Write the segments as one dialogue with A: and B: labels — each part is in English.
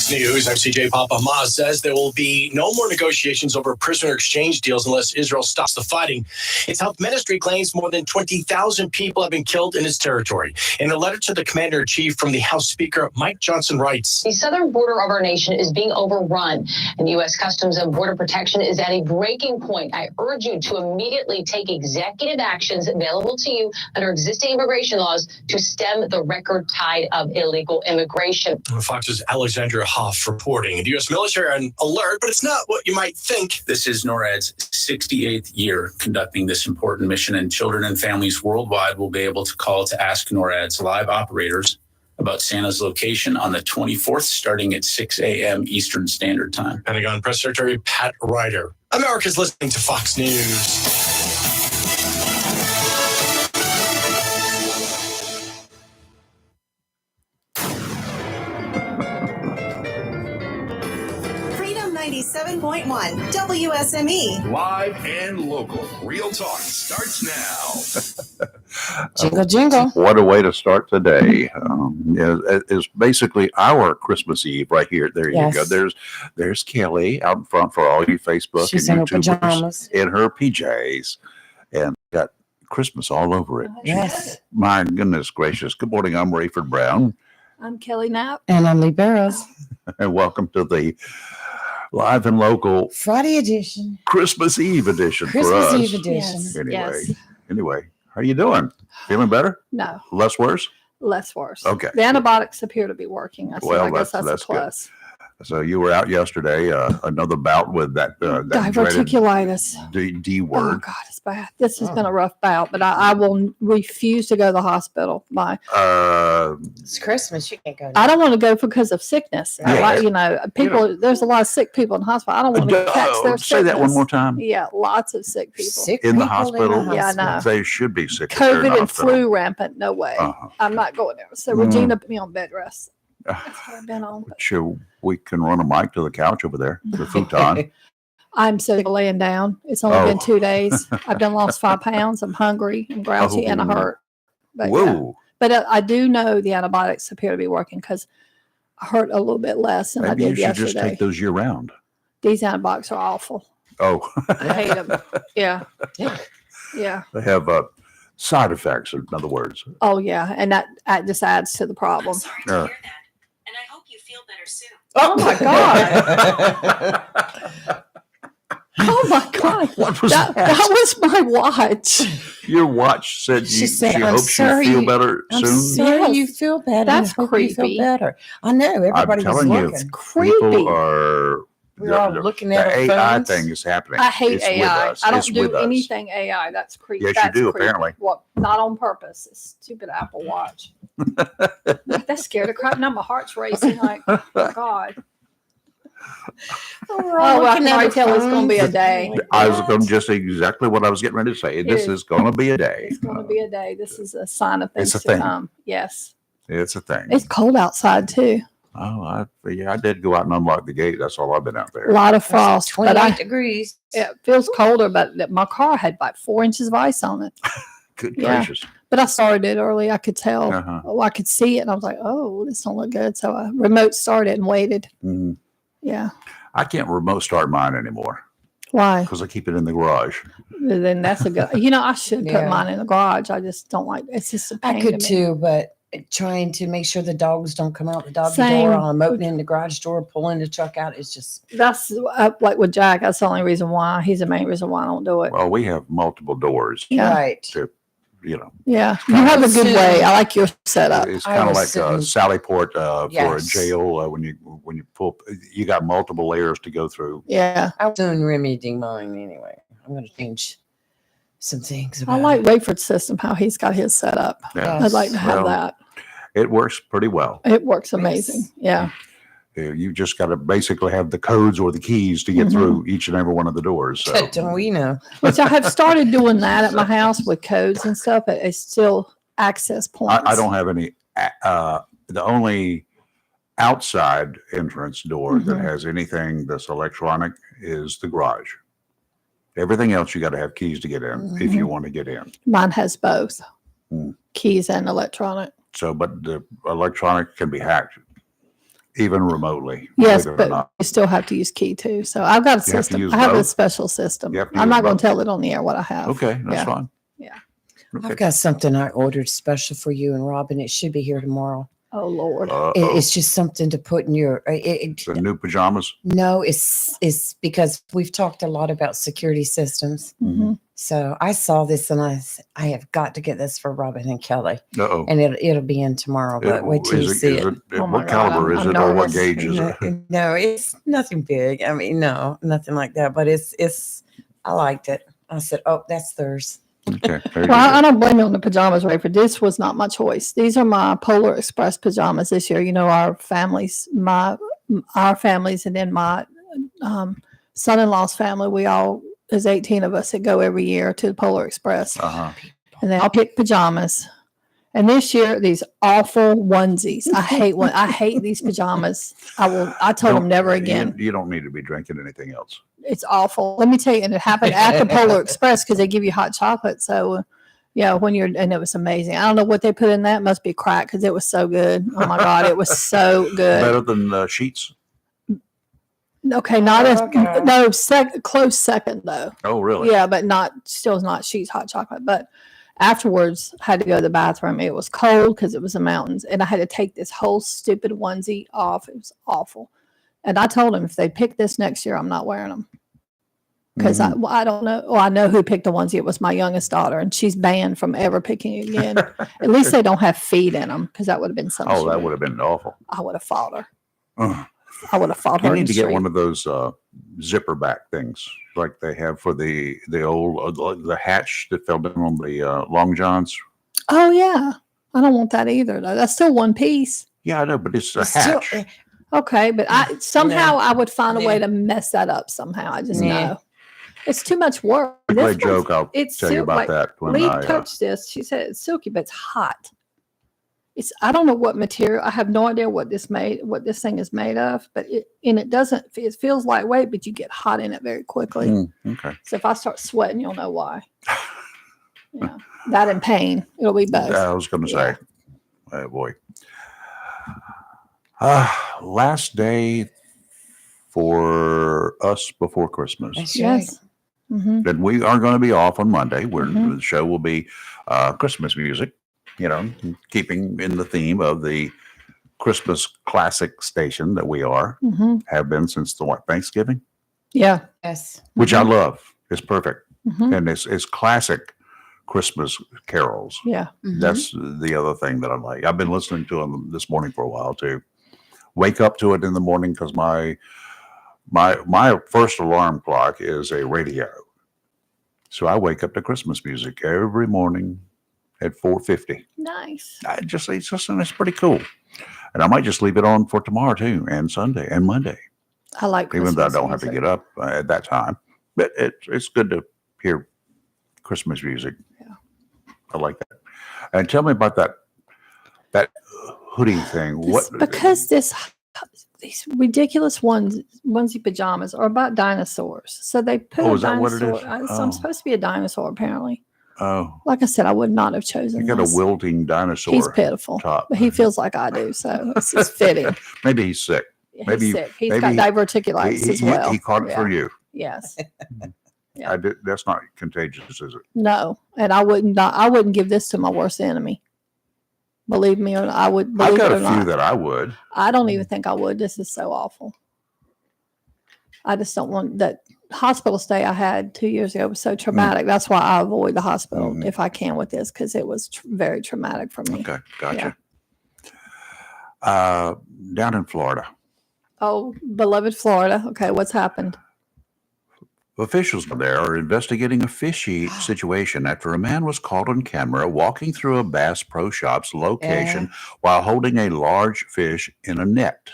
A: Fox News, I'm CJ Papa. Hamas says there will be no more negotiations over prisoner exchange deals unless Israel stops the fighting. Its health ministry claims more than 20,000 people have been killed in its territory. In a letter to the commander-in-chief from the House Speaker, Mike Johnson writes,
B: the southern border of our nation is being overrun, and U.S. Customs and Border Protection is at a breaking point. I urge you to immediately take executive actions available to you under existing immigration laws to stem the record tide of illegal immigration.
A: Fox's Alexandra Hoff reporting. The U.S. military on alert, but it's not what you might think.
C: This is NORAD's 68th year conducting this important mission, and children and families worldwide will be able to call to ask NORAD's live operators about Santa's location on the 24th, starting at 6 a.m. Eastern Standard Time.
A: Pentagon Press Secretary Pat Ryder. America's listening to Fox News.
D: Freedom 97.1 WSME.
E: Live and local. Real talk starts now.
F: Jingle, jingle.
G: What a way to start the day. It's basically our Christmas Eve right here. There you
F: Yes.
G: go. There's Kelly out in front for all you Facebook
F: She's
G: and
F: in her
G: YouTubers
F: pajamas.
G: in her PJs and got Christmas all over it.
F: Yes.
G: My goodness gracious. Good morning. I'm Rayford Brown
H: I'm Kelly Knapp.
F: And I'm Lee Barrows.
G: and welcome to the live and local
F: Friday edition.
G: Christmas Eve edition for
F: Christmas
G: us.
F: Eve edition.
H: Yes.
G: Anyway, how are you doing? Feeling better?
H: No,
G: Less worse?
H: less worse.
G: Okay.
H: The antibiotics appear to be working. I
G: Well,
H: guess that's
G: that's
H: a
G: good.
H: plus.
G: So you were out yesterday, another bout with that dreaded
H: Diverticulitis.
G: D
H: Oh
G: word.
H: God, it's bad. This has been a rough bout, but I will refuse to go to the hospital.
F: It's Christmas. You can't go.
H: I don't want to go because of sickness.
G: Yeah.
H: People. There's a lot of sick people in the hospital. I don't want to catch their sickness.
G: Say that one more time.
H: Yeah, lots of sick people.
F: Sick
G: In the
F: people
G: hospital?
H: Yeah, I know.
G: They should be sick. if they're in the
H: COVID and
G: hospital.
H: flu rampant. No way.
G: Uh-huh.
H: I'm not going there. So
G: Mm.
H: Regina put me on bed rest. That's what I've been on. But
G: Sure, we can run a mic to the couch over there, the futon.
H: I'm sick of laying down. It's only
G: Oh.
H: been 2 days. I've done lost 5 pounds. I'm hungry, I'm grouchy, and I
G: Oh.
H: hurt. But, yeah.
G: Whoa.
H: But I do know the antibiotics appear to be working because I hurt a little bit less than
G: Maybe
H: I
G: you
H: did
G: should just
H: yesterday.
G: take those year round.
H: These antibiotics are awful.
G: Oh,
H: I hate them. Yeah. Yeah.
G: they have side effects, in other words.
H: Oh, yeah. And that just adds to the problem.
I: Sorry to
G: Yeah.
I: hear that. And I hope you feel better soon.
H: Oh, my God. Oh, my God.
G: What was
H: That
G: that?
H: was my watch.
G: Your watch said
F: She
G: you,
F: said,
G: she
F: "I'm
G: hopes
F: sorry
G: you feel
F: you-
G: better
F: I'm
G: soon.
F: sorry
H: Yes.
F: you feel better.
H: That's
F: I hope you feel
H: creepy.
F: better. I know.
G: I'm
F: Everybody was
G: telling you,
F: looking.
H: Creepy.
G: people are.
F: We're all looking at
G: the
F: our
G: AI
F: phones.
G: thing is happening.
H: I hate
G: It's with
H: AI.
G: us.
H: I
G: It's
H: don't do
G: with us.
H: anything AI. That's creepy.
G: Yes, you
H: That's
G: do,
H: creepy.
G: apparently.
H: Well, not on purpose. It's stupid Apple Watch. That scared the crap. Now my heart's racing. Like, oh my God.
F: We're all
H: Oh, I
F: looking
H: can
F: at
H: already
F: our
H: tell it's going to be a
F: phones.
H: day.
G: I was going to just say exactly what I was getting ready to say. This
H: is.
G: is going to be a day.
H: It's going to be a day. This is a sign of
G: It's
H: things
G: a
H: to
G: thing.
H: come. Yes.
G: It's a thing.
H: It's cold outside too.
G: Oh, I did go out and unlock the gate. That's all I've been out
H: A
G: there.
H: lot of frost. But
F: 28 degrees.
H: it feels colder, but my car had like 4 inches of ice on it.
G: Good
H: yeah.
G: gracious.
H: But I started it early. I could tell.
G: Uh-huh.
H: Oh, I could see it. And I was like, oh, this don't look good. So I remote started and waited.
G: Mhm.
H: Yeah.
G: I can't remote start mine anymore
H: Why?
G: because I keep it in the garage.
H: Then that's a good. I should put
F: Yeah.
H: mine in the garage. I just don't like. It's just a pain
F: I could
H: to me.
F: too, but trying to make sure the dogs don't come out the doggy
H: Same.
F: door. I'm opening the garage door, pulling the truck out. It's just
H: That's like with Jack. That's the only reason why. He's the main reason why I don't do it.
G: Well, we have multiple doors.
H: Yeah.
F: right.
G: To,
H: Yeah, you have a good
F: Soon.
H: way. I like your setup.
G: it's
F: I
G: kind of
F: was
G: like
F: sitting-
G: Sallyport for a
F: Yes.
G: jail. When you pull, you got multiple layers to go through.
H: Yeah,
F: I was doing remedying mine anyway. I'm going to change some things.
H: I
F: About
H: like
F: it.
H: Rayford's system. How he's got his set up.
G: Yeah.
H: I'd like to have
G: Well,
H: that.
G: It works pretty well.
H: It works amazing. Yeah.
G: You just got to basically have the codes or the keys to get
H: Mhm.
G: through each and every one of the doors. So
F: Don't we know?
H: Which I have started doing that at my house with codes and stuff. But it's still access points.
G: I don't have any. The only outside entrance door that
H: Mhm.
G: has anything that's electronic is the garage. Everything else you got to have keys to get in if you want to get in.
H: Mine has both
G: Hmm.
H: keys and electronic.
G: So, but the electronic can be hacked. even remotely.
H: Yes,
G: believe it or
H: but
G: not.
H: you still have to use key too. So I've got a
G: You have to
H: system.
G: use
H: I have a
G: both?
H: special system.
G: You have to
H: I'm
G: use
H: not going
G: both?
H: to tell it on the air what I have.
G: Okay, that's
H: Yeah.
G: fine.
H: Yeah.
G: Okay.
F: I've got something I ordered special for you and Robin. It should be here tomorrow.
H: Oh Lord.
F: It's just something to put in your.
G: The new pajamas.
F: No, it's because we've talked a lot about security systems.
H: Mhm.
F: So I saw this and I have got to get this for Robin and Kelly,
G: Uh-oh.
F: and it'll be in tomorrow. But wait till you see it.
H: Oh my
G: what
H: God,
G: caliber
H: I'm
G: is it or what
H: nervous.
G: gauge is
F: No,
G: it?
F: no, it's nothing big. I mean, no, nothing like that. But it's. I liked it. I said, "Oh, that's theirs."
G: Okay. There you
H: Well, I
G: go.
H: don't blame you on the pajamas, Rayford. This was not my choice. These are my Polar Express pajamas this year. You know, our families, our families, and then my son-in-law's family. We all, there's 18 of us that go every year to the Polar Express,
G: Uh-huh.
H: and they all pick pajamas. And this year, these awful onesies. I hate one. I hate these pajamas. I told them
G: Don't-
H: never again.
G: You don't need to be drinking anything else.
H: It's awful. Let me tell you, and it happened at the Polar Express because they give you hot chocolate. So, yeah, and it was amazing. I don't know what they put in that. It must be crack because it was so good. Oh my God, it was so good.
G: Better than sheets?
H: Okay, not as
F: Okay.
H: no close second though.
G: Oh, really?
H: Yeah, but still not Sheets hot chocolate. But afterwards, had to go to the bathroom. It was cold because it was the mountains, and I had to take this whole stupid onesie off. It was awful. And I told them if they pick this next year, I'm not wearing them. Because I don't know. Well, I know who picked the onesie. It was my youngest daughter, and she's banned from ever picking it again. At least they don't have feet in them, because that would have been something.
G: Oh, that would have been awful.
H: I would have fought her.
G: Ugh.
H: I would have fought her.
G: You
H: in
G: need
H: the
G: to get
H: street.
G: one of those zipper back things like they have for the old the hatch that fell down on the long johns.
H: Oh yeah, I don't want that either. Though that's still one piece.
G: Yeah, I know, but it's a
F: It's still-
G: hatch.
H: Okay, but I somehow I would find a way
F: Yeah.
H: to mess that up somehow. I just
F: Yeah.
H: know it's too much work.
G: A
H: This
G: great
H: one's-
G: joke. I'll
H: it's
G: tell you
H: silk-
G: about
H: like,
G: that when
H: Lee
G: I.
H: touched this. She said it's silky, but it's hot. I don't know what material. I have no idea what this thing is made of, but it doesn't. It feels lightweight, but you get hot in it very quickly.
G: Okay.
H: So if I start sweating, you'll know why. Yeah, that and pain. It'll be both.
G: I was going to say, oh boy. Last day for us before Christmas.
F: That's right.
H: Yes. Mm-hmm.
G: Then we are going to be off on Monday, where
H: Mhm.
G: the show will be Christmas music, keeping in the theme of the Christmas classic station that we
H: Mm-hmm.
G: have been since Thanksgiving,
H: Yeah.
F: Yes.
G: which I love. It's perfect.
H: Mm-hmm.
G: And it's classic Christmas carols.
H: Yeah.
G: That's the other thing that I like. I've been listening to them this morning for a while too. Wake up to it in the morning because my first alarm clock is a radio, so I wake up to Christmas music every morning at 4:50.
H: Nice.
G: It's pretty cool, and I might just leave it on for tomorrow too, and Sunday and Monday,
H: I like
G: even though I
H: Christmas
G: don't have to
H: music.
G: get up at that time. But it's good to hear Christmas music.
H: Yeah.
G: I like that. And tell me about that hoodie thing.
H: This- because these ridiculous onesie pajamas are about dinosaurs. So they put
G: Oh,
H: a
G: is that what it
H: dinosaur.
G: is?
H: So I'm supposed to be a dinosaur, apparently.
G: Oh,
H: Like I said, I would not have chosen
G: you got
H: this.
G: a wilting dinosaur.
H: He's pitiful,
G: top.
H: but he feels like I do, so it's fitting.
G: Maybe he's sick.
H: He's
G: Maybe-
H: sick. He's
G: maybe
H: got diverticulitis as well.
G: He caught it
H: Yeah.
G: for you.
H: Yes. Yeah.
G: That's not contagious, is it?
H: No, and I wouldn't give this to my worst enemy. Believe me, or I would.
G: I've
H: Believe
G: got
H: it
G: a
H: or
G: few
H: not.
G: that I would.
H: I don't even think I would. This is so awful. I just don't want that hospital stay I had 2 years ago was so traumatic. That's why I avoid the hospital
G: Mm.
H: if I can with this, because it was very traumatic for me.
G: Okay, gotcha. Down in Florida,
H: Oh, beloved Florida. Okay, what's happened?
G: officials there are investigating a fishy situation after a man was caught on camera walking through a Bass Pro Shops location while holding a large fish in a net.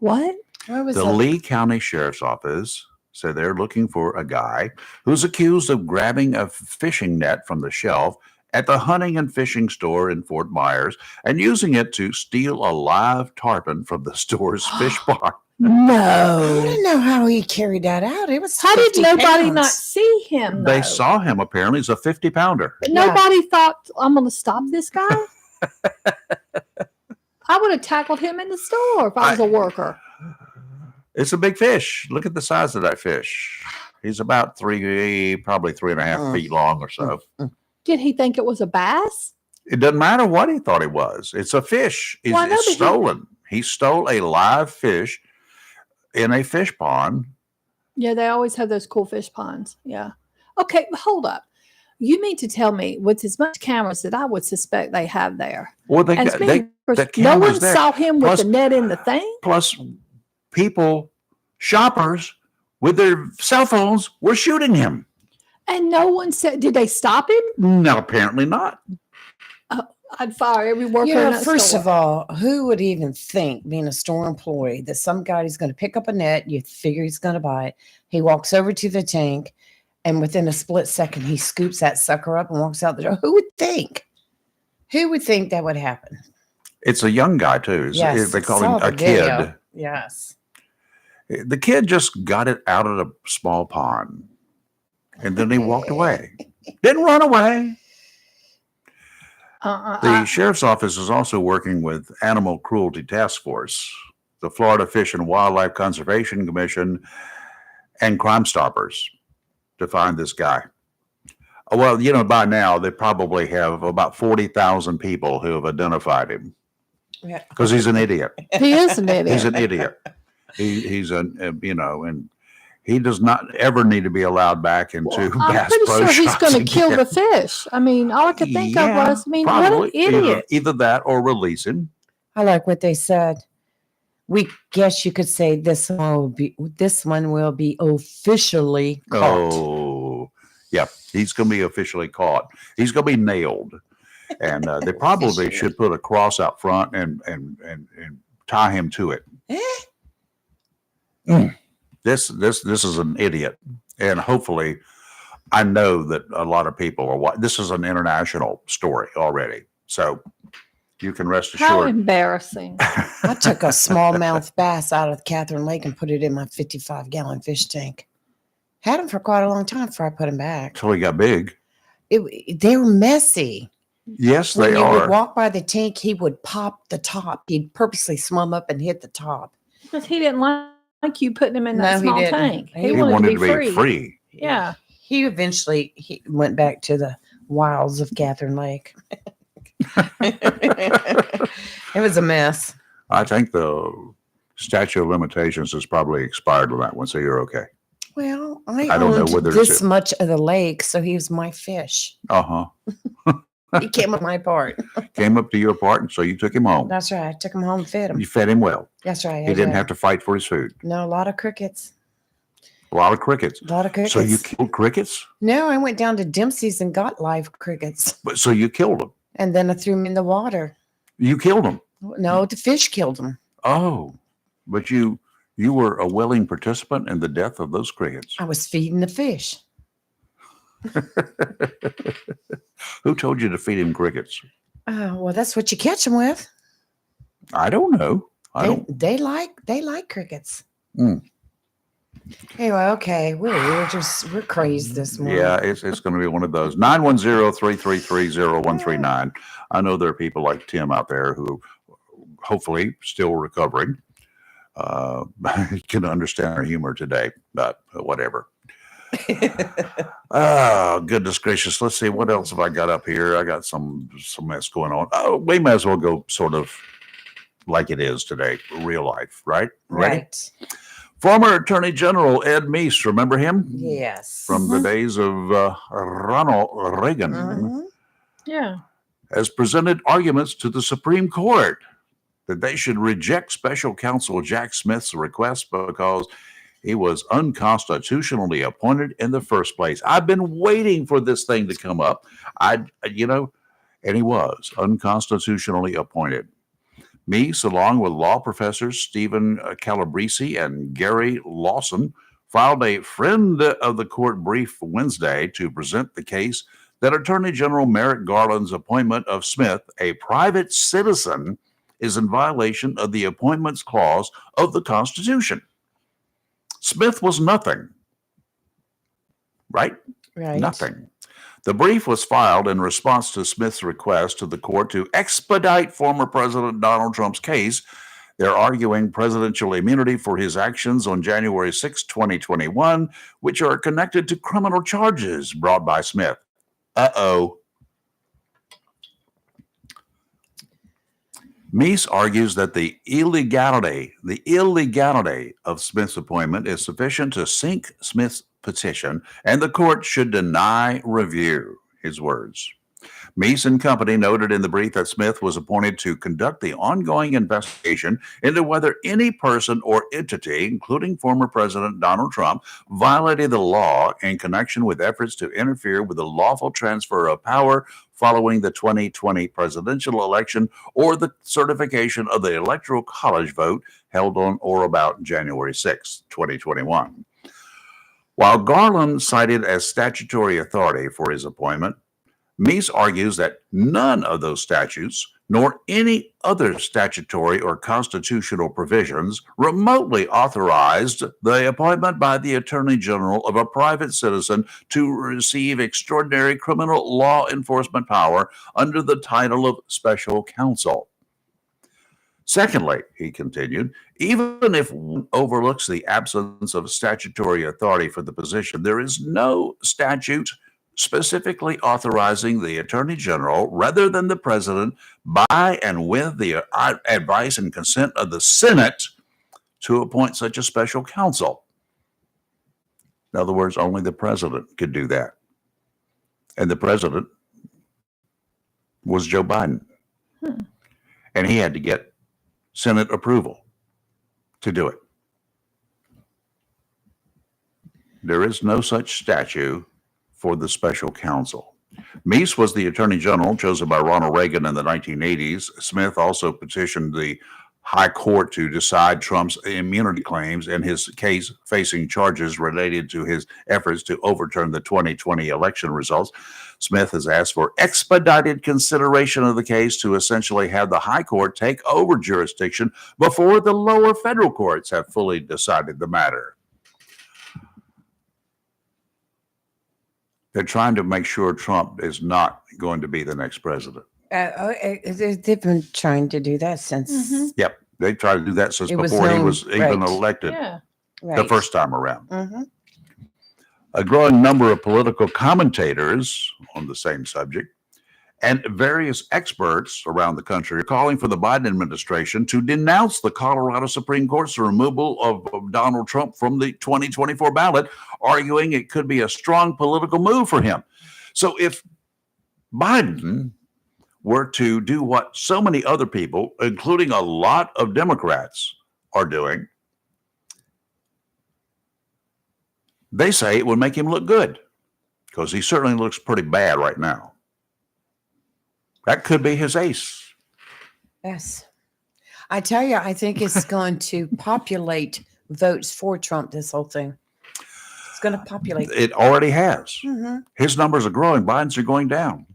H: What?
F: What was
G: The
F: it?
G: Lee County Sheriff's Office said they're looking for a guy who's accused of grabbing a fishing net from the shelf at the hunting and fishing store in Fort Myers and using it to steal a live tarpon from the store's fish pond.
F: I
H: No.
F: don't know how he carried that out. It was
H: How did
F: 50
H: nobody
F: pounds.
H: not see him?
G: They
H: though?
G: saw him apparently as a 50-pounder.
H: But nobody thought I'm going to stop this guy. I would have tackled him in the store if I was a worker.
G: It's a big fish. Look at the size of that fish. He's about probably 3.5 feet long or so.
H: Did he think it was a bass?
G: It doesn't matter what he thought it was. It's a fish.
H: Well, I know,
G: It's
H: but
G: stolen. He stole a live fish in a fish pond.
H: Yeah, they always have those cool fish ponds. Yeah. Okay, hold up. You mean to tell me with as much cameras that I would suspect they have there?
G: Well, they
H: And
G: got
H: speaking of
G: the
H: course, no one
G: cameras there.
H: saw him with
G: Plus-
H: the net in the thing?
G: Plus, shoppers with their cell phones were shooting him.
H: And no one said, did they stop him?
G: No, apparently not.
H: I'd fire every worker
F: You
H: in
F: know,
H: that
F: first
H: store.
F: of all, who would even think, being a store employee, that some guy is going to pick up a net, you figure he's going to buy it. He walks over to the tank, and within a split second, he scoops that sucker up and walks out the door. Who would think? Who would think that would happen?
G: It's a young guy, too.
F: Yes,
G: They call
F: saw
G: him a
F: the video.
G: kid.
F: Yes.
G: The kid just got it out of the small pond, and then he walked away. Didn't run away. The sheriff's office is also working with Animal Cruelty Task Force, the Florida Fish and Wildlife Conservation Commission, and Crime Stoppers to find this guy. Well, by now they probably have about 40,000 people who have identified him
F: Yeah.
G: because he's an idiot.
H: He is an idiot.
G: He's an idiot. He's and he does not ever need to be allowed back into
H: I'm
G: Bass
H: pretty
G: Pro
H: sure he's
G: Shops
H: going to kill
G: again.
H: the fish. I mean, all I could think of
G: Yeah,
H: was, what
G: probably.
H: an idiot.
G: Either that or release him.
F: I like what they said. We guess you could say this one will be officially caught.
G: Oh, yeah. He's going to be officially caught. He's going to be nailed. And they probably
F: Officially.
G: should put a cross out front and tie him to it. This is an idiot. And hopefully, I know that a lot of people are this is an international story already. So you can rest
H: How
G: assured.
H: embarrassing.
F: I took a smallmouth bass out of Catherine Lake and put it in my 55-gallon fish tank. Had them for quite a long time before I put them back.
G: Until he got big.
F: They were messy.
G: Yes,
F: When
G: they
F: you
G: are.
F: would walk by the tank, he would pop the top. He'd purposely swim up and hit the top.
H: Because he didn't like you putting him in that
F: No, he
H: small
F: didn't.
H: tank.
F: He
G: He
H: wanted
G: wanted to be free.
H: Yeah.
F: He eventually went back to the wilds of Catherine Lake. It was a mess.
G: I think the statute of limitations has probably expired on that one, so you're okay.
F: Well,
G: I
F: I
G: don't know
F: owned
G: whether
F: this
G: it's
F: much of the lake, so he was my fish.
G: Uh-huh.
F: He came on my part.
G: Came up to your part, and so you took him home.
F: That's right. I took him home and fed him.
G: You fed him well.
F: That's right.
G: He didn't have to fight for his food.
F: No, a lot of crickets.
G: A lot of crickets.
F: A lot of crickets.
G: So you killed crickets?
F: No, I went down to Dempsey's and got live crickets.
G: But so you killed them.
F: And then I threw them in the water.
G: You killed them.
F: No, the fish killed them.
G: Oh, but you were a willing participant in the death of those crickets.
F: I was feeding the fish.
G: Who told you to feed him crickets?
F: Well, that's what you catch them with.
G: I don't know. I don't.
F: They like crickets.
G: Mm.
F: Anyway, okay, we're crazed this morning.
G: Yeah, it's going to be one of those. 910-333-0139. I know there are people like Tim out there who hopefully still recovering. Can understand our humor today, but whatever. Oh, goodness gracious. Let's see. What else have I got up here? I got some mess going on. Oh, we may as well go sort of like it is today, real life, right? Ready?
F: Right.
G: Former Attorney General Ed Meese, remember him?
F: Yes.
G: From the days of Ronald Reagan,
F: Mhm.
H: Yeah.
G: has presented arguments to the Supreme Court that they should reject special counsel Jack Smith's request because he was unconstitutionally appointed in the first place. I've been waiting for this thing to come up. And he was unconstitutionally appointed. Meese, along with law professors Stephen Calabrese and Gary Lawson, filed a friend of the court brief Wednesday to present the case that Attorney General Merrick Garland's appointment of Smith, a private citizen, is in violation of the Appointments Clause of the Constitution. Smith was nothing, right?
F: Right.
G: Nothing. The brief was filed in response to Smith's request to the court to expedite former President Donald Trump's case. They're arguing presidential immunity for his actions on January 6, 2021, which are connected to criminal charges brought by Smith. Uh-oh. Meese argues that the illegality of Smith's appointment is sufficient to sink Smith's petition, and the court should deny review. His words. Meese and company noted in the brief that Smith was appointed to conduct the ongoing investigation into whether any person or entity, including former President Donald Trump, violated the law in connection with efforts to interfere with the lawful transfer of power following the 2020 presidential election or the certification of the Electoral College vote held on or about January 6, 2021. While Garland cited as statutory authority for his appointment, Meese argues that none of those statutes, nor any other statutory or constitutional provisions, remotely authorized the appointment by the Attorney General of a private citizen to receive extraordinary criminal law enforcement power under the title of special counsel. Secondly, he continued, even if one overlooks the absence of statutory authority for the position, there is no statute specifically authorizing the Attorney General, rather than the President, by and with the advice and consent of the Senate, to appoint such a special counsel. In other words, only the President could do that. And the President was Joe Biden. And he had to get Senate approval to do it. There is no such statute for the special counsel. Meese was the Attorney General chosen by Ronald Reagan in the 1980s. Smith also petitioned the High Court to decide Trump's immunity claims in his case facing charges related to his efforts to overturn the 2020 election results. Smith has asked for expedited consideration of the case to essentially have the High Court take over jurisdiction before the lower federal courts have fully decided the matter. They're trying to make sure Trump is not going to be the next president.
F: They've been trying to do that since.
G: Yep. They tried to do that since
F: It was
G: before he
F: known,
G: was even
F: right.
G: elected
H: Yeah.
G: the first time around.
F: Mm-hmm.
G: A growing number of political commentators on the same subject and various experts around the country are calling for the Biden administration to denounce the Colorado Supreme Court's removal of Donald Trump from the 2024 ballot, arguing it could be a strong political move for him. So if Biden were to do what so many other people, including a lot of Democrats, are doing, they say it would make him look good, because he certainly looks pretty bad right now. That could be his ace.
F: Yes. I tell you, I think it's going to populate votes for Trump, this whole thing. It's going to populate.
G: It already has.
F: Mm-hmm.
G: His numbers are growing. Biden's are going down.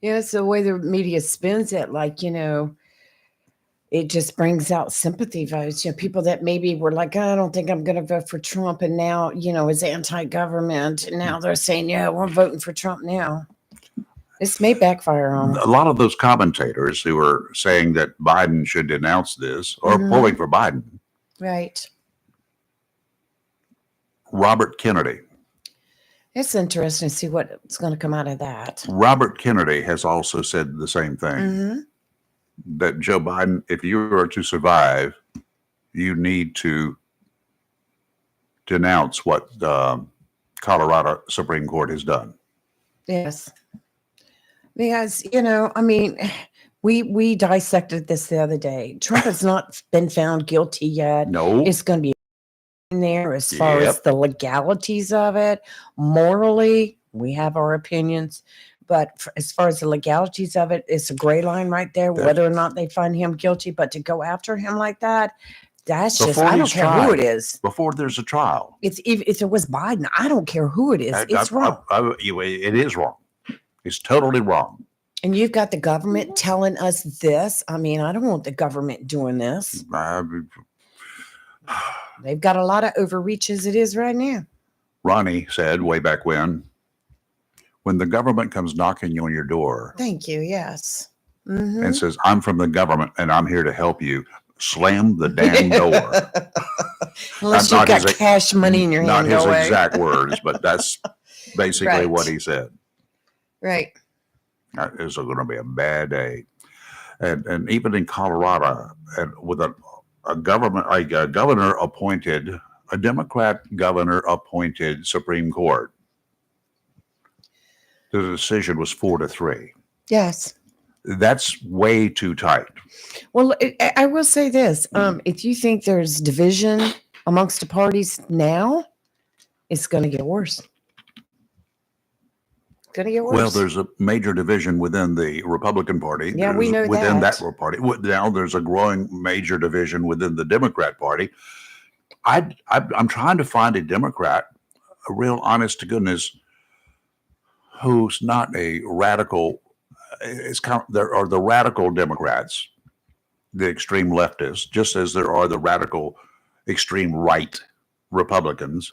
F: Yeah, it's the way the media spins it. Like, it just brings out sympathy votes. People that maybe were like, I don't think I'm going to vote for Trump. And now, is anti-government. And now they're saying, yeah, we're voting for Trump now. This may backfire on them.
G: A lot of those commentators who are saying that Biden should denounce this are pulling for Biden.
F: Right.
G: Robert Kennedy.
F: It's interesting to see what's going to come out of that.
G: Robert Kennedy has also said the same thing.
F: Mm-hmm.
G: That Joe Biden, if you are to survive, you need to denounce what the Colorado Supreme Court has done.
F: Yes. Because, we dissected this the other day. Trump has not been found guilty yet.
G: No.
F: It's going to be in there as far as the legalities of it. Morally, we have our opinions. But as far as the legalities of it, it's a gray line right there, whether or not they find him guilty. But to go after him like that, that's just, I don't care who it is.
G: Before there's a trial.
F: If it was Biden, I don't care who it is. It's wrong.
G: It is wrong. It's totally wrong.
F: And you've got the government telling us this. I don't want the government doing this. They've got a lot of overreach as it is right now.
G: Ronnie said way back when, When the government comes knocking on your door
F: Thank you. Yes. Mhm.
G: and says, I'm from the government and I'm here to help you, slam the damn door.
F: Unless
G: Not
F: you've got
G: his-
F: cash money in your
G: Not
F: hand.
G: his
F: no way.
G: exact words, but that's basically
F: Right.
G: what he said.
F: Right.
G: It's going to be a bad day. And even in Colorado, and with a governor appointed, a Democrat governor appointed Supreme Court, the decision was 4-3.
F: Yes.
G: That's way too tight.
F: Well, I will say this: if you think there's division amongst the parties now, it's going to get worse. Going to get worse.
G: Well, there's a major division within the Republican Party.
F: Yeah, we know
G: within
F: that.
G: party. Now there's a growing major division within the Democrat Party. I'm trying to find a Democrat, a real honest to goodness, who's not a radical. It's kind of, there are the radical Democrats, the extreme leftists, just as there are the radical extreme right Republicans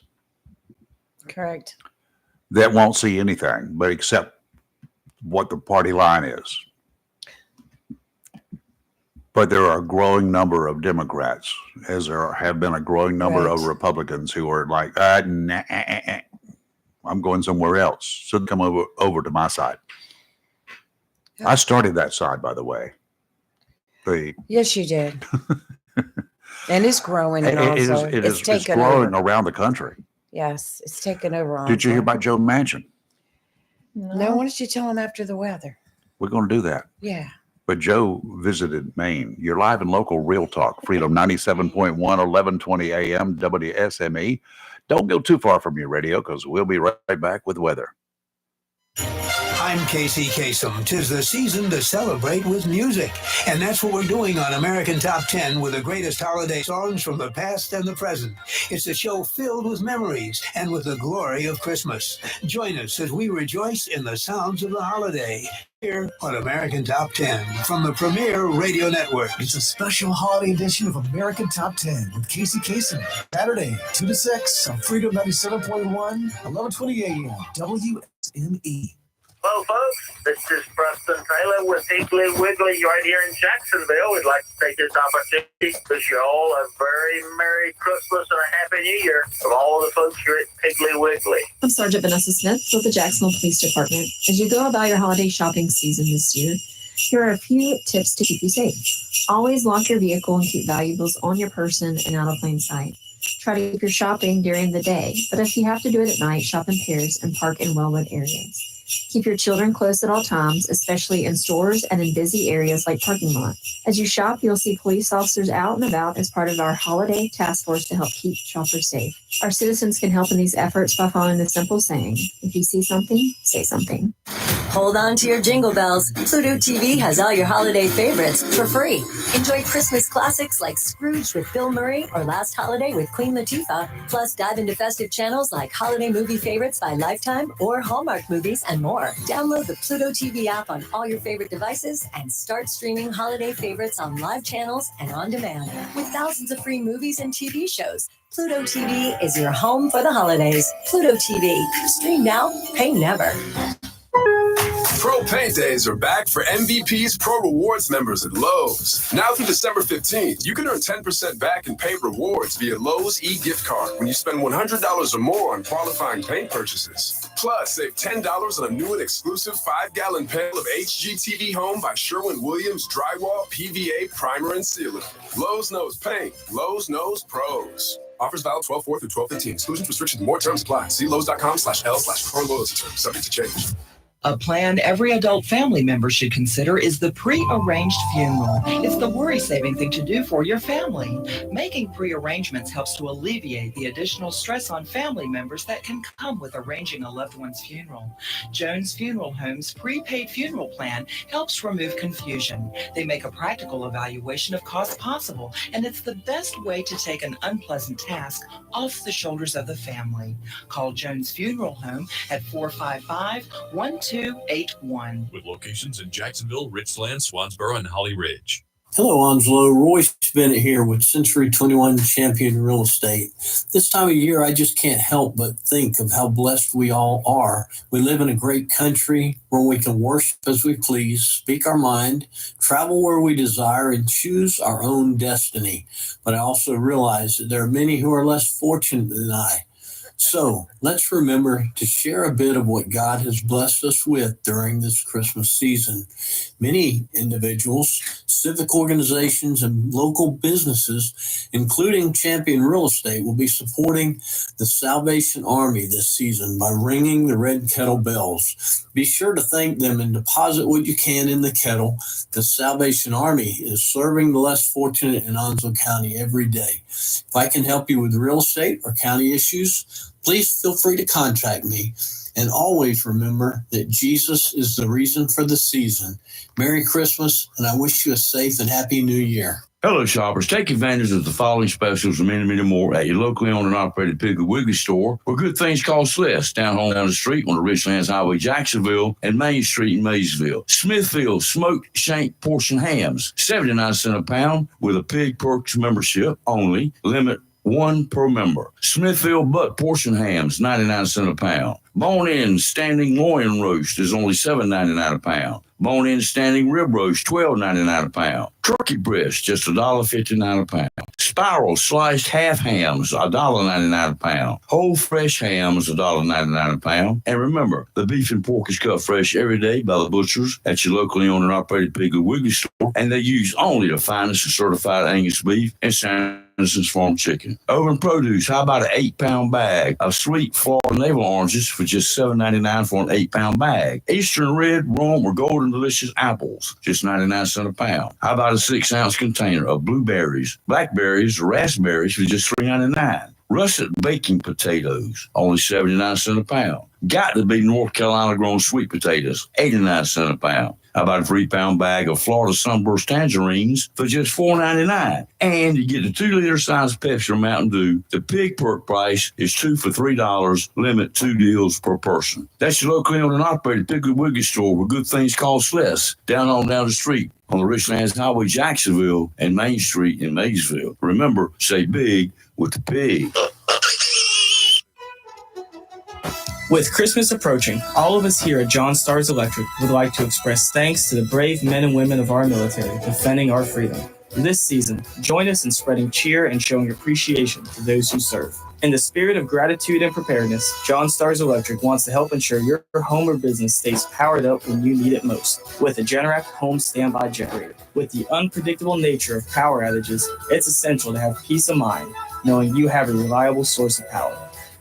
F: Correct.
G: that won't see anything but accept what the party line is. But there are a growing number of Democrats, as there have been a growing number of
F: Right.
G: Republicans who are like, I'm going somewhere else. So come over to my side.
F: Yeah.
G: I started that side, by the way.
F: Yes, you did. And it's growing. And also, it's
G: it's
F: taken
G: growing
F: over.
G: around the country.
F: Yes, it's taken over.
G: Did you hear
F: also.
G: about Joe Manchin?
F: No, why don't you tell him after the weather?
G: We're going to do that.
F: Yeah.
G: But Joe visited Maine. You're live and local Real Talk, Freedom 97.1, 1120 AM, WSME. Don't go too far from your radio because we'll be right back with weather.
J: I'm Casey Kasem. 'Tis the season to celebrate with music. And that's what we're doing on American Top 10 with the greatest holiday songs from the past and the present. It's a show filled with memories and with the glory of Christmas. Join us as we rejoice in the sounds of the holiday. Here on American Top 10 from the Premier Radio Network.
K: It's a special holiday edition of American Top 10 with Casey Kasem. Saturday, 2 to 6 on Freedom 97.1, 1120 AM, WSME.
L: Hello, folks. This is Preston Taylor with Piggly Wiggly right here in Jacksonville. We'd like to take this opportunity to wish you all a very Merry Christmas and a Happy New Year from all of the folks here at Piggly Wiggly.
M: I'm Sergeant Vanessa Smith with the Jacksonville Police Department. As you go about your holiday shopping season this year, here are a few tips to keep you safe. Always lock your vehicle and keep valuables on your person and out of plain sight. Try to keep your shopping during the day, but if you have to do it at night, shop in pairs and park in well-lit areas. Keep your children close at all times, especially in stores and in busy areas like parking lots. As you shop, you'll see police officers out and about as part of our holiday task force to help keep shoppers safe. Our citizens can help in these efforts by following the simple saying, if you see something, say something.
N: Hold on to your jingle bells. Pluto TV has all your holiday favorites for free. Enjoy Christmas classics like Scrooge with Bill Murray or Last Holiday with Queen Latifah. Plus, dive into festive channels like holiday movie favorites by Lifetime or Hallmark movies and more. Download the Pluto TV app on all your favorite devices and start streaming holiday favorites on live channels and on demand. With thousands of free movies and TV shows, Pluto TV is your home for the holidays. Pluto TV. Stream now, pay never.
E: Pro Paint Days are back for MVP's Pro Rewards members at Lowe's. Now through December 15th, you can earn 10% back in paint rewards via Lowe's e-gift card when you spend $100 or more on qualifying paint purchases. Plus, save $10 on a new and exclusive 5-gallon pail of HGTV Home by Sherwin-Williams Drywall, PVA, Primer, and Sealer. Lowe's knows paint. Lowe's knows pros. Offers valid 12/4 through 12/15. Exclusions, restrictions, more terms apply. See Lowe's.com/L/pro loyalty terms. Subject to change.
O: A plan every adult family member should consider is the pre-arranged funeral. It's the worry-saving thing to do for your family. Making pre-arrangements helps to alleviate the additional stress on family members that can come with arranging a loved one's funeral. Jones Funeral Home's prepaid funeral plan helps remove confusion. They make a practical evaluation of costs possible, and it's the best way to take an unpleasant task off the shoulders of the family. Call Jones Funeral Home at 455-1281.
P: With locations in Jacksonville, Richland, Swansboro, and Holly Ridge. Hello, Onslow. Royce Bennett here with Century 21 Champion Real Estate. This time of year, I just can't help but think of how blessed we all are. We live in a great country where we can worship as we please, speak our mind, travel where we desire, and choose our own destiny. But I also realize that there are many who are less fortunate than I. So let's remember to share a bit of what God has blessed us with during this Christmas season. Many individuals, civic organizations, and local businesses, including Champion Real Estate, will be supporting the Salvation Army this season by ringing the red kettle bells. Be sure to thank them and deposit what you can in the kettle. The Salvation Army is serving the less fortunate in Onslow County every day. If I can help you with real estate or county issues, please feel free to contact me. And always remember that Jesus is the reason for the season. Merry Christmas, and I wish you a safe and happy New Year.
Q: Hello, shoppers. Take advantage of the following specials and many more at your locally owned and operated Piggly Wiggly store, where good things cost less. Down the street on the Richlands Highway, Jacksonville, and Main Street in Maysville. Smithfield smoked shank portion hams, 79 cents a pound with a Pig Perks membership only. Limit 1 per member. Smithfield butt portion hams, 99 cents a pound. Bone-in standing loin roast is only $7.99 a pound. Bone-in standing rib roast, $12.99 a pound. Turkey breast, just $1.59 a pound. Spiral sliced half hams, $1.99 a pound. Whole fresh hams, $1.99 a pound. And remember, the beef and pork is cut fresh every day by the butchers at your locally owned and operated Piggly Wiggly store, and they use only the finest and certified Angus beef and Sanderson's Farm chicken. Over in produce, how about an 8-pound bag of sweet Florida navel oranges for just $7.99 for an 8-pound bag? Eastern red, Rome, or golden delicious apples, just 99 cents a pound. How about a 6-ounce container of blueberries, blackberries, raspberries for just $3.99? Russet baking potatoes, only 79 cents a pound. Got to be North Carolina grown sweet potatoes, 89 cents a pound. How about a 3-pound bag of Florida Sunburst tangerines for just $4.99? And you get the 2-liter size Pepsi or Mountain Dew. The Pig Perk price is 2 for $3, limit 2 deals per person. That's your locally owned and operated Piggly Wiggly store where good things cost less. Down the street on the Richlands Highway, Jacksonville, and Main Street in Maysville. Remember, say big with the pig.
R: With Christmas approaching, all of us here at John Stars Electric would like to express thanks to the brave men and women of our military defending our freedom. This season, join us in spreading cheer and showing appreciation to those who serve. In the spirit of gratitude and preparedness, John Stars Electric wants to help ensure your home or business stays powered up when you need it most with a Generac home standby generator. With the unpredictable nature of power outages, it's essential to have peace of mind knowing you have a reliable source of power.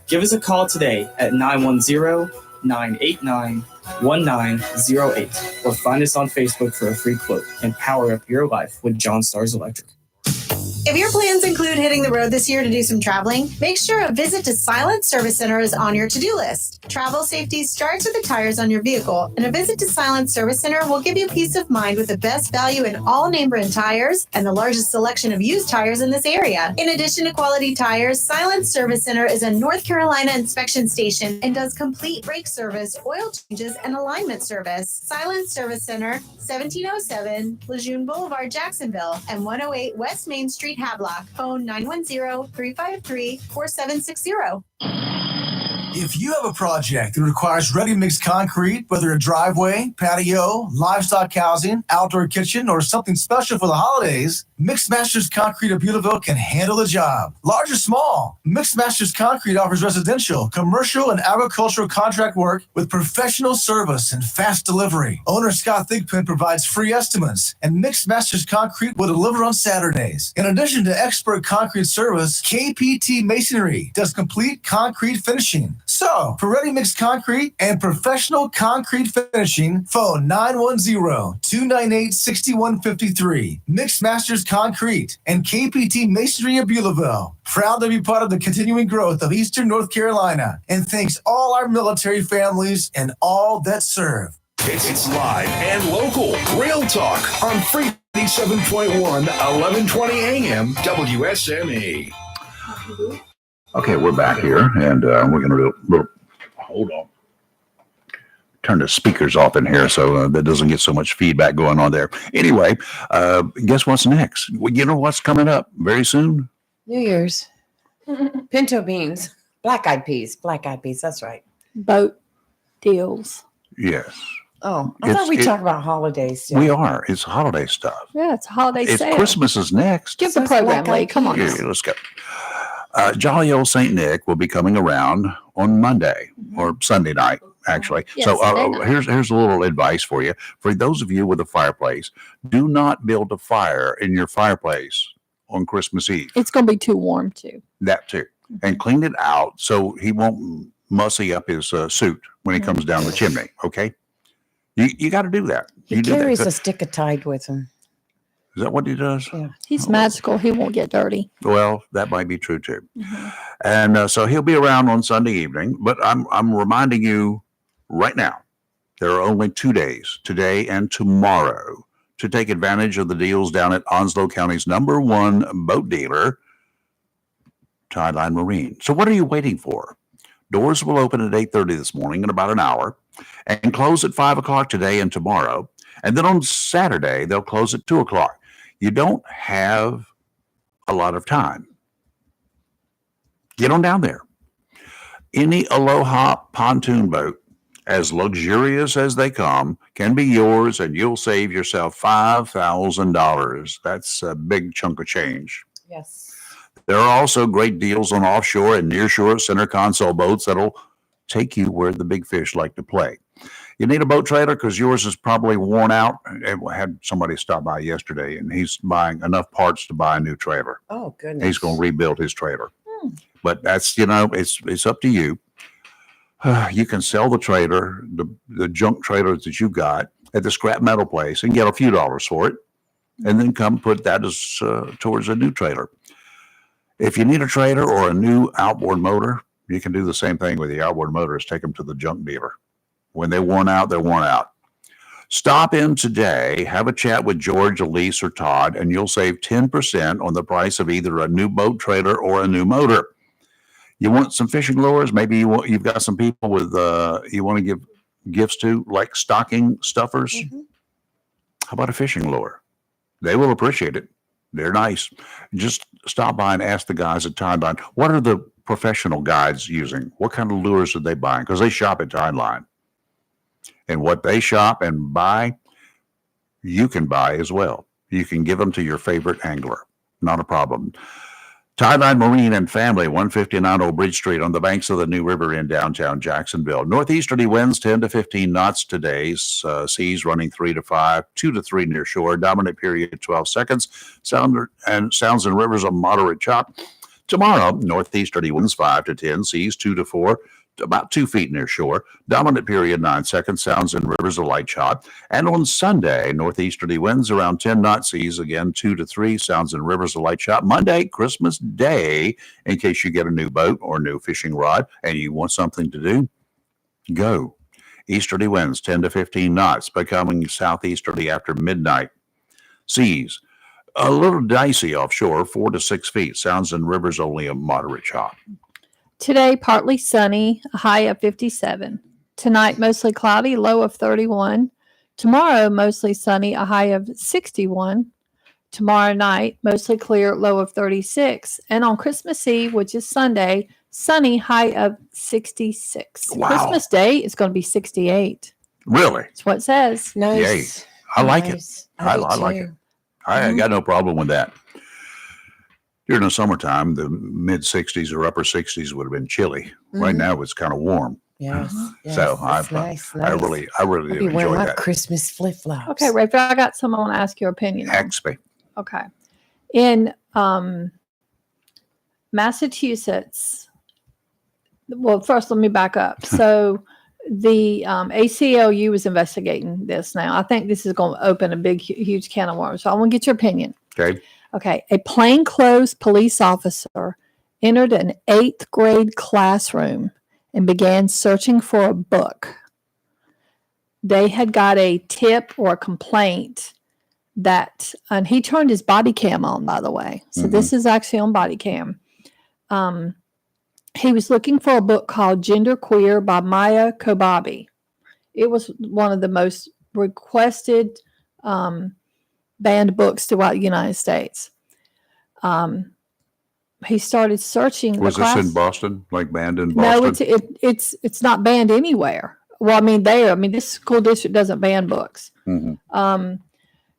R: Give us a call today at 910-989-1908 or find us on Facebook for a free quote and power up your life with John Stars Electric.
D: If your plans include hitting the road this year to do some traveling, make sure a visit to Silent Service Center is on your to-do list. Travel safety starts with the tires on your vehicle, and a visit to Silent Service Center will give you peace of mind with the best value in all name brand tires and the largest selection of used tires in this area. In addition to quality tires, Silent Service Center is a North Carolina inspection station and does complete brake service, oil changes, and alignment service. Silent Service Center, 1707 Lejeune Boulevard, Jacksonville, and 108 West Main Street, Havelock. Phone 910-353-4760.
K: If you have a project that requires ready-mix concrete, whether a driveway, patio, livestock housing, outdoor kitchen, or something special for the holidays, Mixed Masters Concrete of Beulaville can handle the job. Large or small, Mixed Masters Concrete offers residential, commercial, and agricultural contract work with professional service and fast delivery. Owner Scott Thigpen provides free estimates, and Mixed Masters Concrete will deliver on Saturdays. In addition to expert concrete service, KPT Masonry does complete concrete finishing. So, for ready-mix concrete and professional concrete finishing, phone 910-298-6153. Mixed Masters Concrete and KPT Masonry of Beulaville. Proud to be part of the continuing growth of Eastern North Carolina, and thanks all our military families and all that serve.
S: It's live and local. Real talk on Freedom 87.1, 1120 AM, WSME.
G: Okay, we're back here, and we're going to do a little, hold on, turn the speakers off in here so that doesn't get so much feedback going on there. Anyway, guess what's next? Well, you know what's coming up very soon?
F: New Year's. Pinto beans. Black-eyed peas. Black-eyed peas. That's right.
H: Boat deals.
G: Yes.
F: Oh, I thought we talked about holidays. Too.
G: We are. It's holiday stuff.
H: Yeah, it's a holiday
G: It's
H: sale.
G: Christmas is next.
H: Give the program, Lee. Come on.
G: Here, let's go. Jolly old Saint Nick will be coming around on Monday or Sunday night, actually.
H: Yes,
G: so
H: Sunday night.
G: here's a little advice for you. For those of you with a fireplace, do not build a fire in your fireplace on Christmas Eve.
H: It's going to be too warm, too.
G: That too. And clean it out so he won't mussy up his suit when he comes down the chimney. Okay? You got to do that.
F: He
G: You do that.
F: carries a stick of Tide with him.
G: Is that what he does?
F: Yeah.
H: He's magical. He won't get dirty.
G: Well, that might be true too. And so he'll be around on Sunday evening. But I'm reminding you right now, there are only 2 days, today and tomorrow, to take advantage of the deals down at Onslow County's #1 boat dealer, Tideline Marine. So what are you waiting for? Doors will open at 8:30 this morning in about an hour and close at 5 o'clock today and tomorrow. And then on Saturday, they'll close at 2 o'clock. You don't have a lot of time. Get on down there. Any Aloha pontoon boat, as luxurious as they come, can be yours, and you'll save yourself $5,000. That's a big chunk of change.
F: Yes.
G: There are also great deals on offshore and nearshore center console boats that'll take you where the big fish like to play. You need a boat trailer because yours is probably worn out. I had somebody stop by yesterday, and he's buying enough parts to buy a new trailer.
F: Oh, goodness.
G: He's going to rebuild his trailer. But that's, it's up to you. You can sell the trailer, the junk trailer that you got at the scrap metal place and get a few dollars for it, and then come put that as towards a new trailer. If you need a trailer or a new outboard motor, you can do the same thing with the outboard motors. Take them to the junk dealer. When they're worn out, they're worn out. Stop in today, have a chat with George, Elise, or Todd, and you'll save 10% on the price of either a new boat trailer or a new motor. You want some fishing lures? Maybe you've got some people with you want to give gifts to, like stocking stuffers. How about a fishing lure? They will appreciate it. They're nice. Just stop by and ask the guys at Tideline, what are the professional guides using? What kind of lures are they buying? Because they shop at Tideline. And what they shop and buy, you can buy as well. You can give them to your favorite angler. Not a problem. Tideline Marine and Family, 159 Old Bridge Street on the banks of the New River in downtown Jacksonville. Northeasterly winds 10 to 15 knots today. Seas running 3 to 5, 2 to 3 near shore. Dominant period 12 seconds. Sounds and rivers of moderate chop. Tomorrow, northeasterly winds 5 to 10. Seas 2 to 4. About 2 feet near shore. Dominant period 9 seconds. Sounds and rivers a light chop. And on Sunday, northeasterly winds around 10 knots. Seas again 2 to 3. Sounds and rivers a light chop. Monday, Christmas Day, in case you get a new boat or new fishing rod and you want something to do, go. Easterly winds 10 to 15 knots, becoming southeasterly after midnight. Seas a little dicey offshore, 4 to 6 feet. Sounds and rivers only a moderate chop.
H: Today, partly sunny, a high of 57. Tonight, mostly cloudy, low of 31. Tomorrow, mostly sunny, a high of 61. Tomorrow night, mostly clear, low of 36. And on Christmas Eve, which is Sunday, sunny, high of 66.
G: Wow.
H: Christmas Day is going to be 68.
G: Really?
H: That's what it says.
G: Yay. I like it. I like it. I got no problem with that. During the summertime, the mid 60s or upper 60s would have been chilly. Right now, it's kind of warm.
F: Yes. yes,
G: So I
F: nice.
G: really
F: I'll
G: do
F: be wearing
G: enjoy
F: my
G: that.
F: Christmas flip flops.
H: Okay, Rafe, I got some I want to ask your opinion on.
G: Ask me.
H: Okay. In Massachusetts, well, first let me back up. So the ACLU is investigating this now. I think this is going to open a big, huge can of worms. So I want to get your opinion.
G: Okay.
H: Okay. A plainclothes police officer entered an 8th grade classroom and began searching for a book. They had got a tip or a complaint and he turned his body cam on, by the way. So this is actually on body cam. He was looking for a book called Gender Queer by Maya Kobabe. It was one of the most requested banned books throughout the United States. He started searching.
G: Was
H: the
G: this
H: class.
G: in Boston? Like banned in
H: No,
G: Boston?
H: it's not banned anywhere. Well, this school district doesn't ban books.
G: Mhm.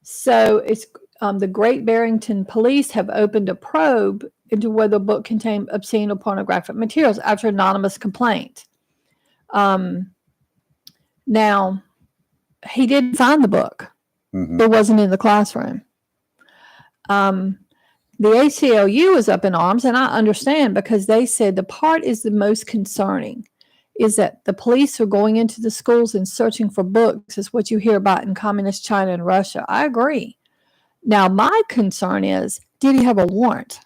H: So it's the Great Barrington Police have opened a probe into whether the book contained obscene or pornographic materials after anonymous complaint. Now, he didn't find the book.
G: Mhm.
H: It wasn't in the classroom. The ACLU is up in arms, and I understand, because they said the part is the most concerning is that the police are going into the schools and searching for books, is what you hear about in communist China and Russia. I agree. Now, my concern is, did he have a warrant?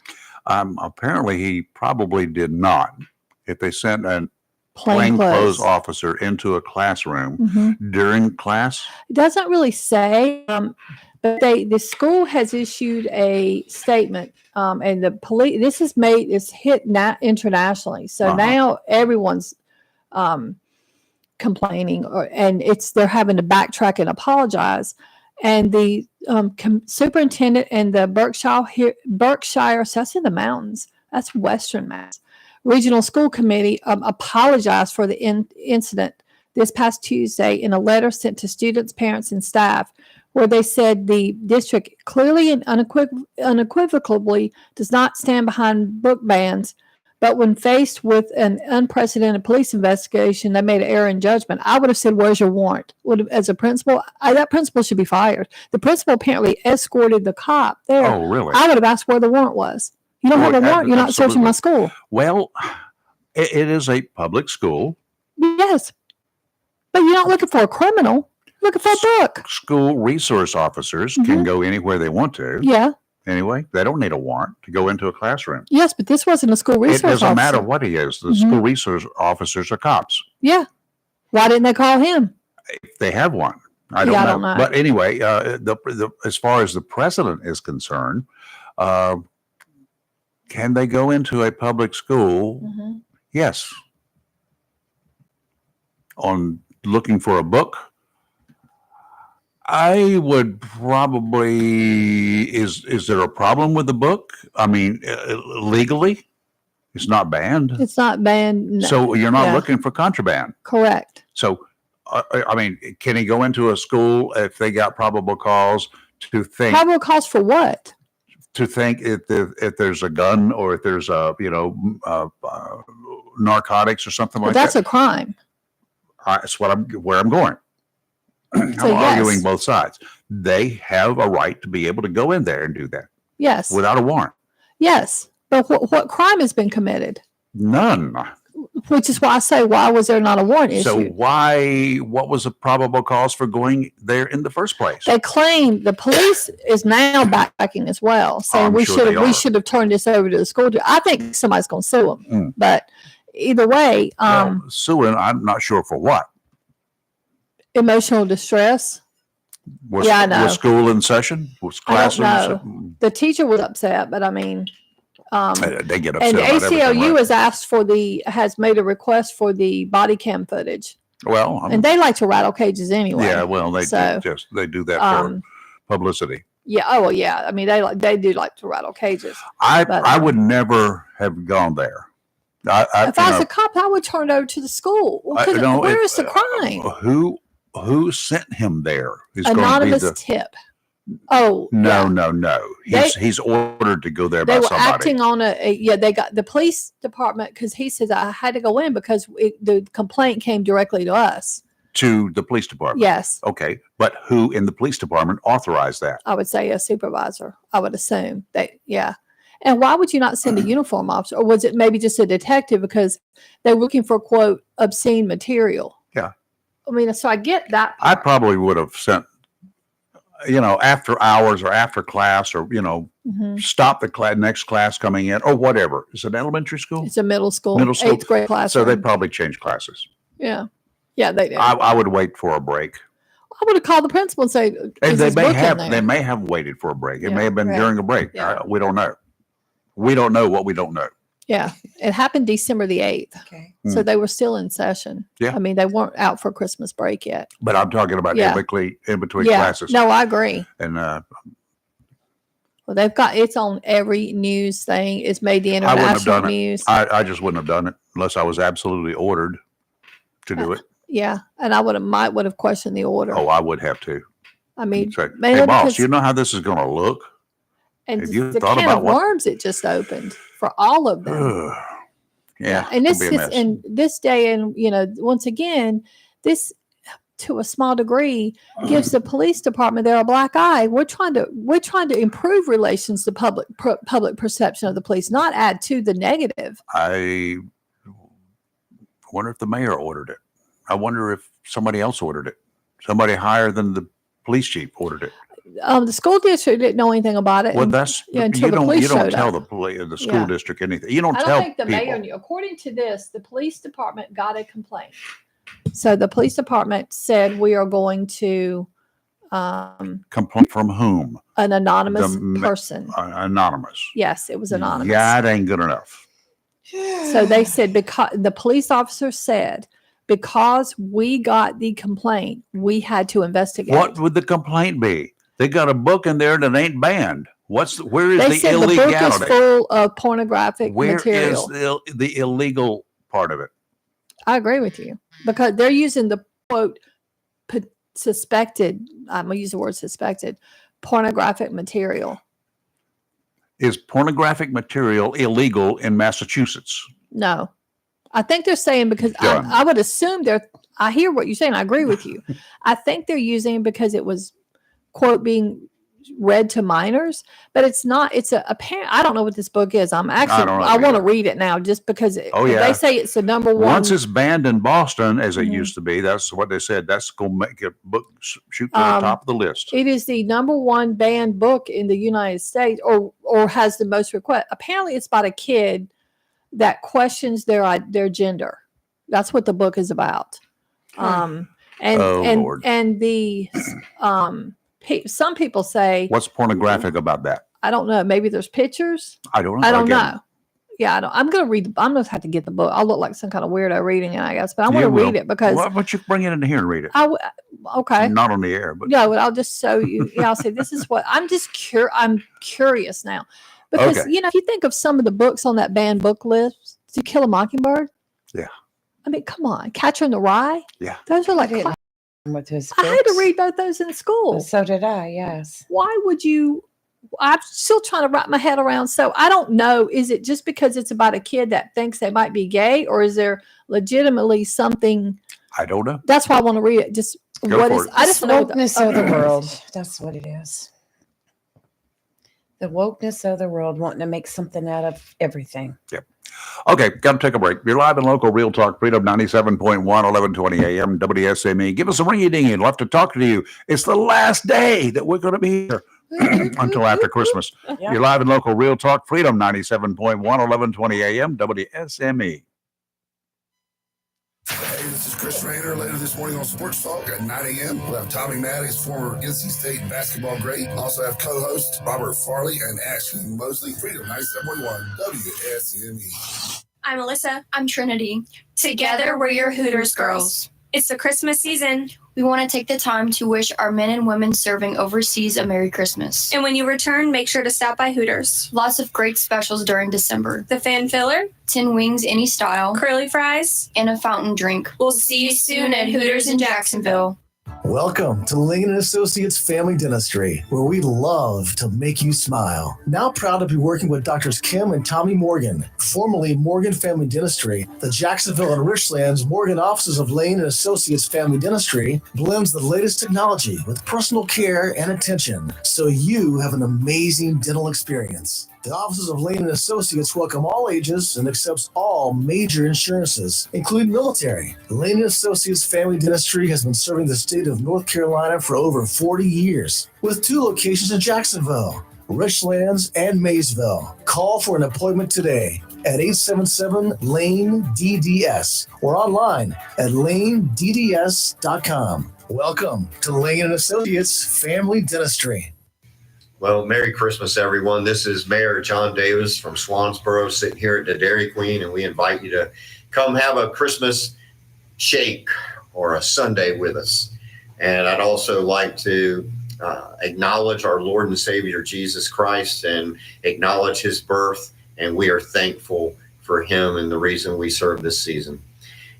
G: Apparently, he probably did not. If they sent a
H: Plainclothes.
G: plainclothes officer into a classroom during class,
H: It doesn't really say, but the school has issued a statement, and the police. This is made. It's hit internationally, so now everyone's complaining, and they're having to backtrack and apologize. And the superintendent and the Berkshire, so that's in the mountains. That's Western Mass. Regional School Committee apologized for the incident this past Tuesday in a letter sent to students, parents, and staff, where they said the district clearly and unequivocally does not stand behind book bans, but when faced with an unprecedented police investigation, they made an error in judgment. I would have said, "Where's your warrant?" As a principal, that principal should be fired. The principal apparently escorted the cop there.
G: Oh, really?
H: I would have asked where the warrant was. You don't have a warrant. You're not searching my school.
G: well, it is a public school.
H: Yes, but you're not looking for a criminal. You're looking for a book.
G: School resource officers can go anywhere they want to.
H: Yeah.
G: Anyway, they don't need a warrant to go into a classroom.
H: Yes, but this wasn't a school resource
G: It doesn't
H: officer.
G: matter what he is. The school resource officers are cops.
H: Yeah. Why didn't they call him?
G: If they have one, I
H: Yeah, I
G: don't
H: don't
G: know.
H: know.
G: But anyway, as far as the president is concerned, can they go into a public school? Yes. On looking for a book, I would probably, is there a problem with the book? I mean, legally, it's not banned.
H: It's not banned. No.
G: So you're not
H: Yeah.
G: looking for contraband.
H: Correct.
G: So, I mean, can he go into a school if they got probable cause to think
H: Probable cause for what?
G: if there's a gun or if there's narcotics or something
H: But
G: like
H: that's
G: that?
H: a crime.
G: That's where I'm going. I'm
H: So, yes.
G: arguing both sides. They have a right to be able to go in there and do that
H: Yes.
G: without a warrant.
H: Yes. But what crime has been committed?
G: None.
H: Which is why I say, why was there not a warrant
G: So
H: issued?
G: what was the probable cause for going there in the first place?
H: They claim the police is now backtracking as well, saying
G: I'm
H: we
G: sure they are.
H: should have turned this over to the school. I think somebody's going to sue them.
G: Mm.
H: But either way,
G: Suing, I'm not sure for what.
H: emotional distress.
G: Was,
H: Yeah, I know.
G: was school in session? Was
H: I don't
G: class in
H: know.
G: session?
H: The teacher was upset, but I mean,
G: They get upset
H: and the
G: about everything,
H: ACLU
G: right?
H: has made a request for the body cam footage,
G: Well,
H: and they like to rattle cages anyway.
G: yeah, well, they
H: So,
G: they do that for
H: um,
G: publicity.
H: yeah. Oh, well, yeah. I mean, they do like to rattle cages.
G: I
H: but-
G: would never have gone there.
H: If I
G: you
H: was
G: know,
H: a cop, I would turn it over to the school. Well,
G: I-
H: 'cause
G: no,
H: where
G: it-
H: is the crime?
G: who sent him there? Is going to be
H: Anonymous
G: the
H: tip. Oh,
G: no,
H: yeah.
G: no. He's ordered to go there
H: They
G: by
H: were
G: somebody.
H: acting on they got the police department, because he says I had to go in because the complaint came directly to us.
G: To the police department.
H: Yes.
G: Okay, but who in the police department authorized that?
H: I would say a supervisor. I would assume that, yeah. And why would you not send a uniform officer? Or was it maybe just a detective because they were looking for, quote, obscene material?
G: Yeah.
H: I mean, so I get that.
G: I probably would have sent, after hours or after class or,
H: Mhm.
G: stop the next class coming in or whatever. Is it elementary school?
H: It's a middle school,
G: Middle school.
H: 8th grade class.
G: So they probably change classes.
H: Yeah. Yeah, they did.
G: I would wait for a break.
H: I would have called the principal and say,
G: And
H: "Is
G: they
H: this
G: may
H: book in
G: have
H: there?"
G: they may have waited for a break. It
H: Yeah,
G: may have been
H: right.
G: during a break.
H: Yeah.
G: We don't know. We don't know what we don't know.
H: Yeah, it happened December the 8th.
F: Okay.
H: So they were still in session.
G: Yeah.
H: I mean, they weren't out for Christmas break yet.
G: But I'm talking about
H: Yeah.
G: in between
H: Yeah.
G: classes.
H: No, I agree.
G: And
H: Well, they've got it's on every news thing. It's made the
G: I wouldn't have
H: international
G: done
H: news.
G: it. I just wouldn't have done it unless I was absolutely ordered to do it.
H: Yeah, and I might have questioned the order.
G: Oh, I would have to.
H: I mean,
G: Say,
H: mainly
G: hey, boss,
H: because-
G: you know how this is going to look?
H: and
G: have you
H: the
G: thought
H: can
G: about
H: of
G: what-
H: worms it just opened for all of them.
G: Ugh. Yeah.
H: And
G: it'll
H: this
G: be a
H: is
G: mess.
H: in this day, and once again, this to a small degree gives the police department there a black eye. We're trying to improve relations to public perception of the police, not add to the negative.
G: I wonder if the mayor ordered it. I wonder if somebody else ordered it. Somebody higher than the police chief ordered it.
H: The school district didn't know anything about it.
G: Well,
H: and-
G: that's
H: until
G: you
H: the
G: don't
H: police
G: you don't
H: showed
G: tell
H: up.
G: the school
H: Yeah.
G: district anything. You don't
H: I
G: tell
H: don't think the
G: people.
H: mayor knew. According to this, the police department got a complaint. So the police department said we are going to
G: Complaint from whom?
H: an anonymous
G: The ma-
H: person.
G: Anonymous.
H: Yes, it was anonymous.
G: Yeah, it ain't good enough.
H: So they said because the police officer said because we got the complaint, we had to investigate.
G: What would the complaint be? They got a book in there that ain't banned. Where is
H: They
G: the
H: said the book is
G: illegality?
H: full of pornographic
G: Where is
H: material.
G: the illegal part of it?
H: I agree with you because they're using the quote suspected. I'm gonna use the word suspected pornographic material.
G: Is pornographic material illegal in Massachusetts?
H: No, I think they're saying because
G: Done.
H: I would assume they're. I hear what you're saying. I agree with you. I think they're using it because it was quote being read to minors, but it's not. It's a parent. I don't know what this book is. I'm actually.
G: don't know
H: I want to
G: either.
H: read it now just because.
G: Oh,
H: if
G: yeah.
H: They say it's the number one.
G: Once it's banned in Boston, as it
H: Mhm.
G: used to be, that's what they said. That's going to make a book shoot to the top of the list.
H: It is the number one banned book in the United States, or has the most request. Apparently, it's about a kid that questions their gender. That's what the book is about. And
G: Oh,
H: and
G: Lord.
H: and the some people say
G: What's pornographic about that?
H: I don't know. Maybe there's pictures.
G: I don't know.
H: I don't
G: Again,
H: know. Yeah, I don't, I'm gonna read. I'm gonna have to get the book. I'll look like some kind of weirdo reading it, I guess. But I want
G: you
H: to
G: will.
H: read it because
G: Why don't you bring it in here and read it?
H: Okay.
G: Not on the air, but
H: Yeah, well, I'll just show you. Yeah, I'll say this is what I'm just I'm curious now. Because
G: Okay.
H: if you think of some of the books on that banned book list, To Kill a Mockingbird.
G: Yeah.
H: I mean, come on. Catcher in the Rye.
G: Yeah.
H: Those are like
F: with his
H: I had to
F: books.
H: read both those in school.
F: So did I, yes.
H: Why would you I'm still trying to wrap my head around. So I don't know. Is it just because it's about a kid that thinks they might be gay, or is there legitimately something?
G: I don't know.
H: That's why I want to read it. Just
G: Go
H: what
G: for
H: is
G: it.
H: I just
F: The
H: know what
F: wokeness of the
H: okay.
F: world. That's what it is. The wokeness of the world, wanting to make something out of everything.
G: Yep. Okay, got to take a break. You're live and local, Real Talk, Freedom 97.1, 1120 AM, WSME. Give us a ring ding and love to talk to you. It's the last day that we're going to be here until after Christmas.
F: Yeah.
G: You're live and local, Real Talk, Freedom 97.1, 1120 AM, WSME.
T: Hey, this is Chris Rainer. Later this morning on Sports Talk at 9 a.m., we'll have Tommy Maddox, former NC State basketball great. Also have co-hosts Robert Farley and Ashley Mosley. Freedom 97.1 WSME.
U: I'm Alyssa. I'm Trinity. Together, we're your Hooters girls. It's the Christmas season. We want to take the time to wish our men and women serving overseas a Merry Christmas. And when you return, make sure to stop by Hooters. Lots of great specials during December. The fan filler, 10 wings any style, curly fries, and a fountain drink. We'll see you soon at Hooters in Jacksonville.
K: Welcome to Lane & Associates Family Dentistry, where we love to make you smile. Now proud to be working with Doctors Kim and Tommy Morgan, formerly Morgan Family Dentistry. The Jacksonville and Richlands Morgan offices of Lane & Associates Family Dentistry blends the latest technology with personal care and attention, so you have an amazing dental experience. The offices of Lane & Associates welcome all ages and accepts all major insurances, including military. Lane & Associates Family Dentistry has been serving the state of North Carolina for over 40 years, with 2 locations in Jacksonville, Richlands, and Maysville. Call for an appointment today at 877-LANE-DDS or online at lanedds.com. Welcome to Lane & Associates Family Dentistry.
B: Well, Merry Christmas, everyone. This is Mayor John Davis from Swansboro sitting here at the Dairy Queen, and we invite you to come have a Christmas shake or a sundae with us. And I'd also like to acknowledge our Lord and Savior Jesus Christ and acknowledge his birth, and we are thankful for him and the reason we serve this season.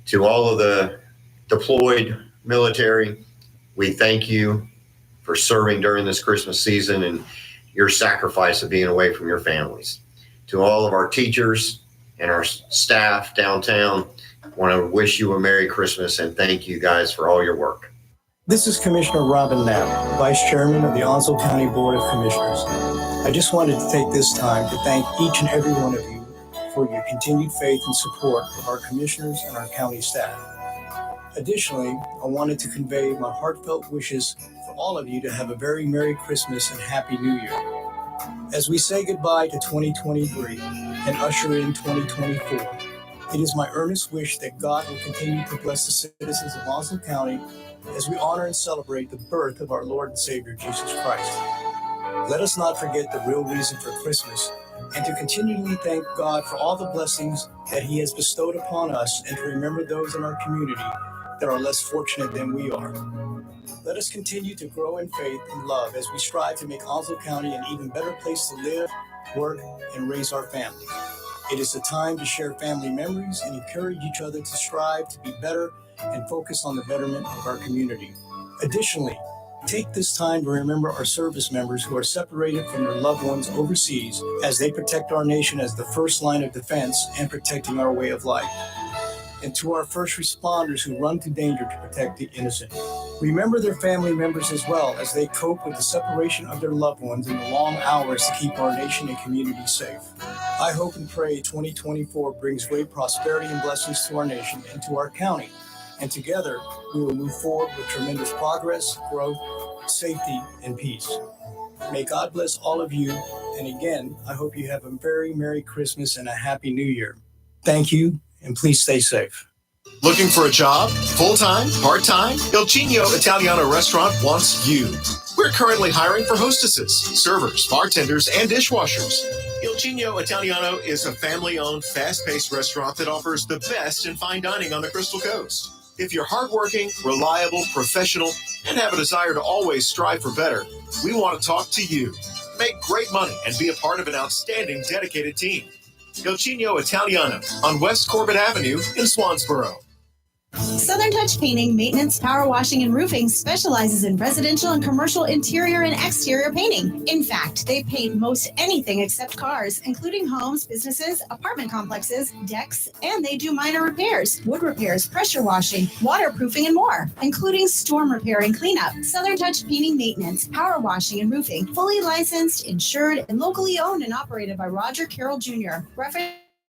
B: To all of the deployed military, we thank you for serving during this Christmas season and your sacrifice of being away from your families. To all of our teachers and our staff downtown, I want to wish you a Merry Christmas and thank you guys for all your work.
V: This is Commissioner Robin Knapp, Vice Chairman of the Onslow County Board of Commissioners. I just wanted to take this time to thank each and every one of you for your continued faith and support of our commissioners and our county staff. Additionally, I wanted to convey my heartfelt wishes for all of you to have a very Merry Christmas and Happy New Year. As we say goodbye to 2023 and usher in 2024, it is my earnest wish that God will continue to bless the citizens of Onslow County as we honor and celebrate the birth of our Lord and Savior, Jesus Christ. Let us not forget the real reason for Christmas and to continually thank God for all the blessings that he has bestowed upon us and to remember those in our community that are less fortunate than we are. Let us continue to grow in faith and love as we strive to make Onslow County an even better place to live, work, and raise our families. It is a time to share family memories and encourage each other to strive to be better and focus on the betterment of our community. Additionally, take this time to remember our service members who are separated from their loved ones overseas as they protect our nation as the first line of defense and protecting our way of life. And to our first responders who run to danger to protect the innocent. Remember their family members as well as they cope with the separation of their loved ones and the long hours to keep our nation and community safe. I hope and pray 2024 brings great prosperity and blessings to our nation and to our county. And together, we will move forward with tremendous progress, growth, safety, and peace. May God bless all of you. And again, I hope you have a very Merry Christmas and a Happy New Year. Thank you, and please stay safe.
W: Looking for a job? Full-time? Part-time? Il Cigno Italiano Restaurant wants you. We're currently hiring for hostesses, servers, bartenders, and dishwashers. Il Cigno Italiano is a family-owned, fast-paced restaurant that offers the best in fine dining on the Crystal Coast. If you're hardworking, reliable, professional, and have a desire to always strive for better, we want to talk to you. Make great money and be a part of an outstanding, dedicated team. Il Cigno Italiano on West Corbett Avenue in Swansboro.
D: Southern Touch Painting, Maintenance, Power Washing, and Roofing specializes in residential and commercial interior and exterior painting. In fact, they paint most anything except cars, including homes, businesses, apartment complexes, decks, and they do minor repairs, wood repairs, pressure washing, waterproofing, and more, including storm repair and cleanup. Southern Touch Painting, Maintenance, Power Washing, and Roofing, fully licensed, insured, and locally owned and operated by Roger Carroll Jr.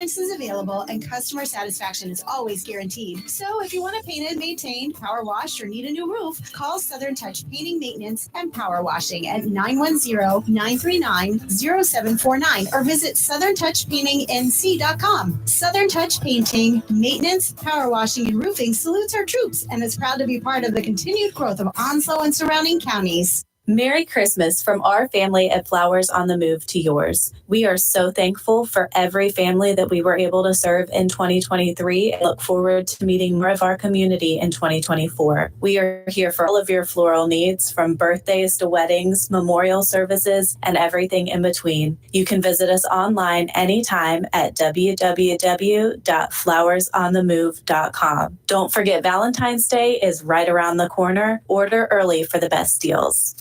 D: Is available and customer satisfaction is always guaranteed. So if you want it painted, maintained, power washed, or need a new roof, call Southern Touch Painting, Maintenance, and Power Washing at 910-939-0749 or visit southerntouchpaintingnc.com. Southern Touch Painting, Maintenance, Power Washing, and Roofing salutes our troops and is proud to be part of the continued growth of Onslow and surrounding counties.
X: Merry Christmas from our family at Flowers on the Move to yours. We are so thankful for every family that we were able to serve in 2023 and look forward to meeting more of our community in 2024. We are here for all of your floral needs, from birthdays to weddings, memorial services, and everything in between. You can visit us online anytime at www.flowersonthemove.com. Don't forget Valentine's Day is right around the corner. Order early for the best deals.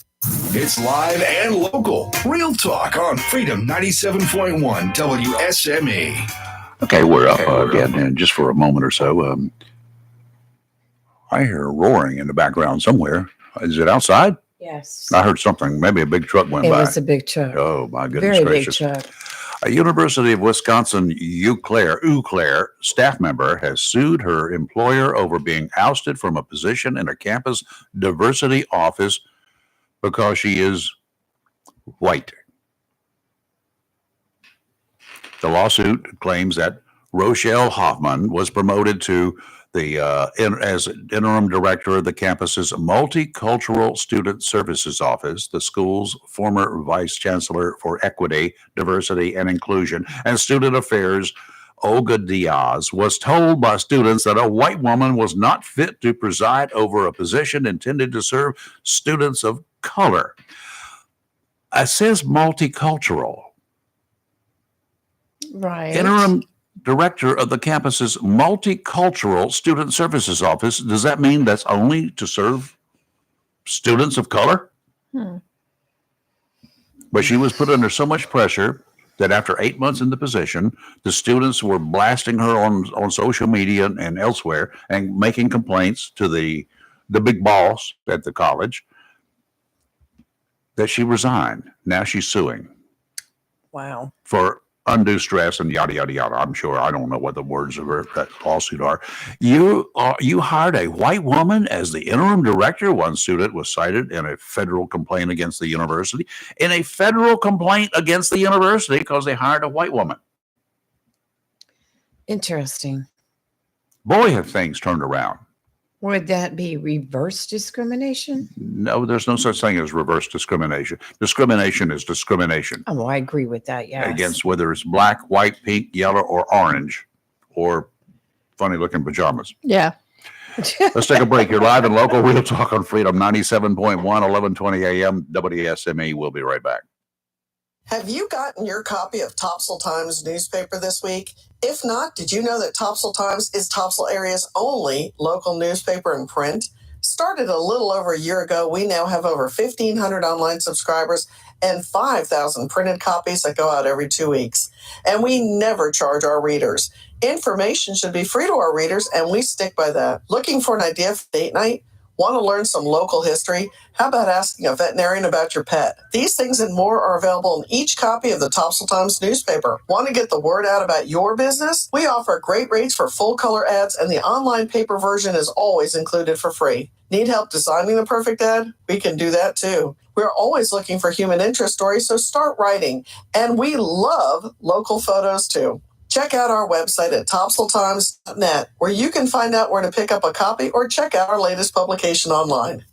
S: It's live and local. Real talk on Freedom 97.1 WSME.
G: Okay, we're up again, and just for a moment or so, I hear roaring in the background somewhere. Is it outside?
F: Yes.
G: I heard something. Maybe a big truck went
F: It
G: by.
F: was a big truck.
G: Oh, my goodness
F: Very
G: gracious.
F: big truck.
G: A University of Wisconsin Eau Claire staff member has sued her employer over being ousted from a position in a campus diversity office because she is white. The lawsuit claims that Rochelle Hoffman was promoted to as interim director of the campus's Multicultural Student Services Office, the school's former vice chancellor for equity, diversity, and inclusion, and student affairs. Olga Diaz was told by students that a white woman was not fit to preside over a position intended to serve students of color. It says multicultural.
F: Right.
G: Interim director of the campus's Multicultural Student Services Office. Does that mean that's only to serve students of color? But she was put under so much pressure that after 8 months in the position, the students were blasting her on social media and elsewhere and making complaints to the big boss at the college that she resigned. Now she's suing.
F: Wow.
G: For undue stress and yada, yada, yada. I'm sure. I don't know what the words of that lawsuit are. You hired a white woman as the interim director. One student was cited in a federal complaint against the university. Because they hired a white woman.
F: Interesting.
G: Boy, have things turned around.
F: Would that be reverse discrimination?
G: No, there's no such thing as reverse discrimination. Discrimination is discrimination.
F: Oh, I agree with that, yes.
G: Against whether it's black, white, pink, yellow, or orange, or funny-looking pajamas.
H: Yeah.
G: Let's take a break. You're live and local. Real Talk on Freedom 97.1, 1120 a.m. WSME. We'll be right back.
A: Have you gotten your copy of Topsail Times newspaper this week? If not, did you know that Topsail Times is Topsail area's only local newspaper in print? Started a little over a year ago, we now have over 1,500 online subscribers and 5,000 printed copies that go out every 2 weeks. And we never charge our readers. Information should be free to our readers, and we stick by that. Looking for an idea for date night? Want to learn some local history? How about asking a veterinarian about your pet? These things and more are available in each copy of the Topsail Times newspaper. Want to get the word out about your business? We offer great rates for full color ads, and the online paper version is always included for free. Need help designing the perfect ad? We can do that too. We're always looking for human interest stories, so start writing. And we love local photos too. Check out our website at topsailtimes.net, where you can find out where to pick up a copy or check out our latest publication online.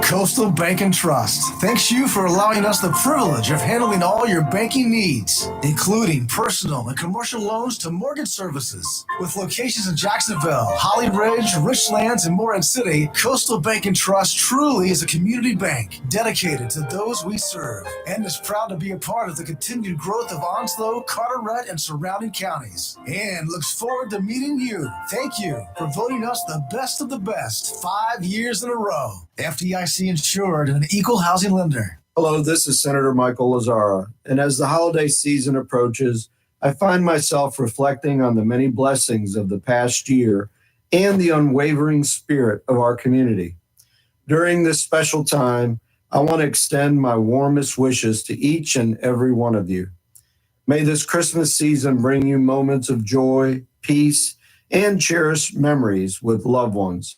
K: Coastal Bank and Trust thanks you for allowing us the privilege of handling all your banking needs, including personal and commercial loans to mortgage services. With locations in Jacksonville, Holly Ridge, Richlands, and Morehead City, Coastal Bank and Trust truly is a community bank dedicated to those we serve and is proud to be a part of the continued growth of Onslow, Carteret, and surrounding counties, and looks forward to meeting you. Thank you for voting us the best of the best 5 years in a row. FDIC insured and an equal housing lender.
C: Hello, this is Senator Michael Lazzara. And as the holiday season approaches, I find myself reflecting on the many blessings of the past year and the unwavering spirit of our community. During this special time, I want to extend my warmest wishes to each and every one of you. May this Christmas season bring you moments of joy, peace, and cherished memories with loved ones.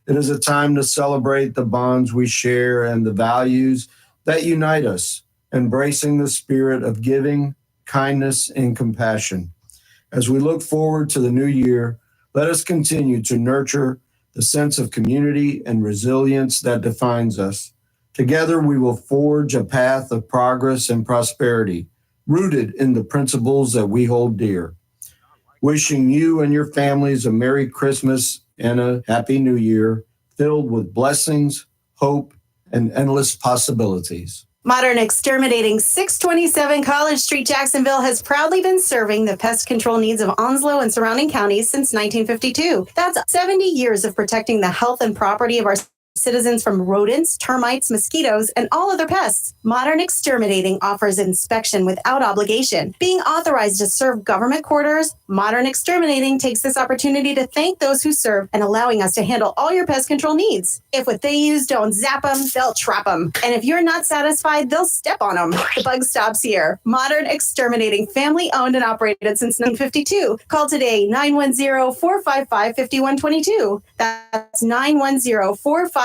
C: It is a time to celebrate the bonds we share and the values that unite us, embracing the spirit of giving, kindness, and compassion. As we look forward to the new year, let us continue to nurture the sense of community and resilience that defines us. Together, we will forge a path of progress and prosperity, rooted in the principles that we hold dear. Wishing you and your families a Merry Christmas and a Happy New Year, filled with blessings, hope, and endless possibilities.
D: Modern Exterminating 627 College Street, Jacksonville has proudly been serving the pest control needs of Onslow and surrounding counties since 1952. That's 70 years of protecting the health and property of our citizens from rodents, termites, mosquitoes, and all other pests. Modern Exterminating offers inspection without obligation. Being authorized to serve government quarters, Modern Exterminating takes this opportunity to thank those who serve and allowing us to handle all your pest control needs. If what they use don't zap them, they'll trap them. And if you're not satisfied, they'll step on them. The bug stops here. Modern Exterminating, family owned and operated since 1952. Call today, 910-455-5122. That's 910-455-5122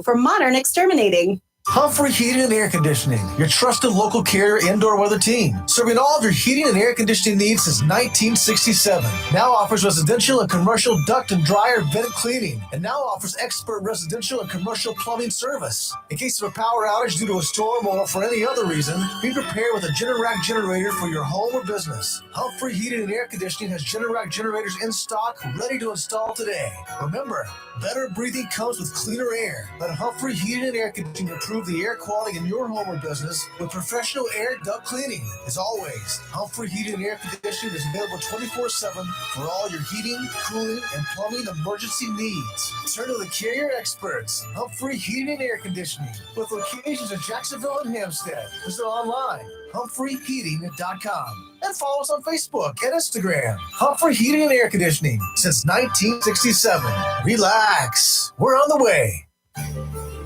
D: for Modern Exterminating.
K: Humphrey Heating and Air Conditioning, your trusted local carrier indoor weather team, serving all of your heating and air conditioning needs since 1967. Now offers residential and commercial duct and dryer vent cleaning, and now offers expert residential and commercial plumbing service. In case of a power outage due to a storm or for any other reason, be prepared with a Generac generator for your home or business. Humphrey Heating and Air Conditioning has Generac generators in stock, ready to install today. Remember, better breathing comes with cleaner air. Let Humphrey Heating and Air Conditioning improve the air quality in your home or business with professional air duct cleaning. As always, Humphrey Heating and Air Conditioning is available 24/7 for all your heating, cooling, and plumbing emergency needs. Turn to the carrier experts, Humphrey Heating and Air Conditioning, with locations in Jacksonville and Hampstead. Visit online, humphreyheating.com, and follow us on Facebook and Instagram. Humphrey Heating and Air Conditioning since 1967. Relax, we're on the way.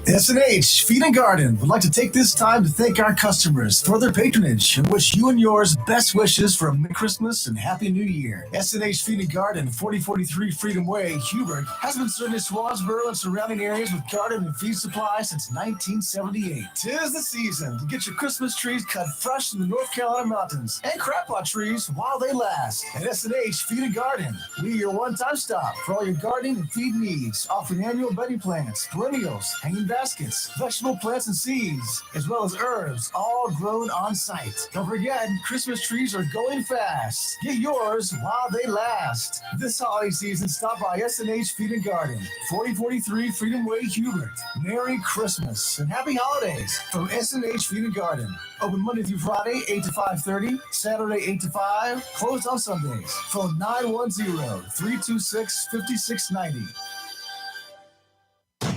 K: S&H Feed and Garden would like to take this time to thank our customers for their patronage and wish you and yours best wishes for a Merry Christmas and Happy New Year. S&H Feed and Garden, 4043 Freedom Way, Hubert, has been serving Swansboro and surrounding areas with garden and feed supplies since 1978. 'Tis the season to get your Christmas trees cut fresh in the North Carolina mountains and crabapple trees while they last. At S&H Feed and Garden, we are your one-time stop for all your gardening and feed needs, offering annual bedding plants, perennials, hanging baskets, vegetable plants and seeds, as well as herbs, all grown on site. Don't forget, Christmas trees are going fast. Get yours while they last. This holiday season, stop by S&H Feed and Garden, 4043 Freedom Way, Hubert. Merry Christmas and Happy Holidays from S&H Feed and Garden. Open Monday through Friday, 8 to 5:30, Saturday, 8 to 5, closed on Sundays. Phone 910-326-5690.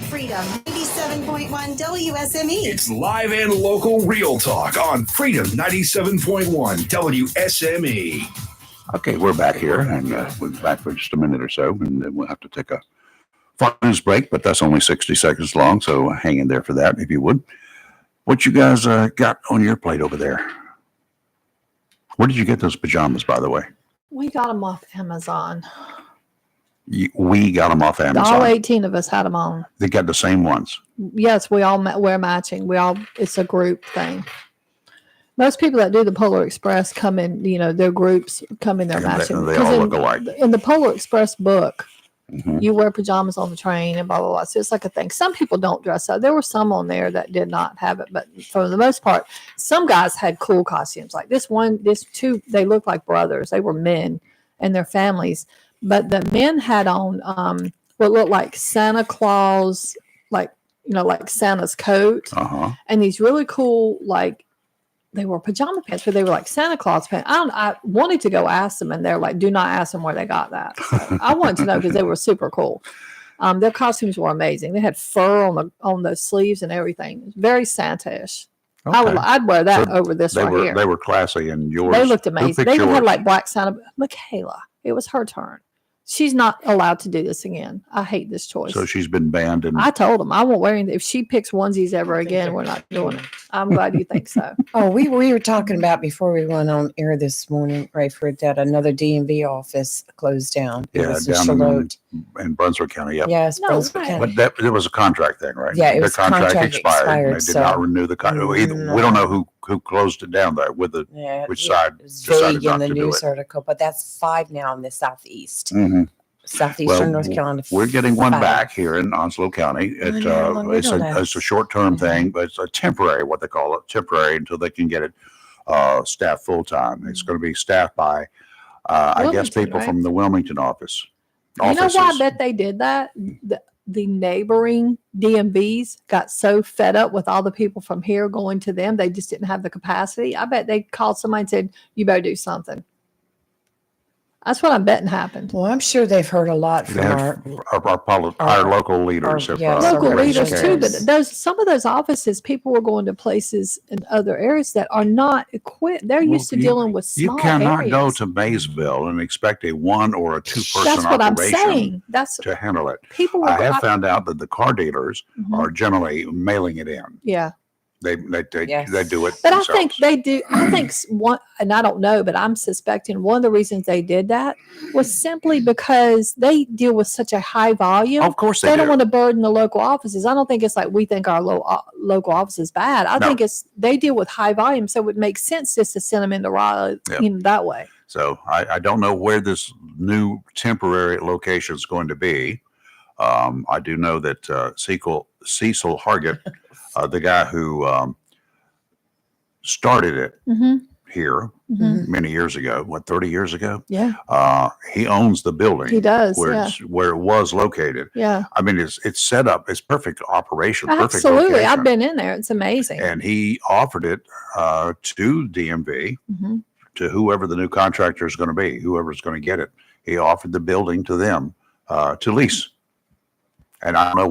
D: Freedom 97.1 WSME.
S: It's live and local real talk on Freedom 97.1 WSME.
G: Okay, we're back here, and we'll be back for just a minute or so, and then we'll have to take a news break, but that's only 60 seconds long, so hang in there for that, if you would. What you guys got on your plate over there? Where did you get those pajamas, by the way?
H: We got them off Amazon.
G: We got them off Amazon.
H: All 18 of us had them on.
G: They got the same ones.
H: Yes, we all wear matching. It's a group thing. Most people that do the Polar Express come in, their groups come in their matching.
G: They all look alike.
H: In the Polar Express book, you wear pajamas on the train and blah, blah, blah. So it's like a thing. Some people don't dress up. There were some on there that did not have it, but for the most part, some guys had cool costumes. Like this two, they looked like brothers. They were men and their families. But the men had on what looked like Santa Claus, like Santa's coat, and these really cool, they were pajama pants, but they were like Santa Claus pants. I wanted to go ask them, and they're like, "Do not ask them where they got that." So I wanted to know because they were super cool. Their costumes were amazing. They had fur on the sleeves and everything. Very Santa-ish.
G: Okay.
H: I'd wear that over this right here.
G: They were classy, and yours.
H: They looked amazing. They even had like black Santa. Michaela, it was her turn. She's not allowed to do this again. I hate this choice.
G: So she's been banned. And
H: I told him I won't wear anything. If she picks onesies ever again, we're not doing it. I'm glad you think so.
F: Oh, we were talking about before we went on air this morning, Rayford, that another DMV office closed down. It was in
G: down
F: Charlotte.
G: in Brunswick County. Yep.
F: Yes, Brunswick County.
G: But it was a contract thing, right?
F: Yeah, it
G: the
F: was
G: contract expired.
F: expired,
G: They did not renew the contract. We don't know who closed it down there. Which side
F: it was
G: decided
F: vague in
G: not
F: the
G: to do
F: news
G: it.
F: article, but that's 5 now in the southeast.
G: Well,
F: Southeastern North Carolina.
G: We're getting one
F: 5.
G: back here in Onslow County. It's a short-term thing, but it's a temporary, what they call it, temporary until they can get it staffed full-time. It's going to be staffed by, I guess, people from the Wilmington office.
H: You know why I bet they did that? The neighboring DMVs got so fed up with all the people from here going to them, they just didn't have the capacity. I bet they called somebody and said, "You better do something." That's what I'm betting happened.
F: Well, I'm sure they've heard a lot from
G: our local leaders.
H: Local leaders too, but some of those offices, people were going to places in other areas that are not equipped. They're used to dealing with small
G: You cannot
H: areas.
G: go to Maysville and expect a 1 or a 2-person
H: That's what I'm
G: operation
H: saying.
G: to handle it.
H: People
G: I have found out that the car dealers are generally mailing it in.
H: Yeah.
G: They do it.
H: But
G: themselves.
H: I think they do. I think one, and I don't know, but I'm suspecting one of the reasons they did that was simply because they deal with such a high volume.
G: Of course
H: they
G: they
H: don't
G: do.
H: want to burden the local offices. I don't think it's like we think our local office is bad. I
G: No.
H: think it's they deal with high volume, so it would make sense just to send them into Raleigh,
G: Yep.
H: that way.
G: So I don't know where this new temporary location is going to be. I do know that Cecil Hargett, the guy who started it here many years ago, 30 years ago?
H: Yeah.
G: He owns the building.
H: He does,
G: Where,
H: yeah.
G: where it was located.
H: Yeah.
G: I mean, it's set up. It's perfect operation. Perfect
H: Absolutely.
G: location.
H: I've been in there. It's amazing.
G: And he offered it to DMV, to whoever the new contractor is going to be, whoever's going to get it. He offered the building to them to lease. And I don't know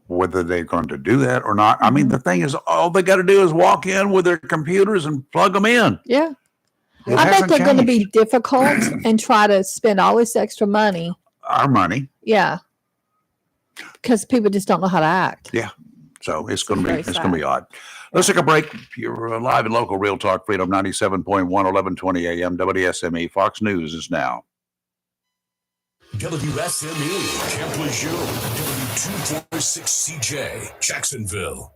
G: whether they're going to do that or not. I mean, the thing is, all they got to do is walk in with their computers and plug them in.
H: Yeah.
G: It
H: I bet
G: hasn't
H: they're going to
G: changed.
H: be difficult and try to spend all this extra money.
G: Our money.
H: Yeah. Because people just don't know how to act.
G: Yeah. So it's going to be,
H: very
G: it's going to be
H: sad.
G: odd. Let's take a break. You're live and local Real Talk Freedom 97.1, 1120 AM, WSME. Fox News is now.
S: WSME, Camp Lejeune, W246 CJ, Jacksonville.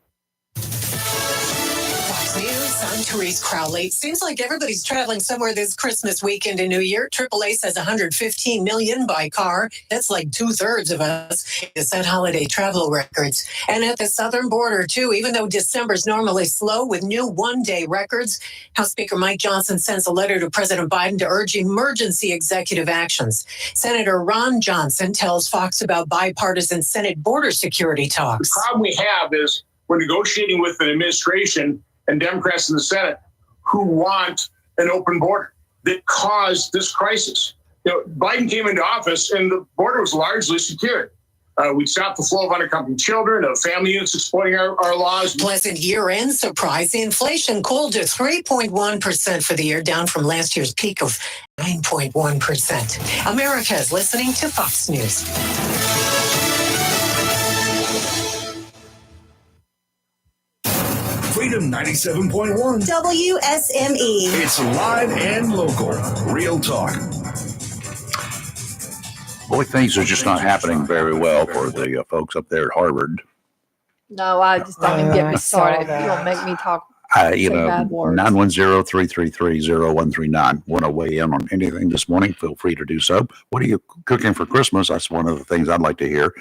I: Fox News, I'm Therese Crowley. Seems like everybody's traveling somewhere this Christmas weekend and New Year. AAA says 115 million by car. That's like 2/3 of us to set holiday travel records. And at the southern border, too, even though December's normally slow with new one-day records, House Speaker Mike Johnson sends a letter to President Biden to urge emergency executive actions. Senator Ron Johnson tells Fox about bipartisan Senate border security talks.
J: The problem we have is we're negotiating with an administration and Democrats in the Senate who want an open border that caused this crisis. Biden came into office and the border was largely secured. We stopped the flow of unaccompanied children, of family units exploiting our laws.
I: Pleasant year-end surprise. Inflation cooled to 3.1% for the year, down from last year's peak of 9.1%. America is listening to Fox News.
S: Freedom 97.1.
D: WSME.
S: It's live and local. Real talk.
G: Boy, things are just not happening very well for the folks up there at Harvard.
H: No, I just don't even get
F: I
H: me
F: saw
H: started.
F: that.
H: You don't make me talk.
G: You
H: Say
G: know,
H: bad words.
G: 910-333-0139. Want to weigh in on anything this morning? Feel free to do so. What are you cooking for Christmas? That's one of the things I'd like to hear.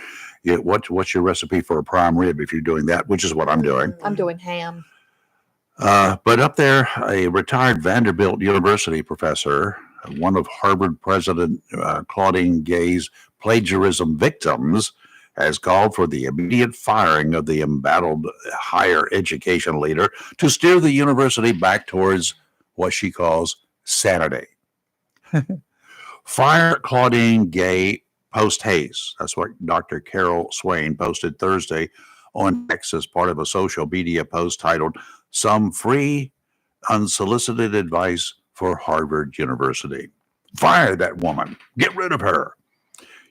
G: Yeah, what's your recipe for a prime rib if you're doing that, which is what I'm doing.
H: I'm doing ham.
G: But up there, a retired Vanderbilt University professor, one of Harvard President Claudine Gay's plagiarism victims, has called for the immediate firing of the embattled higher education leader to steer the university back towards what she calls sanity. Fire Claudine Gay post haste. That's what Dr. Carol Swain posted Thursday on X as part of a social media post titled "Some Free Unsolicited Advice for Harvard University." Fire that woman. Get rid of her.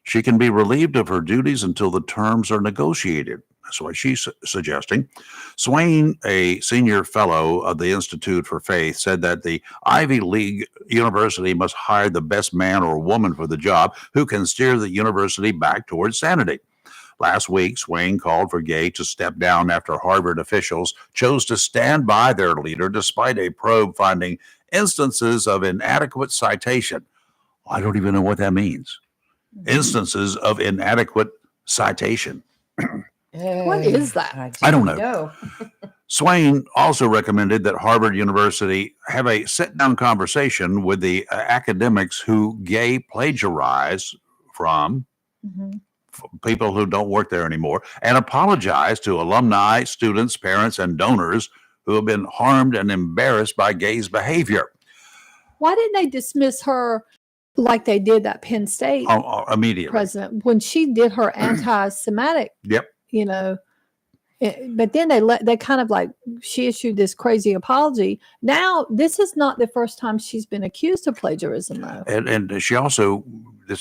G: She can be relieved of her duties until the terms are negotiated. That's what she's suggesting. Swain, a senior fellow of the Institute for Faith, said that the Ivy League university must hire the best man or woman for the job who can steer the university back towards sanity. Last week, Swain called for Gay to step down after Harvard officials chose to stand by their leader despite a probe finding instances of inadequate citation. I don't even know what that means. Instances of inadequate citation.
H: What is that?
G: I don't know. Swain also recommended that Harvard University have a sit-down conversation with the academics who Gay plagiarized from, people who don't work there anymore, and apologize to alumni, students, parents, and donors who have been harmed and embarrassed by Gay's behavior.
H: Why didn't they dismiss her like they did that Penn State
G: Immediately.
H: president when she did her anti-Semitic?
G: Yep.
H: But then they kind of like, she issued this crazy apology. Now, this is not the first time she's been accused of plagiarism, though.
G: And she also,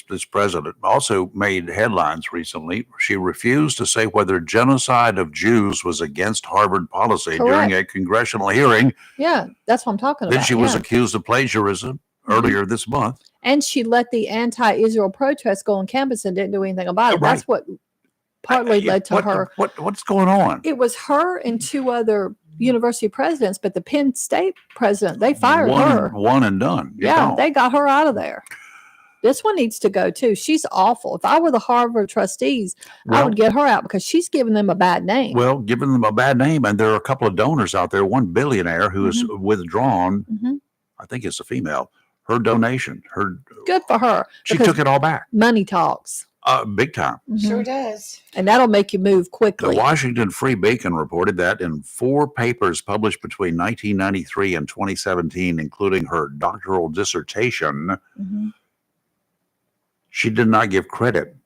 G: this president also made headlines recently. She refused to say whether genocide of Jews was against Harvard policy during a congressional hearing.
H: Yeah, that's what I'm talking about.
G: Then she was
H: yeah.
G: accused of plagiarism earlier this month.
H: And she let the anti-Israel protests go on campus and didn't do anything about it.
G: Right.
H: That's what partly led to her.
G: What's going on?
H: It was her and two other university presidents, but the Penn State president, they fired her.
G: One and done.
H: Yeah, they got her out of there. This one needs to go too. She's awful. If I were the Harvard trustees, I would get her out because she's giving them a bad name.
G: Well, giving them a bad name, and there are a couple of donors out there. One billionaire who has withdrawn, I think it's a female, her donation.
H: Good for her.
G: She
H: because
G: took it all back.
H: Money talks.
G: Big time.
F: Sure does.
H: And that'll make you move quickly.
G: The Washington Free Beacon reported that in 4 papers published between 1993 and 2017, including her doctoral dissertation, she did not give credit.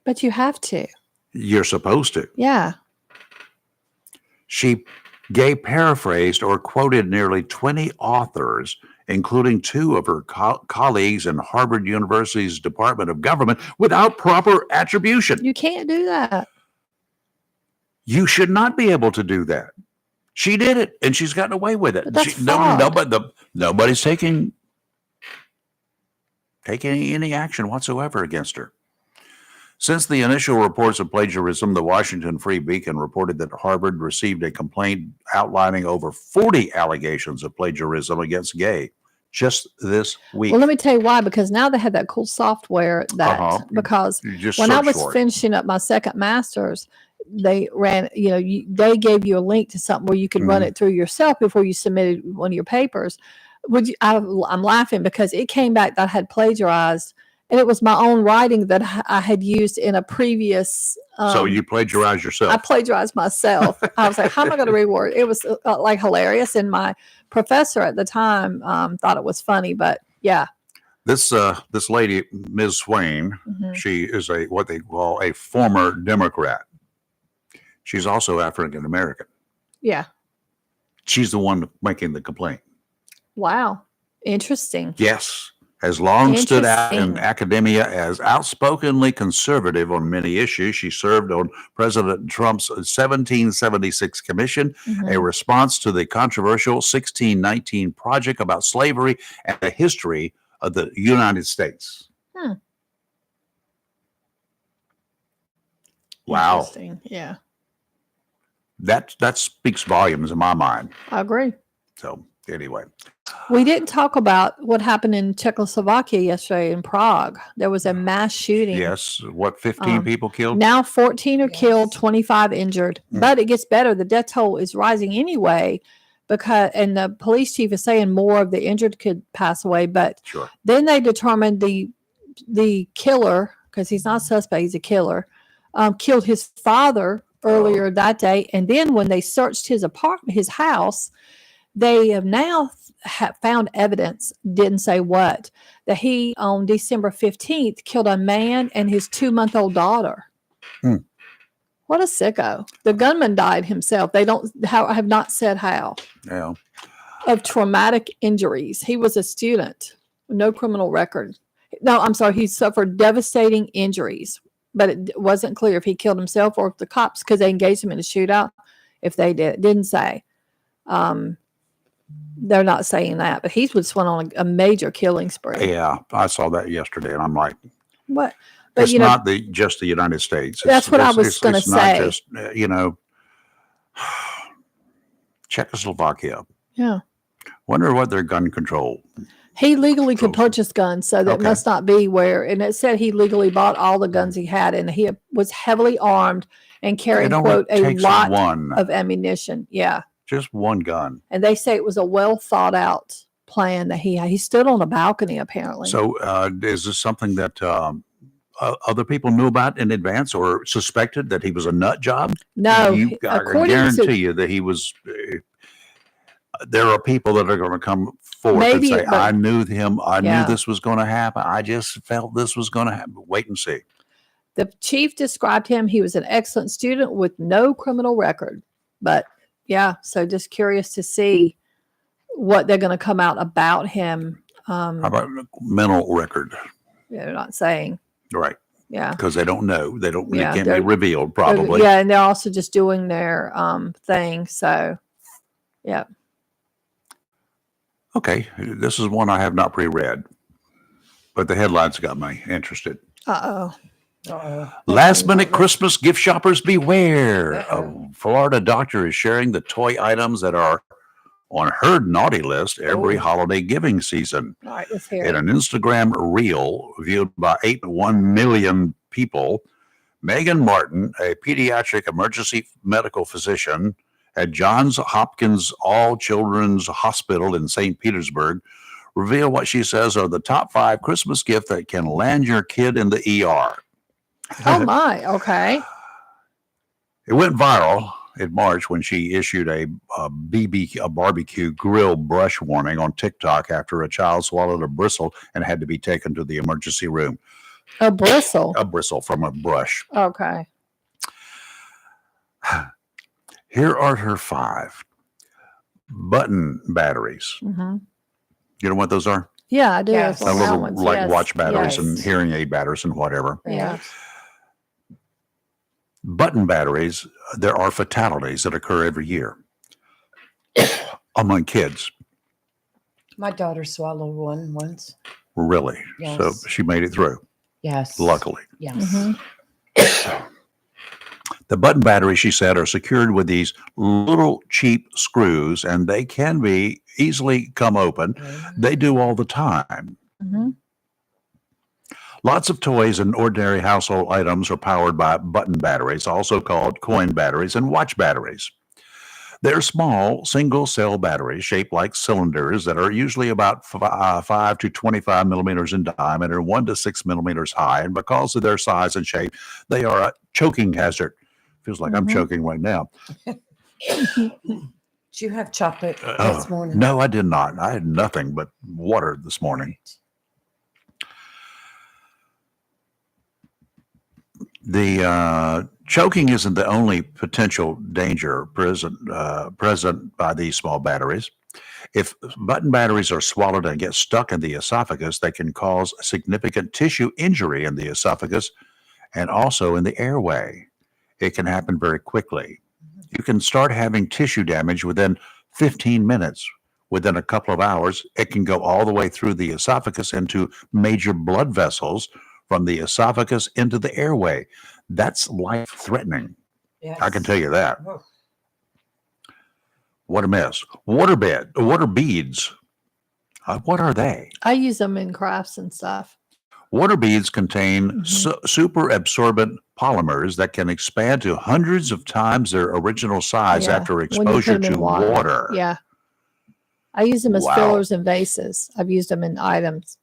H: But you have to.
G: You're supposed to.
H: Yeah.
G: She paraphrased or quoted nearly 20 authors, including 2 of her colleagues in Harvard University's Department of Government, without proper attribution.
H: You can't do that.
G: You should not be able to do that. She did it, and she's gotten away with it.
H: But that's fraud.
G: Nobody's taking any action whatsoever against her. Since the initial reports of plagiarism, the Washington Free Beacon reported that Harvard received a complaint outlining over 40 allegations of plagiarism against Gay just this week.
H: Well, let me tell you why. Because now they have that cool software that because when I was finishing up my second master's, they ran, they gave you a link to something where you could run it through yourself before you submitted one of your papers. I'm laughing because it came back that I had plagiarized. And it was my own writing that I had used in a previous.
G: So you plagiarized yourself.
H: I plagiarized myself. I was like, how am I going to reword? It was like hilarious. And my professor at the time thought it was funny, but yeah.
G: This lady, Ms. Swain, she is what they call a former Democrat. She's also African American.
H: Yeah.
G: She's the one making the complaint.
H: Wow. Interesting.
G: Yes. Has long stood out in academia as outspokenly conservative on many issues. She served on President Trump's 1776 Commission, a response to the controversial 1619 Project about slavery and the history of the United States. Wow.
H: Interesting. Yeah.
G: That speaks volumes in my mind.
H: I agree.
G: So anyway.
H: We didn't talk about what happened in Czechoslovakia yesterday in Prague. There was a mass shooting.
G: Yes. What, 15 people killed?
H: Now 14 are killed, 25 injured. But it gets better. The death toll is rising anyway and the police chief is saying more of the injured could pass away. But then they determined the killer, because he's not a suspect, he's a killer, killed his father earlier that day. And then when they searched his house, they have now found evidence, didn't say what, that he on December 15th killed a man and his 2-month-old daughter. What a sicko. The gunman died himself. They have not said how.
G: Yeah.
H: Of traumatic injuries. He was a student, no criminal record. No, I'm sorry. He suffered devastating injuries, but it wasn't clear if he killed himself or if the cops, because they engaged him in a shootout, if they didn't say. They're not saying that, but he went on a major killing spree.
G: Yeah, I saw that yesterday, and I'm like,
H: what? But
G: it's not just the United States.
H: That's what I was going to say.
G: Not just, Czechoslovakia.
H: Yeah.
G: Wonder what their gun control.
H: He legally could purchase guns, so that must not be where. And it said he legally bought all the guns he had, and he was heavily armed and carrying, quote, a lot of ammunition. Yeah.
G: Just one gun.
H: And they say it was a well thought out plan that he stood on a balcony apparently.
G: So is this something that other people knew about in advance or suspected that he was a nut job?
H: No,
G: I guarantee you that he was. There are people that are going to come forth and say, I knew him. I knew this was going to happen. I just felt this was going to happen. Wait and see.
H: The chief described him. He was an excellent student with no criminal record. But yeah, so just curious to see what they're going to come out about him.
G: How about mental record?
H: They're not saying.
G: Right.
H: Yeah.
G: Because they don't know. They don't.
H: Yeah,
G: It can't be
H: they're-
G: revealed. Probably.
H: Yeah, and they're also just doing their thing. So, yeah.
G: Okay, this is one I have not pre-read, but the headlines got me interested. Last minute Christmas gift shoppers beware. A Florida doctor is sharing the toy items that are on her naughty list every holiday giving season.
H: All right, let's hear
G: In
H: it.
G: an Instagram reel viewed by 8.1 million people, Megan Martin, a pediatric emergency medical physician at Johns Hopkins All Children's Hospital in St. Petersburg, revealed what she says are the top 5 Christmas gifts that can land your kid in the ER.
H: Oh my, okay.
G: It went viral in March when she issued a barbecue grill brush warning on TikTok after a child swallowed a bristle and had to be taken to the emergency room.
H: A bristle.
G: A bristle from a brush.
H: Okay.
G: Here are her 5 button batteries.
H: Mm-hmm.
G: You know what those are?
H: Yeah, I do.
F: Yes.
H: Those
G: A little
H: ones,
G: like
H: yes.
G: watch batteries and
H: Yes.
G: hearing aid batteries and whatever.
H: Yeah.
G: Button batteries, there are fatalities that occur every year among kids.
F: My daughter swallowed one once.
G: Really.
F: Yes.
G: So she made it through,
F: Yes.
G: luckily.
F: Yes.
H: Mm-hmm.
G: The button batteries, she said, are secured with these little cheap screws, and they can be easily come open. They do all the time.
H: Mm-hmm.
G: Lots of toys and ordinary household items are powered by button batteries, also called coin batteries and watch batteries. They're small, single-cell batteries shaped like cylinders that are usually about 5 to 25 millimeters in diameter, 1 to 6 millimeters high, and because of their size and shape, they are a choking hazard. Feels like I'm choking right now.
F: Did you have chocolate this morning?
G: No, I did not. I had nothing but water this morning. The choking isn't the only potential danger present by these small batteries. If button batteries are swallowed and get stuck in the esophagus, they can cause significant tissue injury in the esophagus and also in the airway. It can happen very quickly. You can start having tissue damage within 15 minutes. Within a couple of hours, it can go all the way through the esophagus into major blood vessels from the esophagus into the airway. That's life-threatening.
F: Yes.
G: I can tell you that. What a mess. Water beads. What are they?
H: I use them in crafts and stuff.
G: Water beads contain super absorbent polymers that can expand to hundreds of times their original size
H: Yeah,
G: after
H: when you put
G: exposure
H: them in
G: to water.
H: Yeah. I use them as
G: Wow.
H: fillers and vases. I've used them in items.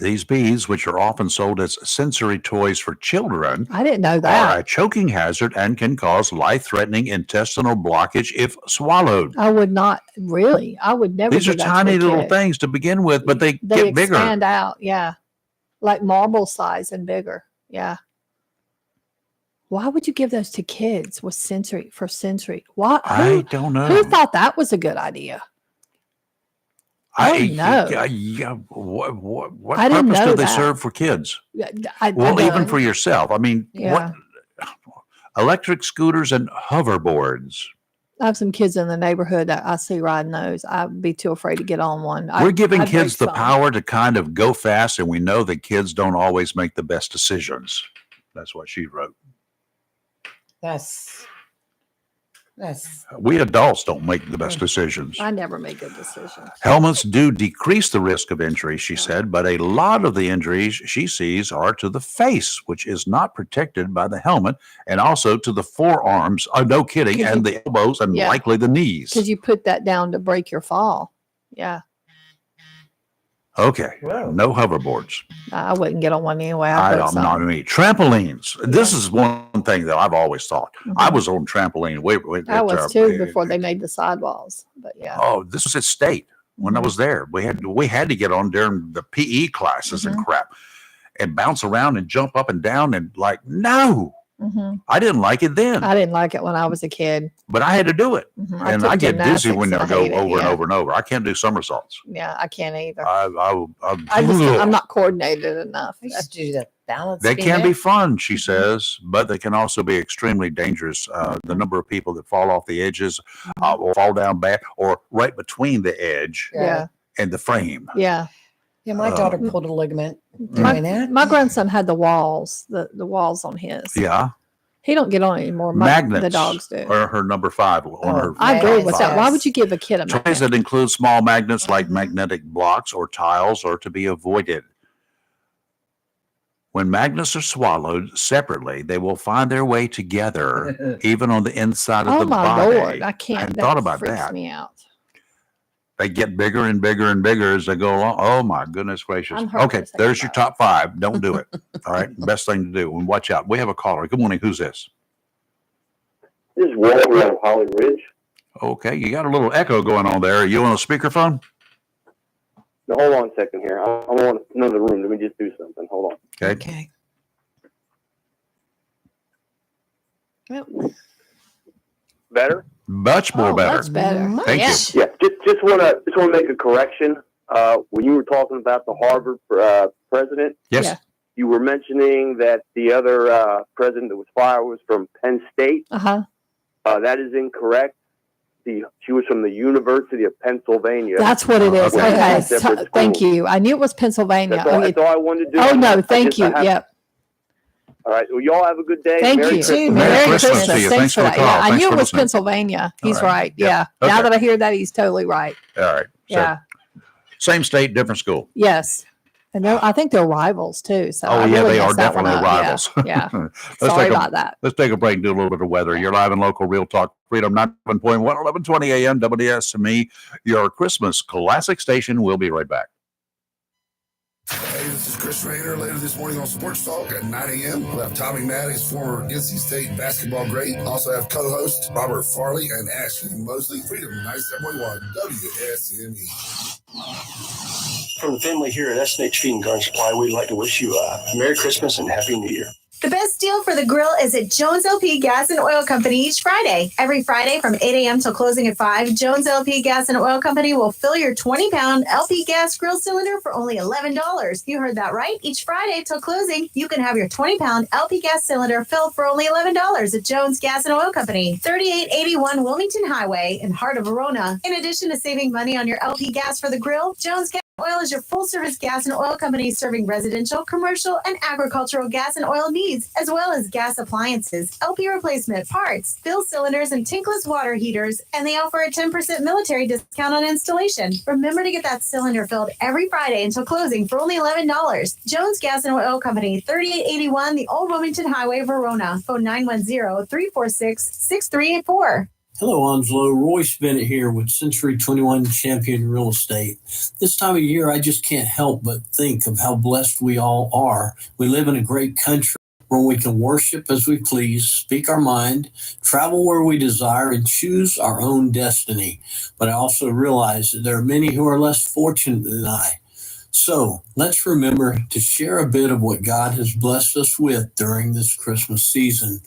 G: These beads, which are often sold as sensory toys for children,
H: I didn't know
G: are
H: that.
G: a choking hazard and can cause life-threatening intestinal blockage if swallowed.
H: I would not really. I would never.
G: These
H: do
G: are
H: that to
G: tiny
H: a
G: little
H: kid.
G: things to begin with, but they
H: They
G: get bigger.
H: expand out. Yeah, like marble size and bigger. Yeah. Why would you give those to kids with sensory? Why?
G: I don't know.
H: Who thought that was a good idea? I don't know.
G: Yeah, what
H: I didn't
G: purpose
H: know
G: do they
H: that.
G: serve for kids?
H: I
G: Well, even
H: don't.
G: for yourself. I mean,
H: Yeah.
G: electric scooters and hoverboards.
H: I have some kids in the neighborhood that I see riding those. I'd be too afraid to get on one.
G: We're giving
H: I'd
G: kids the
H: break some.
G: power to kind of go fast, and we know that kids don't always make the best decisions. That's what she wrote.
F: That's
G: We adults don't make the best decisions.
H: I never make good decisions.
G: Helmets do decrease the risk of injury, she said, but a lot of the injuries she sees are to the face, which is not protected by the helmet, and also to the forearms, no kidding,
H: 'Cause
G: and the elbows and
H: Yeah.
G: likely the knees.
H: Because you put that down to break your fall. Yeah.
G: Okay, no hoverboards.
H: I wouldn't get on one anyway.
G: I'm
H: I'd
G: not me. Trampolines. This is one thing that I've always thought. I was on trampoline.
H: I was too before they made the sidewalls. But yeah.
G: Oh, this was at State when I was there. We had to get on during the PE classes and crap, and bounce around and jump up and down and like no. I didn't like it then,
H: I didn't like it when I was a kid.
G: but I had to do it.
H: I
G: And
H: took
G: I get dizzy
H: gymnastics
G: when
H: and
G: they
H: I
G: go
H: hate it,
G: over and
H: yeah.
G: over and over. I can't do somersaults.
H: Yeah, I can't either.
G: I'm
H: I'm not coordinated enough.
F: I used to do that balance.
G: They
F: beam
G: can be
F: there.
G: fun, she says, but they can also be extremely dangerous. The number of people that fall off the edges or fall down bad or right between the edge
H: Yeah.
G: and the frame.
H: Yeah.
F: Yeah, my daughter pulled a ligament
H: My,
F: doing that.
H: my grandson had the walls, the walls on his.
G: Yeah.
H: He don't get on it anymore.
G: Magnets
H: The dogs do.
G: are her number 5 on her.
H: I agree with
F: Magnets,
H: that. Why
F: yes.
H: would you give a kid a magnet?
G: Toys that include small magnets like magnetic blocks or tiles are to be avoided. When magnets are swallowed separately, they will find their way together, even on the inside of
H: Oh
G: the
H: my
G: body.
H: Lord, I can't.
G: hadn't
H: That
G: thought about
H: freaks
G: that.
H: me out.
G: They get bigger and bigger and bigger as they go along. Oh my goodness gracious.
H: I'm hurt
G: Okay,
H: just thinking
G: there's your
H: about
G: top 5. Don't do it. All right. Best thing to do. And watch out. We have a caller. Good morning. Who's this?
E: This is Walter of Holly Ridge.
G: Okay. You got a little echo going on there. Are you on a speakerphone?
E: Now, hold on a second here. I'm on another room. Let me just do something. Hold on.
G: Okay.
E: Better?
G: Much more better.
H: Much better.
G: Thank
H: Yeah.
G: you.
E: Yeah. Just want to make a correction. When you were talking about the Harvard president,
G: Yes.
H: Yeah.
E: you were mentioning that the other president that was fired was from Penn State.
H: Uh-huh.
E: That is incorrect. She was from the University of Pennsylvania.
H: That's what it is.
E: Which is
H: Okay.
E: a separate
H: Thank
E: school.
H: you. I knew it was Pennsylvania.
E: That's all, that's all I wanted to do.
H: Oh, no.
E: I
H: Thank you. Yep.
E: All right. Well, y'all have a good day.
H: Thank
E: Merry
H: you.
E: Christmas.
G: Merry Christmas to you. Thanks for the
H: that.
G: call.
H: Yeah, I
G: Thanks
H: knew
G: for
H: it was
G: listening.
H: Pennsylvania. He's
G: All right.
H: right.
G: Yep.
H: Yeah.
G: Okay.
H: Now that I hear that, he's totally right.
G: All right. So,
H: Yeah.
G: same state, different school.
H: Yes. And I think they're rivals too. So
G: Oh,
H: I
G: yeah,
H: really
G: they are
H: messed that one
G: definitely
H: up.
G: rivals.
H: Yeah.
G: Let's
H: Sorry
G: take
H: about that.
G: Let's take a break and do a little bit of weather. You're live and local, Real Talk Freedom 9.1, 1120 a.m. WSME, your Christmas classic station. We'll be right back.
T: Hey, this is Chris Rader. Later this morning on Sports Talk at 9 a.m. We'll have Tommy Maddox, former NC State basketball great. Also have co-hosts Robert Farley and Ashley Mosley. Freedom 97.1 WSME.
L: From the family here at SNH Feed and Garden Supply, we'd like to wish you a Merry Christmas and Happy New Year.
D: The best deal for the grill is at Jones LP Gas and Oil Company each Friday. Every Friday from 8 a.m. till closing at 5, Jones LP Gas and Oil Company will fill your 20-pound LP gas grill cylinder for only $11. You heard that right. Each Friday till closing, you can have your 20-pound LP gas cylinder filled for only $11 at Jones Gas and Oil Company, 3881 Wilmington Highway in heart of Verona. In addition to saving money on your LP gas for the grill, Jones Gas Oil is your full-service gas and oil company serving residential, commercial, and agricultural gas and oil needs, as well as gas appliances, LP replacement, parts, fill cylinders, and tankless water heaters, and they offer a 10% military discount on installation. Remember to get that cylinder filled every Friday until closing for only $11. Jones Gas and Oil Company, 3881 the Old Wilmington Highway, Verona. Phone 910-346-6384.
P: Hello, Onslow. Royce Bennett here with Century 21 Champion Real Estate. This time of year, I just can't help but think of how blessed we all are. We live in a great country where we can worship as we please, speak our mind, travel where we desire, and choose our own destiny. But I also realize that there are many who are less fortunate than I. So let's remember to share a bit of what God has blessed us with during this Christmas season.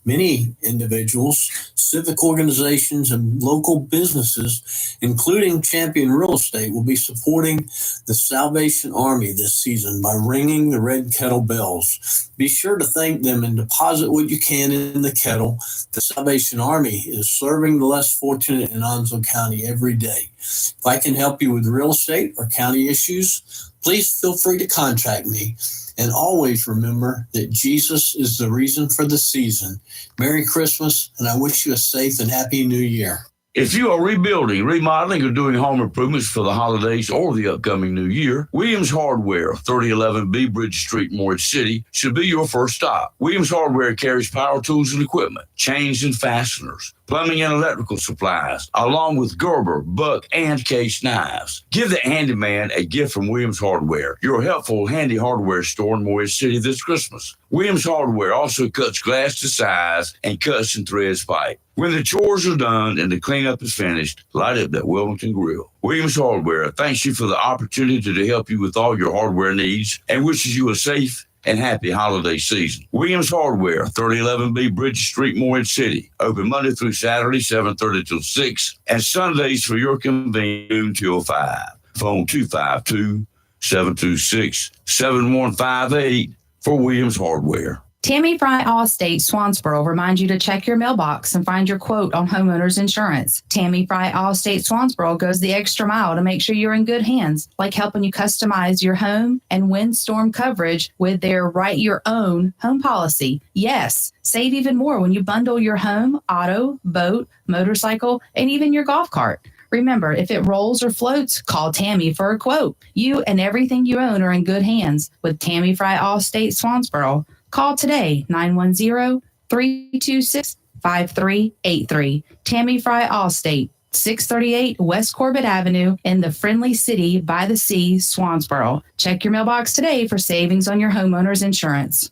P: Many individuals, civic organizations, and local businesses, including Champion Real Estate, will be supporting the Salvation Army this season by ringing the red kettle bells. Be sure to thank them and deposit what you can in the kettle. The Salvation Army is serving the less fortunate in Onslow County every day. If I can help you with real estate or county issues, please feel free to contact me. And always remember that Jesus is the reason for the season. Merry Christmas, and I wish you a safe and happy New Year.
Q: If you are rebuilding, remodeling, or doing home improvements for the holidays or the upcoming new year, Williams Hardware, 3011 B Bridge Street, Morris City, should be your first stop. Williams Hardware carries power tools and equipment, chains and fasteners, plumbing and electrical supplies, along with Gerber, Buck, and Case knives. Give the handyman a gift from Williams Hardware, your helpful handy hardware store in Morris City this Christmas. Williams Hardware also cuts glass to size and cuts and threads pipe. When the chores are done and the cleanup is finished, light up that Wilmington grill. Williams Hardware thanks you for the opportunity to help you with all your hardware needs and wishes you a safe and happy holiday season. Williams Hardware, 3011B Bridge Street, Morehead City. Open Monday through Saturday, 7:30 till 6, and Sundays for your convenience, noon till 5. Phone 252-726-7158 for Williams Hardware.
M: Tammy Fry Allstate Swansboro reminds you to check your mailbox and find your quote on homeowners insurance. Tammy Fry Allstate Swansboro goes the extra mile to make sure you're in good hands, like helping you customize your home and windstorm coverage with their Write Your Own home policy. Yes, save even more when you bundle your home, auto, boat, motorcycle, and even your golf cart. Remember, if it rolls or floats, call Tammy for a quote. You and everything you own are in good hands with Tammy Fry Allstate Swansboro. Call today, 910-326-5383. Tammy Fry Allstate, 638 West Corbett Avenue in the friendly city by the sea, Swansboro. Check your mailbox today for savings on your homeowner's insurance.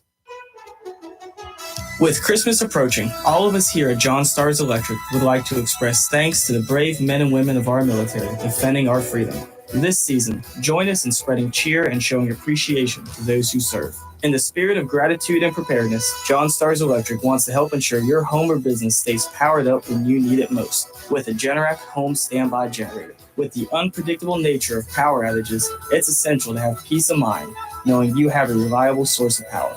N: With Christmas approaching, all of us here at John Stars Electric would like to express thanks to the brave men and women of our military defending our freedom. This season, join us in spreading cheer and showing appreciation to those who serve. In the spirit of gratitude and preparedness, John Stars Electric wants to help ensure your home or business stays powered up when you need it most with a Generac home standby generator. With the unpredictable nature of power outages, it's essential to have peace of mind knowing you have a reliable source of power.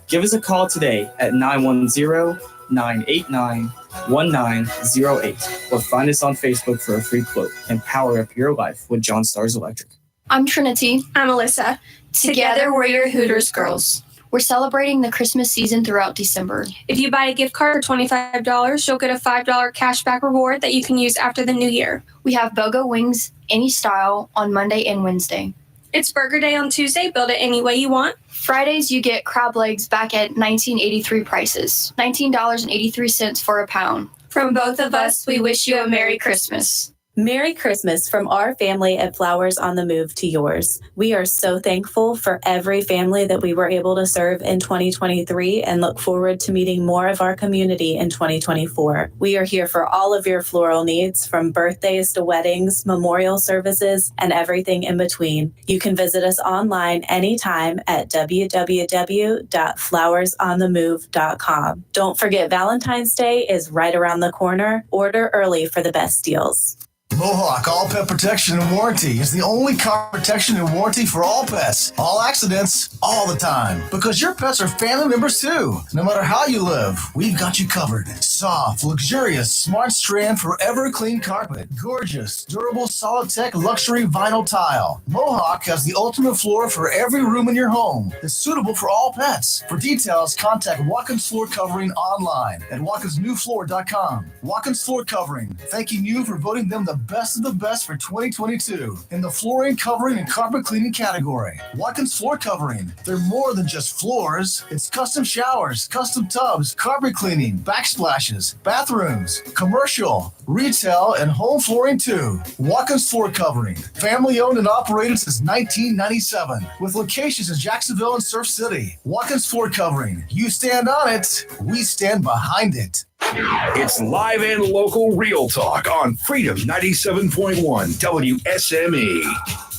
N: Give us a call today at 910-989-1908 or find us on Facebook for a free quote and power up your life with John Stars Electric.
U: I'm Trinity. I'm Alyssa. Together, we're your Hooters girls. We're celebrating the Christmas season throughout December. If you buy a gift card for $25, you'll get a $5 cashback reward that you can use after the new year. We have BOGO wings, any style, on Monday and Wednesday. It's Burger Day on Tuesday. Build it any way you want. Fridays, you get crab legs back at 1983 prices. $19.83 for a pound. From both of us, we wish you a Merry Christmas.
X: Merry Christmas from our family at Flowers on the Move to yours. We are so thankful for every family that we were able to serve in 2023 and look forward to meeting more of our community in 2024. We are here for all of your floral needs, from birthdays to weddings, memorial services, and everything in between. You can visit us online anytime at www.flowersonthemove.com. Don't forget, Valentine's Day is right around the corner. Order early for the best deals.
K: Mohawk All Pet Protection and Warranty is the only car protection and warranty for all pets, all accidents, all the time. Because your pets are family members too. No matter how you live, we've got you covered. Soft, luxurious, smart strand, forever clean carpet. Gorgeous, durable, solid tech, luxury vinyl tile. Mohawk has the ultimate floor for every room in your home. It's suitable for all pets. For details, contact Watkins Floor Covering online at watkinsnewfloor.com. Watkins Floor Covering, thanking you for voting them the best of the best for 2022 in the flooring, covering, and carpet cleaning category. Watkins Floor Covering. They're more than just floors. It's custom showers, custom tubs, carpet cleaning, backsplashes, bathrooms, commercial, retail, and home flooring too. Watkins Floor Covering. Family owned and operated since 1997 with locations in Jacksonville and Surf City. Watkins Floor Covering. You stand on it, we stand behind it.
S: It's live and local real talk on Freedom 97.1 WSME.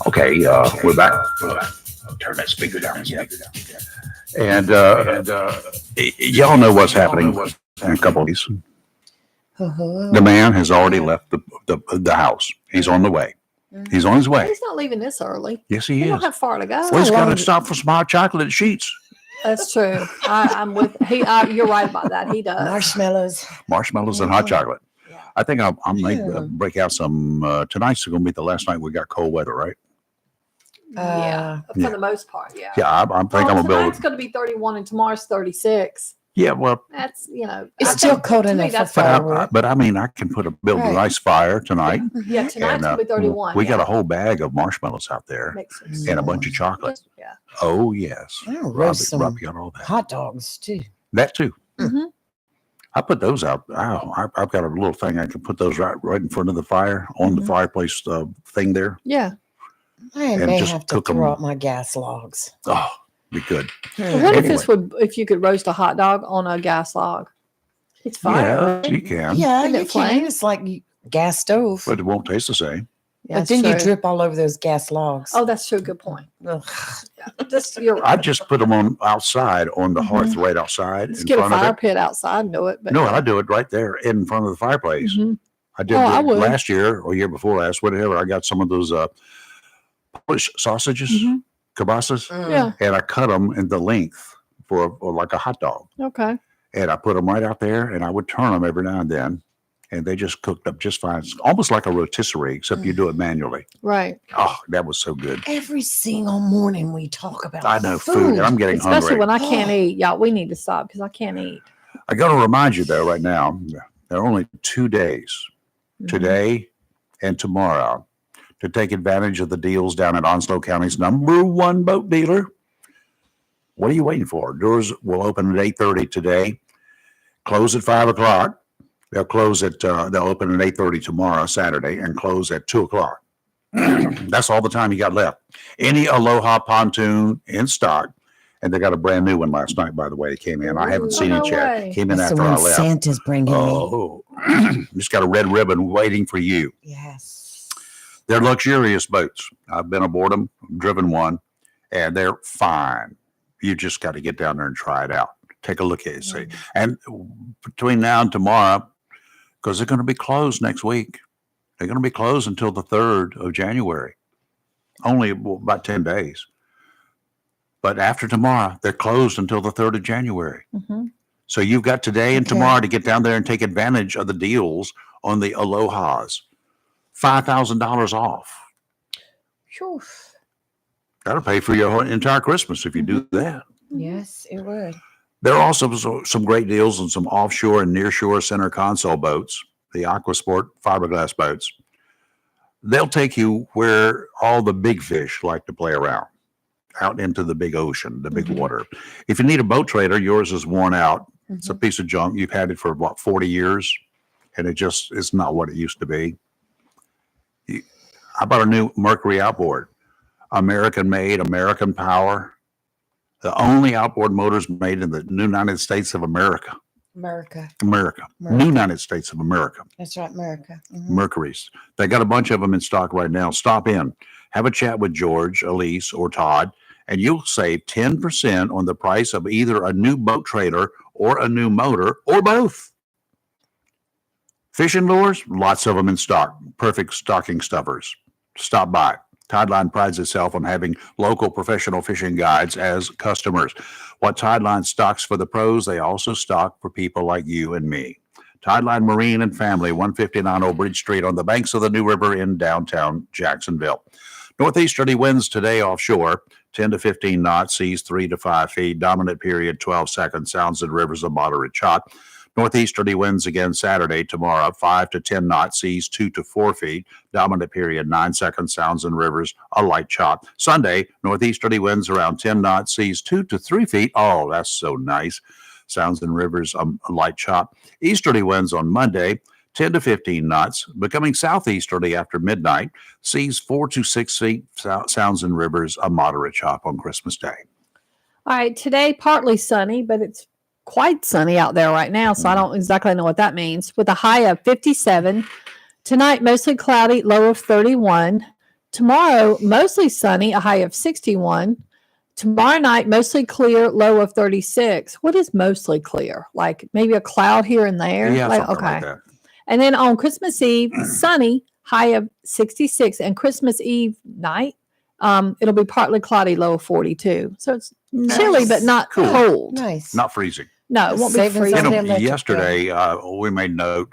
G: Okay, we're back. Turn that speaker down. And y'all know what's happening in a couple of days. The man has already left the house. He's on the way. He's on his way.
H: He's not leaving this early.
G: Yes, he is.
H: He don't have far to go.
G: Well, he's got to stop for some hot chocolate at Sheets.
H: That's true. I'm with you're right about that. He does.
G: Marshmallows and hot chocolate. I think I may break out some. Tonight's going to be the last night we got cold weather, right?
H: For the most part, yeah.
G: Yeah, I'm thinking I'm going to build.
H: Tonight's going to be 31 and tomorrow's 36.
G: Yeah, well,
H: that's
F: it's still cold enough for firewood.
G: But I mean, I can build a nice fire tonight.
H: Yeah, tonight's going to be 31.
G: We got a whole bag of marshmallows out there and a bunch of chocolate.
H: Yeah.
G: Oh yes.
F: Robbie
G: got all that.
F: Hot dogs too.
G: That too.
H: Mm-hmm.
G: I put those out. I've got a little thing I can put those right in front of the fire on the fireplace thing there.
H: Yeah.
F: I may have to throw out my gas logs.
G: Oh, be good.
H: What if you could roast a hot dog on a gas log? It's fire.
G: Yeah, you can.
F: Yeah, you can. It's like gas stove.
G: But it won't taste the same.
F: But
H: That's
F: then you
H: true.
F: drip all over those gas logs.
H: Oh, that's true. Good point.
F: Ugh.
H: Just you're
G: I
H: right.
G: just put them on outside on the hearth right outside
H: Just
G: in
H: get a
G: front of
H: fire
G: it.
H: pit outside and do it. But
G: No,
H: yeah.
G: I do it right there in front of the fireplace.
H: Mhm.
G: I did
H: Oh, I
G: it
H: would.
G: last year or year before last, whatever. I got some of those Polish sausages,
H: Mhm.
G: kielbasas,
H: Yeah.
G: and I cut them in the length for like a hot dog.
H: Okay.
G: And I put them right out there, and I would turn them every now and then, and they just cooked up just fine. It's almost like a rotisserie, except you do it manually.
H: Right.
G: Oh, that was so good.
F: Every single morning we talk about
G: I know food. I'm getting
H: Especially
G: hungry.
H: when I can't eat. Y'all, we need to stop because I can't eat.
G: I got to remind you though, right now, there are only 2 days, today and tomorrow, to take advantage of the deals down at Onslow County's #1 boat dealer. What are you waiting for? Doors will open at 8:30 today, close at 5 o'clock. They'll open at 8:30 tomorrow, Saturday, and close at 2 o'clock. That's all the time you got left. Any Aloha pontoon in stock. And they got a brand new one last night, by the way. It came in. I haven't seen it yet. Came in
F: That's the
G: after I
F: one
G: left.
F: Santa's bringing me.
G: Oh, just got a red ribbon waiting for you.
F: Yes.
G: They're luxurious boats. I've been aboard them, driven one, and they're fine. You just got to get down there and try it out. Take a look at it. See. And between now and tomorrow, because they're going to be closed next week, they're going to be closed until the 3rd of January. Only about 10 days. But after tomorrow, they're closed until the 3rd of January.
H: Mm-hmm.
G: So you've got today and
F: Okay.
G: tomorrow to get down there and take advantage of the deals on the Alohas. $5,000 off.
H: Phew.
G: That'll pay for your whole entire Christmas if you do that.
F: Yes, it would.
G: There are also some great deals on some offshore and nearshore center console boats, the Aquasport fiberglass boats. They'll take you where all the big fish like to play around, out into the big ocean, the big water. If you need a boat trailer, yours is worn out. It's a piece of junk. You've had it for what, 40 years, and it's not what it used to be. I bought a new Mercury outboard, American made, American power. The only outboard motors made in the United States of America.
F: America.
G: America. New United States of America.
F: That's right, America. Mhm.
G: Mercury's. They got a bunch of them in stock right now. Stop in, have a chat with George, Elise, or Todd, and you'll save 10% on the price of either a new boat trailer or a new motor or both. Fishing lures, lots of them in stock. Perfect stocking stuffers. Stop by. Tideline prides itself on having local professional fishing guides as customers. What Tideline stocks for the pros, they also stock for people like you and me. Tideline Marine and Family, 159 Old Bridge Street on the banks of the New River in downtown Jacksonville. Northeasterly winds today offshore, 10 to 15 knots, seas 3 to 5 feet, dominant period 12 seconds, sounds and rivers a moderate chop. Northeasterly winds again Saturday, tomorrow, 5 to 10 knots, seas 2 to 4 feet, dominant period 9 seconds, sounds and rivers a light chop. Sunday, northeasterly winds around 10 knots, seas 2 to 3 feet. Oh, that's so nice. Sounds and rivers a light chop. Easterly winds on Monday, 10 to 15 knots, becoming southeasterly after midnight, seas 4 to 6 feet, sounds and rivers a moderate chop on Christmas Day.
H: All right. Today, partly sunny, but it's quite sunny out there right now, so I don't exactly know what that means. With a high of 57. Tonight, mostly cloudy, low of 31. Tomorrow, mostly sunny, a high of 61. Tomorrow night, mostly clear, low of 36. What is mostly clear? Like maybe a cloud here and there?
G: Yeah,
H: Like,
G: something like that.
H: And then on Christmas Eve, sunny, high of 66. And Christmas Eve night, it'll be partly cloudy, low of 42. So it's chilly, but not
G: Cool.
H: cold.
F: Nice.
G: Not freezing.
H: No, it won't be
F: Savings
H: freezing.
F: on
G: You
F: the
G: know,
F: electric
G: yesterday, we made note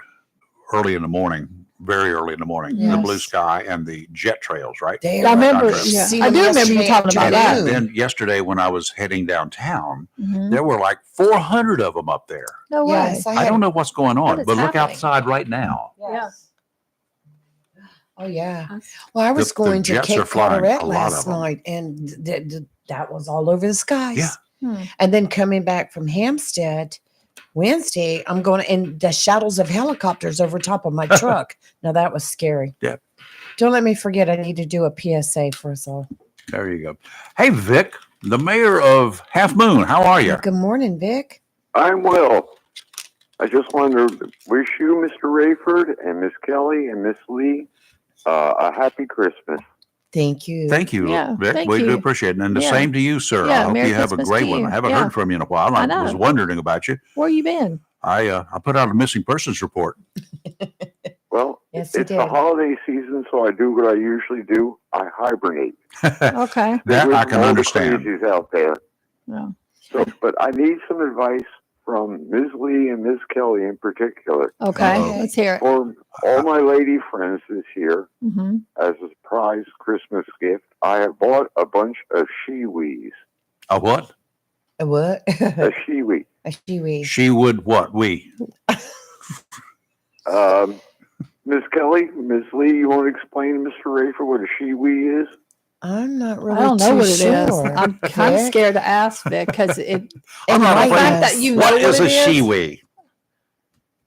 G: early in the morning, very early in the morning, the
F: Yes.
G: blue sky and the jet trails, right?
F: There.
H: I remember,
G: Contrails.
H: yeah.
F: Seen
H: I
F: them
H: do remember you
F: yesterday
H: talking about that.
G: And
F: afternoon.
G: then yesterday, when I was heading downtown,
H: Mhm.
G: there were like 400 of them up there.
H: No way.
F: Yes,
G: I don't know what's going
H: What
G: on,
H: is
G: but look
H: happening?
G: outside right now.
H: Yeah.
F: Oh yeah. Well, I was
G: The
F: going to
G: jets
F: Cape
G: are flying,
F: Carteret
G: a lot of
F: last
G: them.
F: night, and that was all over the skies.
G: Yeah.
H: Hmm.
F: And then coming back from Hampstead Wednesday, I'm going and the shadows of helicopters over top of my truck. Now that was scary.
G: Yeah.
F: Don't let me forget. I need to do a PSA for us all.
G: There you go. Hey, Vic, the mayor of Half Moon, how are you?
F: Good morning, Vic.
E: I'm well. I just wanted to wish you, Mr. Rayford, and Miss Kelly, and Miss Lee, a happy Christmas.
F: Thank you.
G: Thank you,
H: Yeah,
G: Vic.
H: thank
G: We do
H: you.
G: appreciate it. And the
H: Yeah.
G: same to you, sir.
H: Yeah,
G: I hope
H: Merry
G: you have a
H: Christmas
G: great
H: to
G: one.
H: you.
G: I haven't
H: Yeah.
G: heard from you in a while.
H: I
G: I was
H: know.
G: wondering about you.
H: Where you been?
G: I put out a missing persons report.
E: Well,
F: Yes, you
E: it's the
F: did.
E: holiday season, so I do what I usually do. I hibernate.
H: Okay.
G: That
E: There's
G: I can
E: all the
G: understand.
E: crazies out there.
H: Yeah.
E: So, but I need some advice from Ms. Lee and Ms. Kelly in particular.
H: Okay.
G: Uh-oh.
H: Let's hear it.
E: For all my lady friends this year,
H: Hmm.
E: as a surprise Christmas gift, I have bought a bunch of shiwis.
G: A what?
F: A what?
E: A shiwi.
F: A shiwi.
G: She would what? We.
E: Ms. Kelly, Ms. Lee, you want to explain to Mr. Rafer what a shiwi is?
F: I'm not really
H: I don't know
F: too
H: what it is.
F: sure.
H: I'm kind of
F: Vic?
H: scared to ask Vic because it.
G: I'm not
H: the
G: afraid.
H: fact that you know
G: What is a
H: it is.
G: shiwi?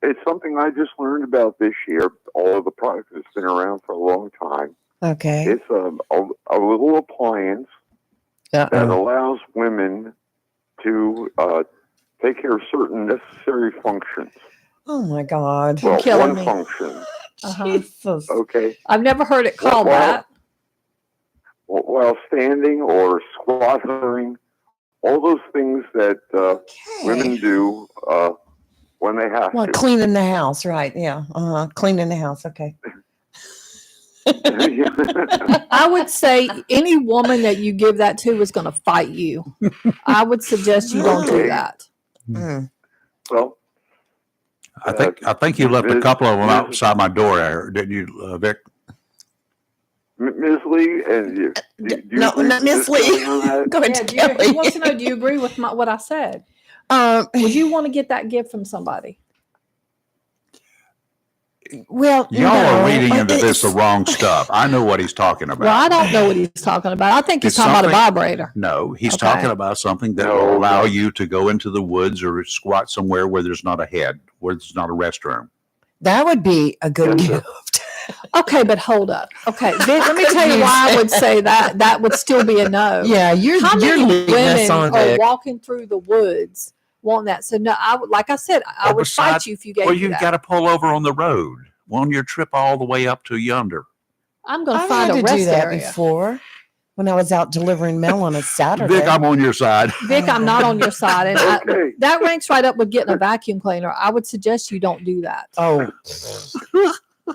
E: It's something I just learned about this year. All of the products that's been around for a long time.
F: Okay.
E: It's a little appliance that allows women to take care of certain necessary functions.
F: Oh my God.
E: Well,
H: killing
E: one
H: me.
E: function.
H: Uh-huh.
F: Jesus.
E: Okay.
H: I've never heard it called
E: Well,
H: that.
E: While standing or squatting, all those things that women do when they have
F: Well,
E: to.
F: cleaning the house, right? Yeah. Cleaning the house. Okay.
H: I would say any woman that you give that to is going to fight you. I would suggest you don't do
E: Okay.
H: that.
F: Mm.
E: Well,
G: I think you left a
E: Ms.
G: couple of them
E: Ms.
G: outside my door there, didn't you, Vic?
E: Ms. Lee, and you, do you
F: No,
E: agree
F: not
E: with
F: Miss
E: Ms. Kelly
F: Lee.
E: on that?
F: Go ahead,
H: Yeah, he
F: Kelly.
H: wants to know, do you agree with what I said? Would you want to get that gift from somebody?
F: Well,
G: Y'all are reading
F: no,
G: into this the wrong stuff. I know what he's talking about.
H: Well, I don't know what he's talking about. I think he's
G: It's
H: talking about a
G: something-
H: vibrator.
G: No, he's
H: Okay.
G: talking about something that will allow you to go into the woods or squat somewhere where there's not a head, where there's not a restroom.
F: That would be a good gift.
H: Okay, but hold up. Okay, Vic, let me tell you why I would say that. That would still be a no.
F: Yeah, you're
H: How many
F: leading us
H: women
F: on,
H: are
F: Vic.
H: walking through the woods wanting that? So no, I would, like I said, I would fight you if you gave
G: Well,
H: me
G: you've
H: that.
G: got to pull over on the road on your trip all the way up to yonder.
H: I'm going to
F: I've
H: find
F: had
H: a
F: to do
H: rest
F: that
H: area.
F: before when I was out delivering mail on a Saturday.
G: Vic, I'm on your side.
H: Vic, I'm not on your side, and
E: Okay.
H: that ranks right up with getting a vacuum cleaner. I would suggest you don't do that.
F: Oh,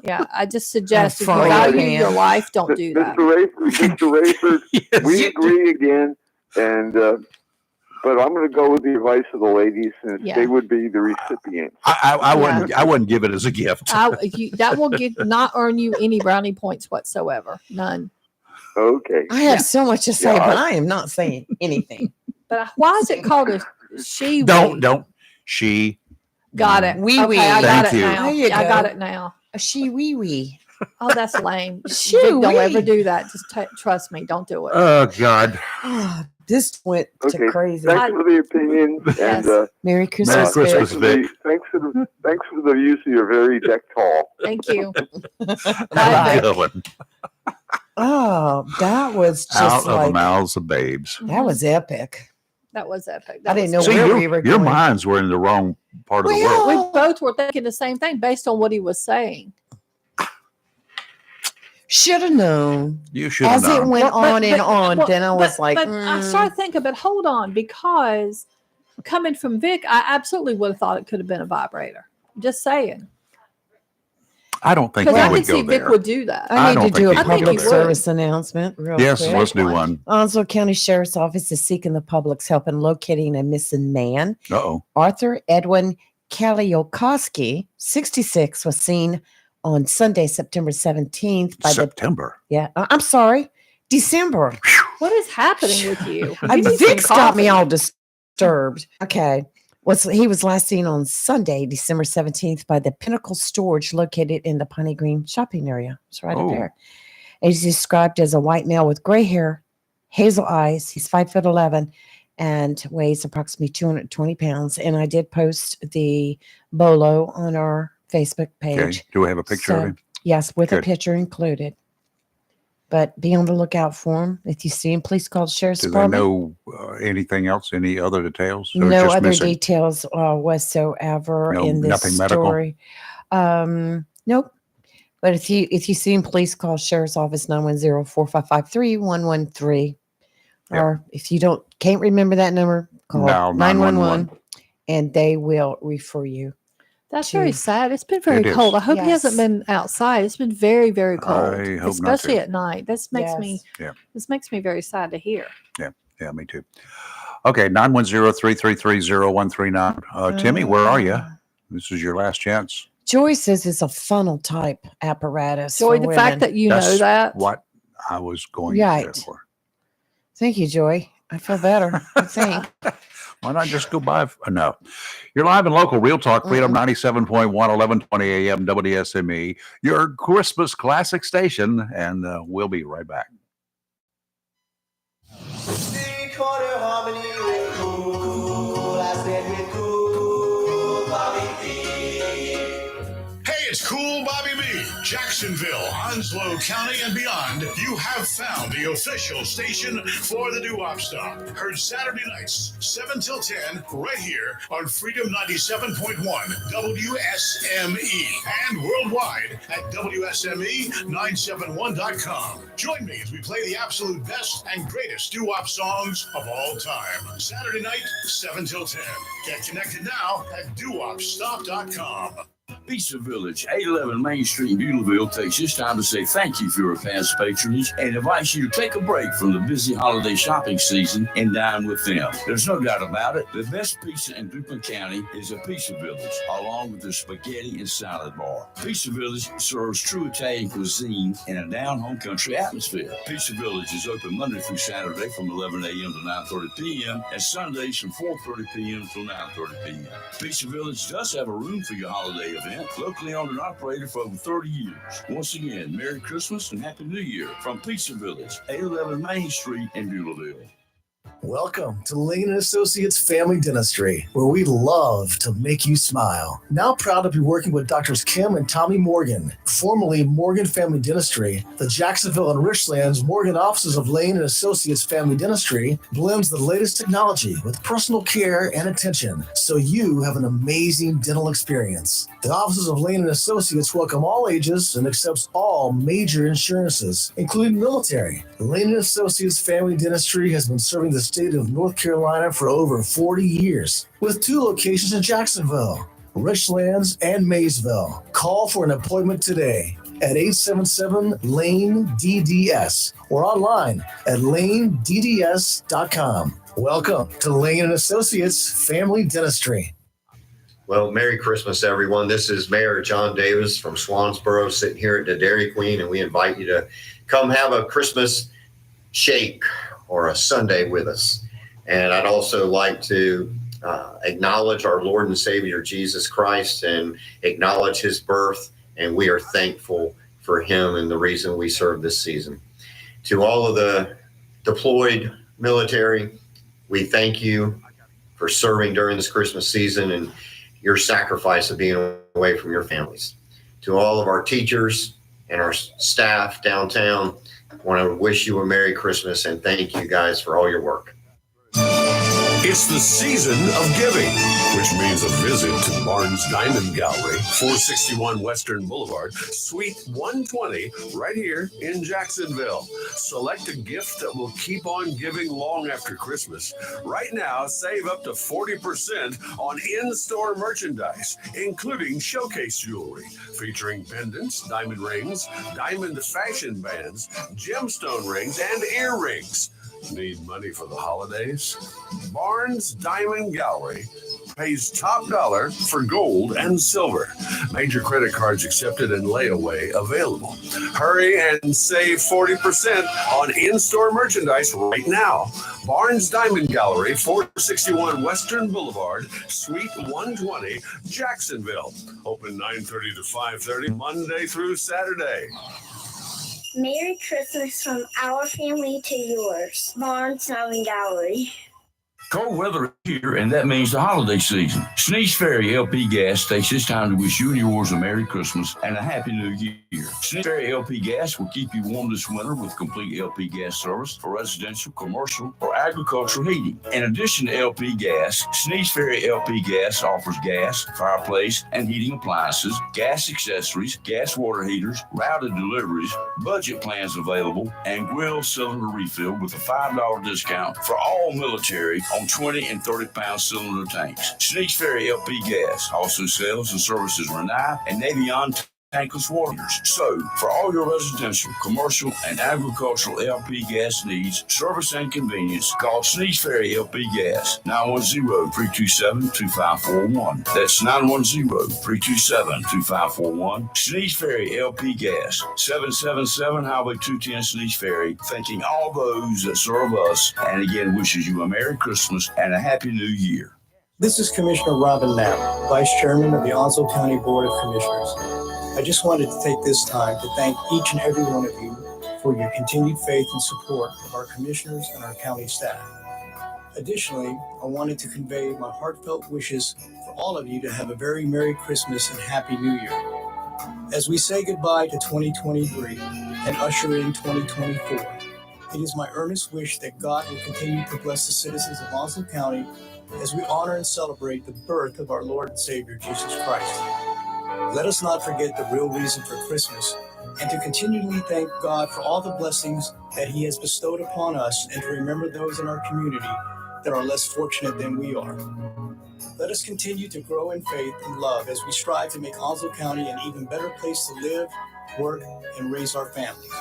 H: Yeah, I just suggest if you
F: fine,
H: value
F: man.
H: your life, don't do that.
E: Mr. Rafer, we agree again, and but I'm going to go with the advice of the ladies since
H: Yeah.
E: they would be the recipients.
G: I wouldn't give it as a gift.
H: That will not earn you any brownie points whatsoever. None.
E: Okay.
F: I have so much to say,
E: Yeah,
F: but I am not saying anything.
H: But why is it called a she?
G: Don't. She.
H: Got it.
F: Wee
H: Okay,
F: wee.
H: I got
G: Thank
H: it
G: you.
H: now.
F: There you
H: I got
F: go.
H: it now.
F: A she wee wee.
H: Oh, that's lame.
F: Shoo
H: Vic, don't ever
F: wee.
H: do that. Just trust me. Don't do it.
G: Oh God.
F: Oh, this went
E: Okay.
F: to crazy.
E: Thanks for the opinion,
H: Yes.
E: and
F: Merry Christmas,
G: Merry
F: Vic.
G: Christmas, Vic.
E: thanks for the use of your very deck tall.
H: Thank you.
F: Bye.
G: Good one.
F: Oh, that was
G: Out
F: just
G: of the
F: like
G: mouths of babes.
F: that was epic.
H: That was epic.
F: I didn't know
G: See,
F: where we were
G: your
F: going.
G: minds were in the wrong part of the world.
H: We both were thinking the same thing based on what he was saying.
F: Should have known.
G: You should have
F: As it
G: known.
F: went on and on,
H: well,
F: then I was like,
H: but I started thinking, but hold on, because coming from Vic, I absolutely would have thought it could have been a vibrator. Just saying.
G: I don't think
H: Because
G: we
H: I
G: would
H: could see
G: go
H: Vic
G: there.
H: would do that.
F: I
G: don't
F: need to
G: think
F: do
G: he
F: a
G: would go
F: public
G: there.
F: service announcement real
G: Yes,
F: quick.
G: let's do one.
F: Onslow County Sheriff's Office is seeking the public's help in locating a missing man.
G: Uh-oh.
F: Arthur Edwin Kaliokoski, 66, was seen on Sunday, September 17th by
G: September.
F: I'm sorry, December.
H: What is happening with you? You need some
F: Vic's got me
H: coffee.
F: all disturbed. Okay. He was last seen on Sunday, December 17th by the Pinnacle Storage located in the Piney Green shopping area. It's right up
G: Oh.
F: there. And he's described as a white male with gray hair, hazel eyes. He's 5'11" and weighs approximately 220 pounds. And I did post the bolo on our Facebook page.
G: Okay. Do we have a picture of
F: So,
G: him?
F: yes, with a
G: Good.
F: picture included. But be on the lookout for him. If you see him, please call the Sheriff's
G: Do they
F: Department.
G: know anything else? Any other details? Or
F: No
G: just
F: other
G: missing?
F: details whatsoever
G: No,
F: in this
G: nothing medical?
F: story. Nope. But if you see him, please call Sheriff's Office 910-455-3113. Or if you can't remember that number, call 911 and they will refer you.
H: That's very sad. It's been very cold. I hope he hasn't been outside. It's been very, very cold,
G: I hope
H: especially
G: not
H: at night. This makes me very sad to hear.
G: Yeah, me too. Okay, 910-333-0139. Timmy, where are you? This is your last chance.
F: Joy says it's a funnel type apparatus.
H: Joy,
F: for
H: the
F: women.
H: fact that you know that.
G: What I was going
F: Right.
G: for.
F: Thank you, Joy. I feel better. I think.
G: Why not just go by? No. You're live and local. Real Talk, Freedom 97.1, 1120 a.m. WSME, your Christmas classic station. And we'll be right back.
S: Hey, it's Cool Bobby B. Jacksonville, Onslow County, and beyond. You have found the official station for the Doo-Wop Stop. Heard Saturday nights, 7 till 10, right here on Freedom 97.1 WSME and worldwide at WSME971.com. Join me as we play the absolute best and greatest doo-wop songs of all time. Saturday night, 7 till 10. Get connected now at doowopstop.com.
Q: Pizza Village, 811 Main Street in Beulaville takes this time to say thank you for your past patronage and invites you to take a break from the busy holiday shopping season and dine with them. There's no doubt about it. The best pizza in Duplin County is a Pizza Village, along with the spaghetti and salad bar. Pizza Village serves true Italian cuisine in a down-home country atmosphere. Pizza Village is open Monday through Saturday from 11 a.m. to 9:30 p.m. and Sundays from 4:30 p.m. till 9:30 p.m. Pizza Village does have a room for your holiday event, locally owned and operated for over 30 years. Once again, Merry Christmas and Happy New Year from Pizza Village, 811 Main Street in Beulaville.
K: Welcome to Lane & Associates Family Dentistry, where we love to make you smile. Now proud to be working with Doctors Kim and Tommy Morgan, formerly Morgan Family Dentistry. The Jacksonville and Richlands Morgan offices of Lane & Associates Family Dentistry blends the latest technology with personal care and attention, so you have an amazing dental experience. The offices of Lane & Associates welcome all ages and accepts all major insurances, including military. Lane & Associates Family Dentistry has been serving the state of North Carolina for over 40 years, with 2 locations in Jacksonville, Richlands, and Maysville. Call for an appointment today at 877-LANE-DDS or online at lanedds.com. Welcome to Lane & Associates Family Dentistry.
B: Well, Merry Christmas, everyone. This is Mayor John Davis from Swansboro sitting here at the Dairy Queen, and we invite you to come have a Christmas shake or a sundae with us. And I'd also like to acknowledge our Lord and Savior, Jesus Christ, and acknowledge his birth. And we are thankful for him and the reason we serve this season. To all of the deployed military, we thank you for serving during this Christmas season and your sacrifice of being away from your families. To all of our teachers and our staff downtown, I want to wish you a Merry Christmas and thank you guys for all your work.
S: It's the season of giving, which means a visit to Barnes Diamond Gallery, 461 Western Boulevard, Suite 120, right here in Jacksonville. Select a gift that will keep on giving long after Christmas. Right now, save up to 40% on in-store merchandise, including showcase jewelry, featuring pendants, diamond rings, diamond fashion bands, gemstone rings, and earrings. Need money for the holidays? Barnes Diamond Gallery pays top dollar for gold and silver. Major credit cards accepted and layaway available. Hurry and save 40% on in-store merchandise right now. Barnes Diamond Gallery, 461 Western Boulevard, Suite 120, Jacksonville. Open 9:30 to 5:30, Monday through Saturday.
O: Merry Christmas from our family to yours. Barnes Diamond Gallery.
Q: Cold weather is here, and that means the holiday season. Sneeze Ferry LP Gas takes this time to wish you and yours a Merry Christmas and a Happy New Year. Sneeze Ferry LP Gas will keep you warm this winter with complete LP gas service for residential, commercial, or agricultural heating. In addition to LP gas, Sneeze Ferry LP Gas offers gas, fireplace, and heating appliances, gas accessories, gas water heaters, routed deliveries, budget plans available, and grill cylinder refill with a $5 discount for all military on 20 and 30-pound cylinder tanks. Sneaks Ferry LP Gas also sells and services Renai and Navion tankless water heaters. So, for all your residential, commercial, and agricultural LP gas needs, service and convenience, call Sneeze Ferry LP Gas, 910-327-2541. That's 910-327-2541. Sneeze Ferry LP Gas, 777 Highway 210 Sneeze Ferry, thanking all those that serve us, and again wishes you a Merry Christmas and a Happy New Year.
O: This is Commissioner Robin Knapp, Vice Chairman of the Onslow County Board of Commissioners. I just wanted to take this time to thank each and every one of you for your continued faith and support of our commissioners and our county staff. Additionally, I wanted to convey my heartfelt wishes for all of you to have a very Merry Christmas and Happy New Year. As we say goodbye to 2023 and usher in 2024, it is my earnest wish that God will continue to bless the citizens of Onslow County as we honor and celebrate the birth of our Lord and Savior, Jesus Christ. Let us not forget the real reason for Christmas and to continually thank God for all the blessings that He has bestowed upon us and to remember those in our community that are less fortunate than we are. Let us continue to grow in faith and love as we strive to make Onslow County an even better place to live, work, and raise our families.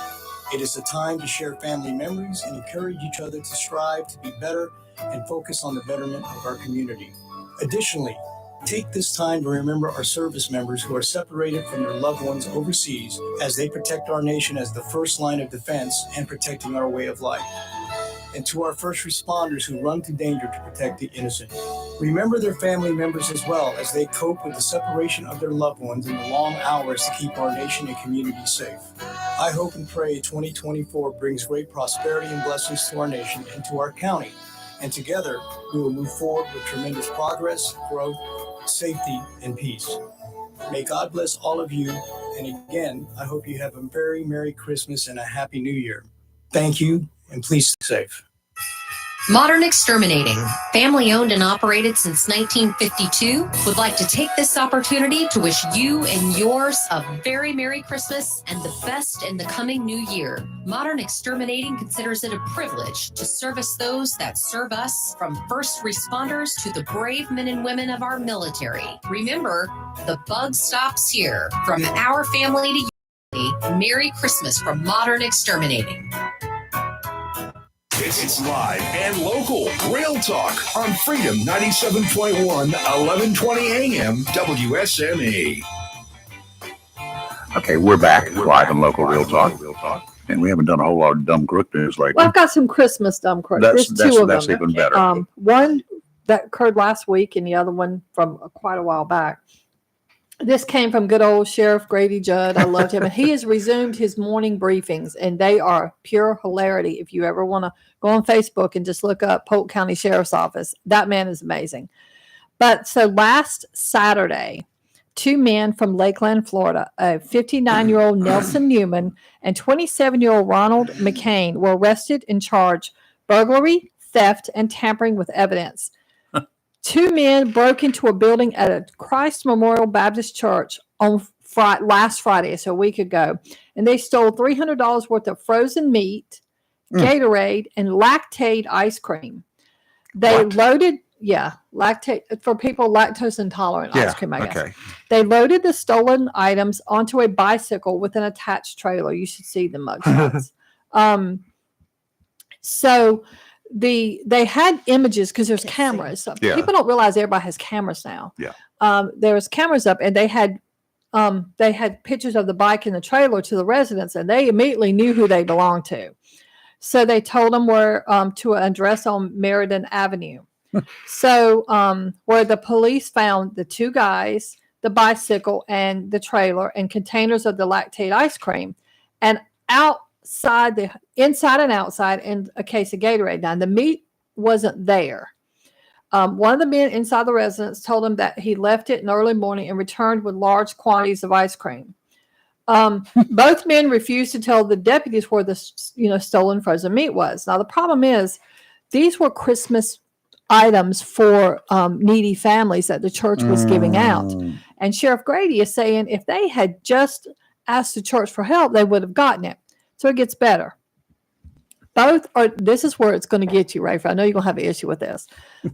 O: It is a time to share family memories and encourage each other to strive to be better and focus on the betterment of our community. Additionally, take this time to remember our service members who are separated from their loved ones overseas as they protect our nation as the first line of defense and protecting our way of life. And to our first responders who run to danger to protect the innocent. Remember their family members as well as they cope with the separation of their loved ones and the long hours to keep our nation and community safe. I hope and pray 2024 brings great prosperity and blessings to our nation and to our county. And together, we will move forward with tremendous progress, growth, safety, and peace. May God bless all of you. And again, I hope you have a very Merry Christmas and a Happy New Year. Thank you, and please stay safe.
R: Modern Exterminating, family owned and operated since 1952, would like to take this opportunity to wish you and yours a very Merry Christmas and the best in the coming new year. Modern Exterminating considers it a privilege to service those that serve us, from first responders to the brave men and women of our military. Remember, the bug stops here. From our family to you, Merry Christmas from Modern Exterminating.
S: It's live and local. Real talk on Freedom 97.1, 1120 AM, WSME.
G: Okay, we're back live and local Real Talk. And we haven't done a whole lot of dumb crook news lately.
H: Well, I've got some Christmas dumb crook. There's two of them.
G: That's even better.
H: One that occurred last week and the other one from quite a while back. This came from good old Sheriff Grady Judd. I loved him. And he has resumed his morning briefings, and they are pure hilarity. If you ever want to go on Facebook and just look up Polk County Sheriff's Office, that man is amazing. But so last Saturday, two men from Lakeland, Florida, a 59-year-old Nelson Newman and 27-year-old Ronald McCain, were arrested and charged burglary, theft, and tampering with evidence. Two men broke into a building at a Christ Memorial Baptist Church on last Friday, so a week ago, and they stole $300 worth of frozen meat, Gatorade, and Lactaid ice cream. They loaded, Lactaid for people lactose intolerant ice cream, I guess. Okay. They loaded the stolen items onto a bicycle with an attached trailer. You should see the mugshots. So they had images because there's cameras. Yeah. People don't realize everybody has cameras now.
G: Yeah.
H: There was cameras up, and they had pictures of the bike and the trailer to the residents, and they immediately knew who they belonged to. So they told them where to an address on Meriden Avenue. So where the police found the two guys, the bicycle, and the trailer, and containers of the Lactaid ice cream, and inside and outside, and a case of Gatorade. Now the meat wasn't there, One of the men inside the residence told him that he left it in the early morning and returned with large quantities of ice cream. Both men refused to tell the deputies where the stolen frozen meat was. Now the problem is, these were Christmas items for needy families that the church was giving out, and Sheriff Grady is saying if they had just asked the church for help, they would have gotten it. So it gets better. Both are. This is where it's going to get you, Rafe. I know you're going to have an issue with this.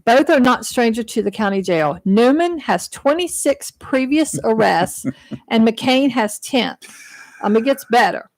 H: Both are not stranger to the county jail. Newman has 26 previous arrests, and McCain has 10. It gets better.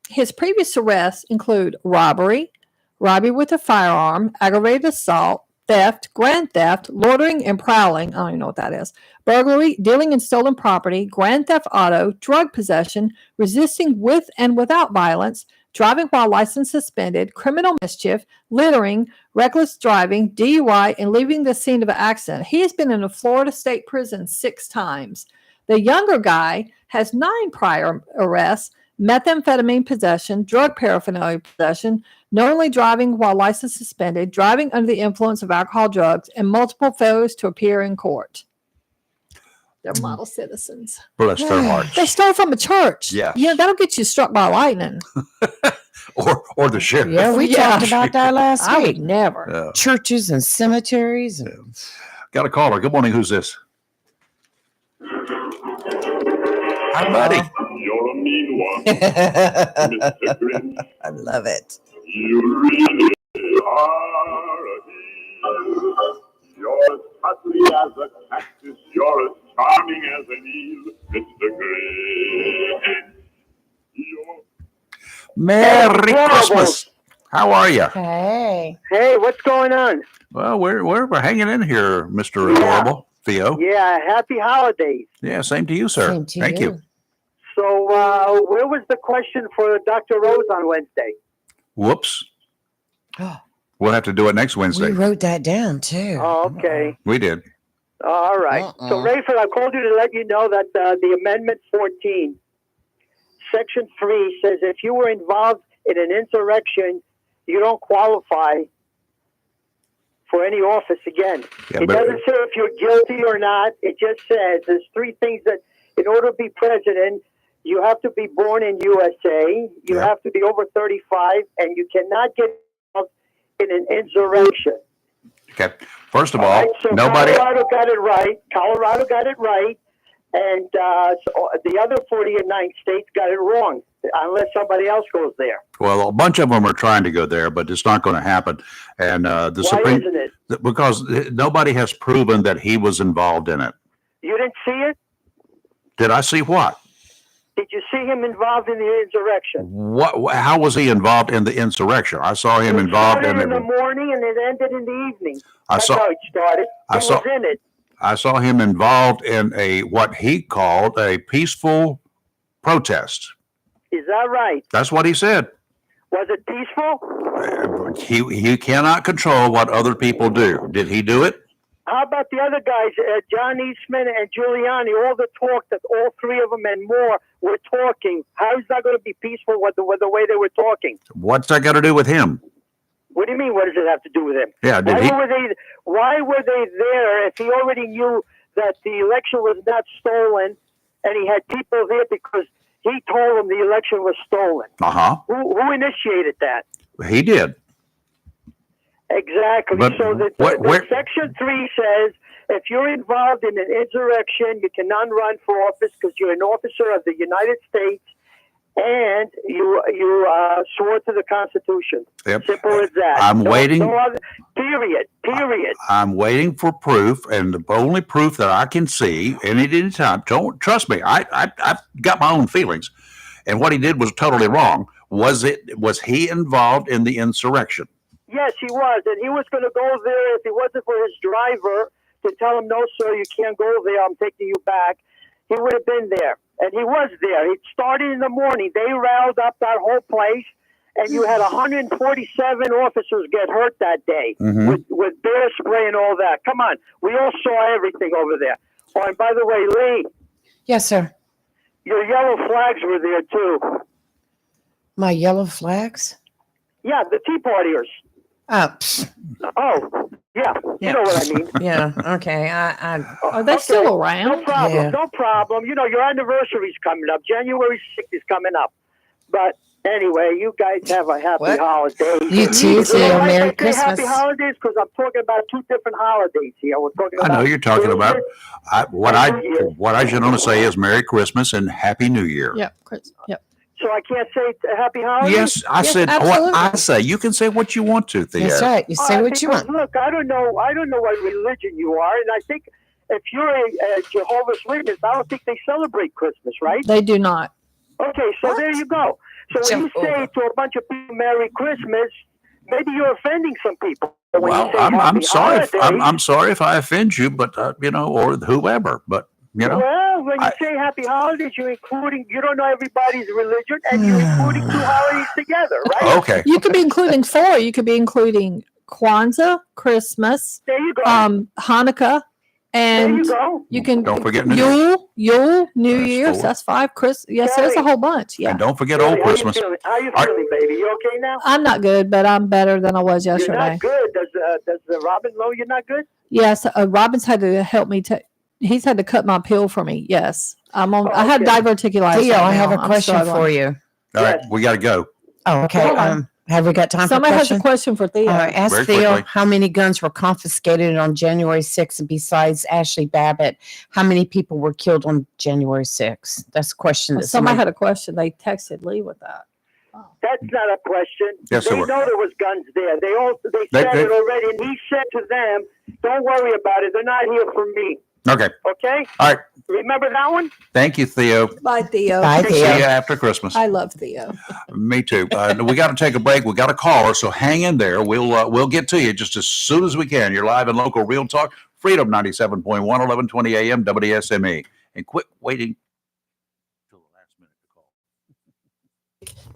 H: His previous arrests include robbery with a firearm, aggravated assault, theft, grand theft, loitering and prowling. I don't even know what that is. Burglary, dealing in stolen property, grand theft auto, drug possession, resisting with and without violence, driving while license suspended, criminal mischief, littering, reckless driving, DUI, and leaving the scene of an accident. He has been in a Florida state prison 6 times. The younger guy has 9 prior arrests, methamphetamine possession, drug paraphernalia possession, knowingly driving while license suspended, driving under the influence of alcohol, drugs, and multiple failures to appear in court. They're model citizens.
G: Bless their hearts.
H: They stole from a church.
G: Yeah.
H: Yeah, that'll get you struck by lightning.
G: or the sheriff.
F: Yeah, we talked about that last
H: I
F: week.
H: would never.
G: Yeah.
F: Churches and cemeteries. And
G: Got a caller. Good morning. Who's this? Hi, buddy.
A: You're a mean one, Mr. Grinch.
F: I love it.
A: You really are a heel. You're as cuddly as a cactus. You're as charming as an eel, Mr. Grinch.
G: Merry Christmas. How are you?
F: Hey.
C: Hey, what's going on?
G: Well, we're hanging in here, Mr. Adorable Theo.
C: Yeah, happy holidays.
G: Yeah, same to you, sir.
F: Same to
G: Thank
F: you.
G: you.
C: So, where was the question for Dr. Rose on Wednesday?
G: Whoops. We'll have to do it next Wednesday.
F: We wrote that down too.
C: Oh, okay.
G: We did.
C: All right. So, Rayford, I called you to let you know that the Amendment 14, Section 3 says if you were involved in an insurrection, you don't qualify for any office again.
G: Yeah,
C: It
G: but-
C: doesn't say if you're guilty or not. It just says there's 3 things that, in order to be president, you have to be born in USA, you have to be over 35, and you cannot get involved in an insurrection.
G: Okay. First of all,
C: Right, so
G: nobody.
C: Colorado got it right. And so the other 49 states got it wrong, unless somebody else goes there.
G: Well, a bunch of them are trying to go there, but it's not going to happen. And the
C: Why
G: Supreme,
C: isn't it?
G: because nobody has proven that he was involved in it.
C: You didn't see it?
G: Did I see what?
C: Did you see him involved in the insurrection?
G: What? How was he involved in the insurrection? I saw him
C: It
G: involved
C: started
G: in
C: in
G: it.
C: the morning and it ended in the evening.
G: I
C: That's
G: saw-
C: how it started.
G: I
C: He
G: saw-
C: was in it.
G: I saw him involved in a what he called a peaceful protest.
C: Is that right?
G: That's what he said.
C: Was it peaceful?
G: He cannot control what other people do. Did he do it?
C: How about the other guys, John Eastman and Giuliani, all the talk that all 3 of them and more were talking? How is that going to be peaceful with the way they were talking?
G: What's that got to do with him?
C: What do you mean? What does it have to do with him?
G: Yeah, did he?
C: Why were they there if he already knew that the election was not stolen, and he had people there because he told them the election was stolen? Who initiated that?
G: He did.
C: Exactly.
G: But
C: So the
G: where-
C: Section 3 says if you're involved in an insurrection, you cannot run for office because you're an officer of the United States and you swore to the Constitution.
G: Yep.
C: Simple as that.
G: I'm waiting.
C: No other, period.
G: I'm waiting for proof, and the only proof that I can see any time. Don't trust me. I've got my own feelings, and what he did was totally wrong. Was he involved in the insurrection?
C: Yes, he was. And he was going to go there if it wasn't for his driver to tell him, no, sir, you can't go there. I'm taking you back. He would have been there. And he was there. It started in the morning. They riled up that whole place. And you had 147 officers get hurt that day with bear spray and all that. Come on. We all saw everything over there. Oh, and by the way, Lee,
F: Yes, sir.
C: your yellow flags were there too.
F: My yellow flags.
C: Yeah, the Tea Partiers.
F: Oh,
C: Oh, Yeah, you know what I mean.
F: Yeah. Okay.
H: Are they still around?
C: No problem.
F: Yeah.
C: No problem. You know, your anniversary's coming up. January 6th is coming up. But anyway, you guys have a happy holiday.
F: You too, Theo. Merry Christmas.
C: Happy holidays, because I'm talking about two different holidays here. We're talking
G: I
C: about
G: know you're talking about what I generally say is Merry Christmas and Happy New Year.
H: Yep. Chris. Yep.
C: So I can't say Happy Holidays?
G: Yes, I said
H: absolutely.
G: what I say. You can say what you want to, Theo.
F: That's right. You say what you want.
C: Look, I don't know what religion you are, and I think if you're a Jehovah's Witness, I don't think they celebrate Christmas, right?
H: They do not.
C: Okay, so there you go. So when you say to a bunch of people Merry Christmas, maybe you're offending some people. When
G: Well,
C: you say
G: I'm
C: Happy
G: sorry.
C: Holidays,
G: I'm sorry if I offend you, but or whoever. But
C: Well, when you say Happy Holidays, you don't know everybody's religion, and you're including two holidays together, right?
G: Okay.
H: You could be including 4. You could be including Kwanzaa, Christmas,
C: There you go.
H: Hanukkah, and
C: there you go.
H: you can
G: Don't forget New
H: Yule, New Year's.
G: 4.
H: That's 5. Yes, there's a whole bunch. Yeah.
G: And don't forget Old Christmas.
C: How you feeling, baby? You okay now?
H: I'm not good, but I'm better than I was yesterday.
C: You're not good. Does Robin know you're not good?
H: Yes, Robin's had to help me. He's had to cut my pill for me. Yes, I'm on. I have diverticulitis.
F: Theo,
H: right
F: I have
H: now.
F: a
H: I'm
F: question
H: struggling.
F: for you.
G: All right, we got to go.
F: Oh, okay.
H: Hold on.
F: Have we got time
H: Somebody
F: for
H: has
F: questions?
H: a question for Theo.
F: All right, ask
G: Very
F: Theo
G: quickly.
F: how many guns were confiscated on January 6th, and besides Ashley Babbitt, how many people were killed on January 6th? That's a question. That
H: Somebody had a question. They texted Lee with that.
C: That's not a question.
G: Yes,
C: they
G: they were.
C: know there was guns there. They
G: They-
C: said
G: they-
C: it already, and he said to them, "Don't worry about it. They're not here for me."
G: Okay.
C: Okay.
G: All right.
C: Remember that one?
G: Thank you, Theo.
H: Bye, Theo.
F: Bye,
G: See
F: Theo.
G: you after Christmas.
H: I love Theo.
G: Me too. We got to take a break. We got a caller, so hang in there. We'll get to you just as soon as we can. You're live and local, Real Talk, Freedom 97.1, 1120 AM, WSME. And quit waiting till the last minute to call.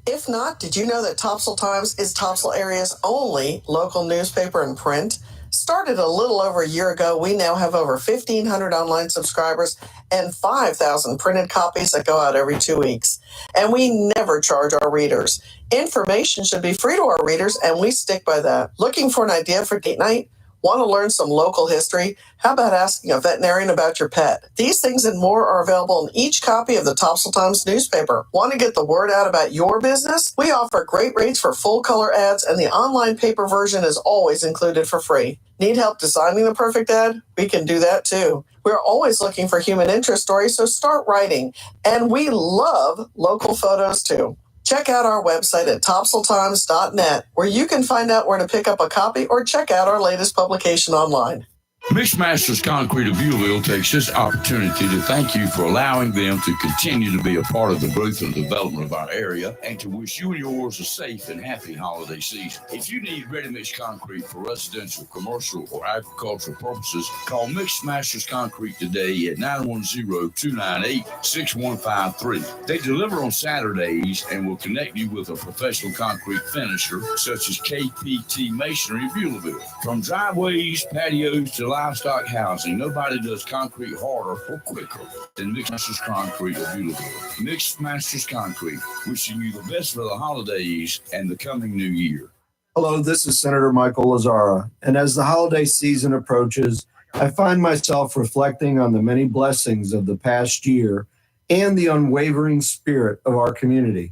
I: If not, did you know that Topsail Times is Topsail area's only local newspaper in print? Started a little over a year ago, we now have over 1,500 online subscribers and 5,000 printed copies that go out every 2 weeks. And we never charge our readers. Information should be free to our readers, and we stick by that. Looking for an idea for date night? Want to learn some local history? How about asking a veterinarian about your pet? These things and more are available in each copy of the Topsail Times newspaper. Want to get the word out about your business? We offer great rates for full color ads, and the online paper version is always included for free. Need help designing the perfect ad? We can do that too. We're always looking for human interest stories, so start writing. And we love local photos too. Check out our website at topsailtimes.net, where you can find out where to pick up a copy or check out our latest publication online.
Q: Mixed Masters Concrete of Viewville takes this opportunity to thank you for allowing them to continue to be a part of the growth and development of our area, and to wish you and yours a safe and happy holiday season. If you need ready-mix concrete for residential, commercial, or agricultural purposes, call Mixed Masters Concrete today at 910-298-6153. They deliver on Saturdays and will connect you with a professional concrete finisher such as KPT Masonry of Viewville. From driveways, patios, to livestock housing, nobody does concrete harder or quicker than Mixed Masters Concrete of Viewville. Mixed Masters Concrete, wishing you the best for the holidays and the coming new year.
J: Hello, this is Senator Michael Lazzara, and as the holiday season approaches, I find myself reflecting on the many blessings of the past year and the unwavering spirit of our community.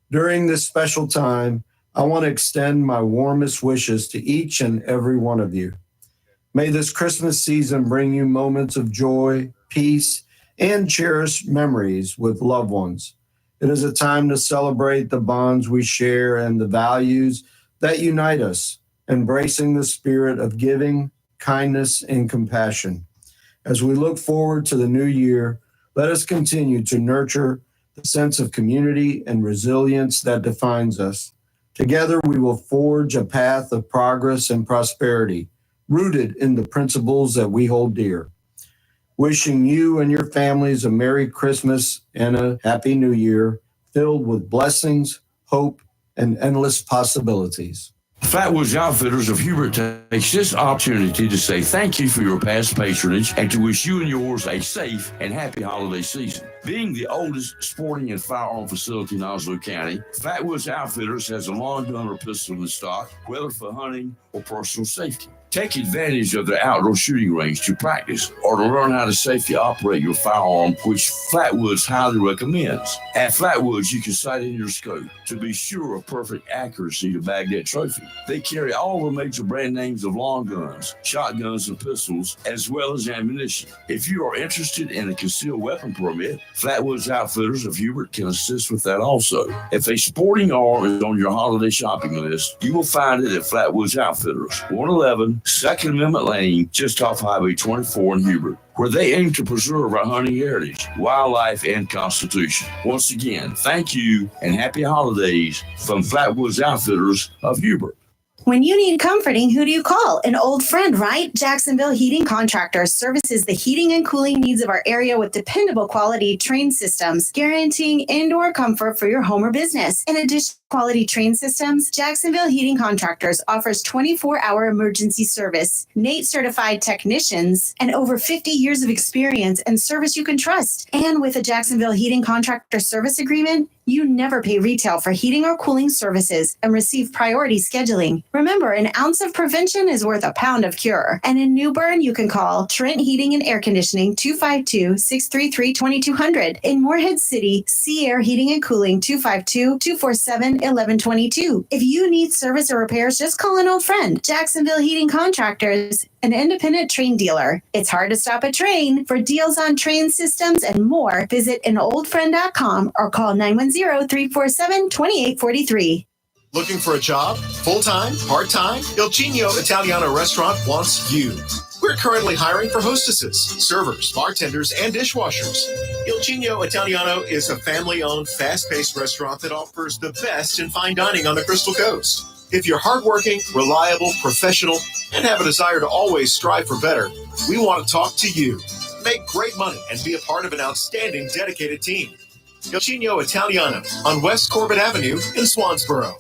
J: During this special time, I want to extend my warmest wishes to each and every one of you. May this Christmas season bring you moments of joy, peace, and cherished memories with loved ones. It is a time to celebrate the bonds we share and the values that unite us, embracing the spirit of giving, kindness, and compassion. As we look forward to the new year, let us continue to nurture the sense of community and resilience that defines us. Together, we will forge a path of progress and prosperity, rooted in the principles that we hold dear. Wishing you and your families a Merry Christmas and a Happy New Year, filled with blessings, hope, and endless possibilities.
Q: Flatwoods Outfitters of Hubert takes this opportunity to say thank you for your past patronage and to wish you and yours a safe and happy holiday season. Being the oldest sporting and firearm facility in Oslo County, Flatwoods Outfitters has a long gun or pistol in stock, whether for hunting or personal safety. Take advantage of their outdoor shooting range to practice or to learn how to safely operate your firearm, which Flatwoods highly recommends. At Flatwoods, you can sight in your scope to be sure of perfect accuracy to bag that trophy. They carry all the major brand names of long guns, shotguns, and pistols, as well as ammunition. If you are interested in a concealed weapon permit, Flatwoods Outfitters of Hubert can assist with that also. If a sporting arm is on your holiday shopping list, you will find it at Flatwoods Outfitters, 111 Second Amendment Lane, just off Highway 24 in Hubert, where they aim to preserve our hunting heritage, wildlife, and constitution. Once again, thank you and happy holidays from Flatwoods Outfitters of Hubert.
D: When you need comforting, who do you call? An old friend, right? Jacksonville Heating Contractors services the heating and cooling needs of our area with dependable quality train systems, guaranteeing indoor comfort for your home or business. In addition to quality train systems, Jacksonville Heating Contractors offers 24-hour emergency service, NATE certified technicians, and over 50 years of experience and service you can trust. And with a Jacksonville Heating Contractor service agreement, you never pay retail for heating or cooling services and receive priority scheduling. Remember, an ounce of prevention is worth a pound of cure. And in New Bern, you can call Trent Heating and Air Conditioning 252-633-2200. In Morehead City, Sea Air Heating and Cooling 252-247-1122. If you need service or repairs, just call an old friend. Jacksonville Heating Contractors, an independent train dealer. It's hard to stop a train. For deals on train systems and more, visit anoldfriend.com or call 910-347-2843.
L: Looking for a job? Full-time? Part-time? Il Cigno Italiano Restaurant wants you. We're currently hiring for hostesses, servers, bartenders, and dishwashers. Il Cigno Italiano is a family-owned, fast-paced restaurant that offers the best in fine dining on the Crystal Coast. If you're hardworking, reliable, professional, and have a desire to always strive for better, we want to talk to you. Make great money and be a part of an outstanding, dedicated team. Il Cigno Italiano on West Corbett Avenue in Swansboro.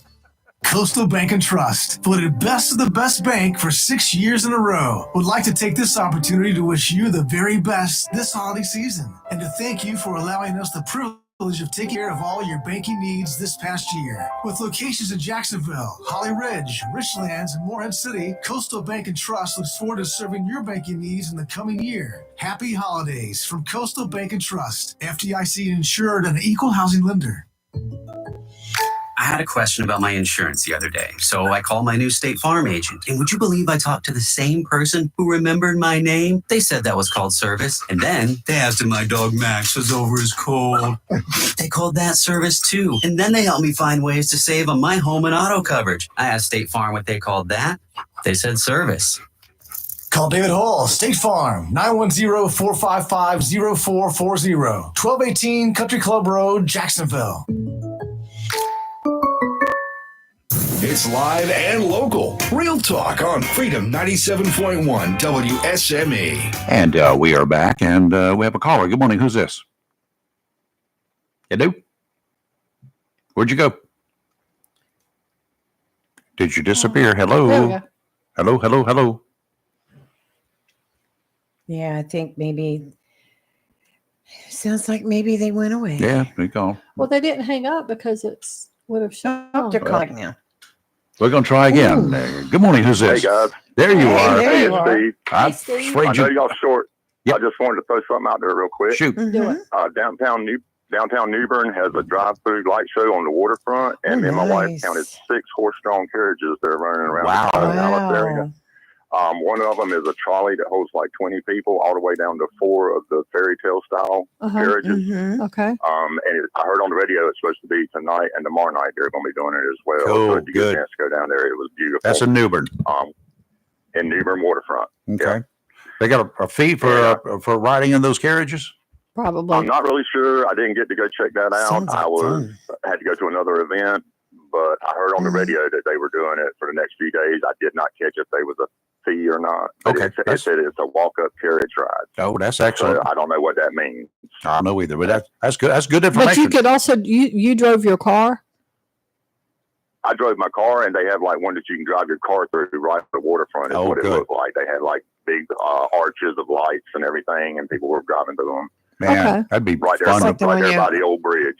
K: Coastal Bank and Trust, voted best of the best bank for 6 years in a row, would like to take this opportunity to wish you the very best this holiday season and to thank you for allowing us the privilege of taking care of all your banking needs this past year. With locations in Jacksonville, Holly Ridge, Richlands, and Morehead City, Coastal Bank and Trust looks forward to serving your banking needs in the coming year. Happy holidays from Coastal Bank and Trust, FDIC insured and an equal housing lender.
T: I had a question about my insurance the other day, so I called my new State Farm agent. And would you believe I talked to the same person who remembered my name? They said that was called service. And then they asked if my dog Max was over his cold. They called that service too. And then they helped me find ways to save on my home and auto coverage. I asked State Farm what they called that. They said service.
K: Call David Hall, State Farm, 910-455-0440, 1218 Country Club Road, Jacksonville.
S: It's live and local. Real talk on Freedom 97.1 WSME.
G: And we are back, and we have a caller. Good morning. Who's this? Hello? Where'd you go? Did you disappear? Hello?
H: There we go.
G: Hello, hello, hello.
F: Yeah, I think maybe sounds like maybe they went away.
G: Yeah, they go.
H: Well, they didn't hang up because it's would have shown.
F: Oh, they're calling now.
G: We're going to try again. Good morning. Who's this?
E: Hey, guys.
G: There you are.
E: Hey, it's Steve.
G: I'm
H: Steve.
G: afraid
E: I know
G: you.
E: y'all short. I just wanted to throw something out there real quick.
G: Shoot.
H: Do it.
E: Downtown New Bern has a drive-through light show on the waterfront, and me and my wife counted 6 horse-drawn carriages that are running around the Dallas area. One of them is a trolley that holds like 20 people, all the way down to 4 of the fairy tale style carriages.
H: Okay.
E: And I heard on the radio it's supposed to be tonight and tomorrow night. They're going to be doing it as well.
G: Cool,
E: So if you get a
G: good.
E: chance to go down there, it was beautiful.
G: That's in New Bern.
E: In New Bern waterfront.
G: Okay. They got a fee for riding in those carriages?
H: Probably.
E: I'm not really sure. I didn't get to go check that out.
F: Sounds like
E: Had to go to another event, but I heard on the radio that they were doing it for the next few days. I did not catch if there was a fee or not. But
G: Okay.
E: it said it's a walk-up carriage ride.
G: Oh, that's excellent.
E: So I don't know what that means.
G: I don't know either, but that's good. That's good
H: But
G: information.
H: you could also you drove your car.
E: I drove my car, and they have like one that you can drive your car through right at the waterfront. Is what it looked like. They had like big arches of lights and everything, and people were driving through them.
G: Man, that'd be
E: right there,
G: fun.
F: Like the
E: right
F: one
E: there
F: you-
E: by the old bridge.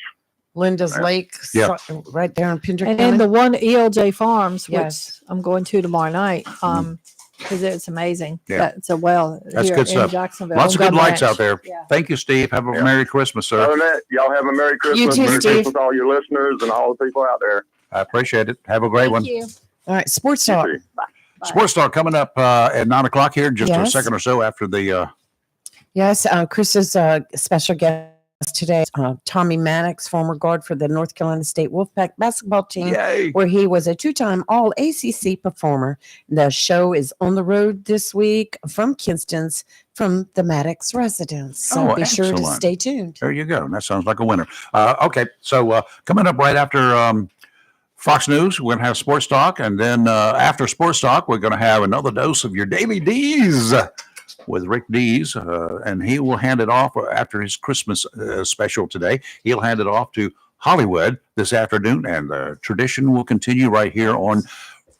F: Linda's Lake,
G: Yeah.
F: right there in Pender
H: And
F: County.
H: then the one ELJ Farms, which
F: Yes.
H: I'm going to tomorrow night. because it's amazing.
G: Yeah.
H: That's a well
G: That's
H: here
G: good
H: in
G: stuff.
H: Jacksonville.
G: Lots of
H: on
G: good
H: Gun
G: lights
H: Ranch.
G: out there.
H: Yeah.
G: Thank you, Steve. Have a Merry Christmas, sir.
E: Other than that, y'all have a Merry Christmas.
F: too,
E: Merry
F: Steve.
E: Christmas to all your listeners and all the people out there.
G: I appreciate it. Have a great one.
H: Thank you.
F: All right, Sports Talk.
G: Sports Talk coming up at 9 o'clock here, just a
F: Yes.
G: second or so after the.
F: Yes, Chris's special guest today, Tommy Maddox, former guard for the North Carolina State Wolfpack basketball team,
G: Yay.
F: where he was a two-time All-ACC performer. The show is on the road this week from Kinston's, from the Maddox residence. So be sure to
G: excellent.
F: stay tuned.
G: There you go. That sounds like a winner. Okay, so coming up right after Fox News, we're going to have Sports Talk. And then after Sports Talk, we're going to have another dose of your Davey D's with Rick Dees. And he will hand it off after his Christmas special today. He'll hand it off to Hollywood this afternoon. And the tradition will continue right here on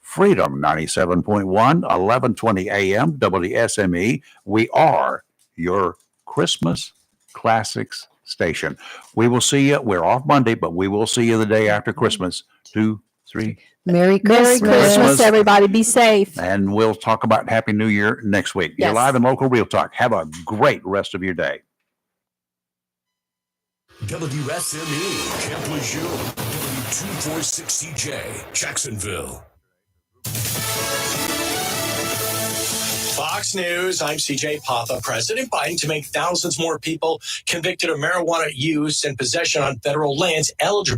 G: Freedom 97.1, 1120 AM, WSME. We are your Christmas Classics station. We will see you. We're off Monday, but we will see you the day after Christmas. 2, 3.
F: Merry
H: Merry Christmas, everybody. Be safe.
G: And we'll talk about Happy New Year next week. You're
H: Yes.
G: live and local Real Talk. Have a great rest of your day.
S: WSME, Camp Lejeune, W246CJ, Jacksonville.
K: Fox News, I'm CJ Papa. President Biden to make thousands more people convicted of marijuana use and possession on federal lands eligible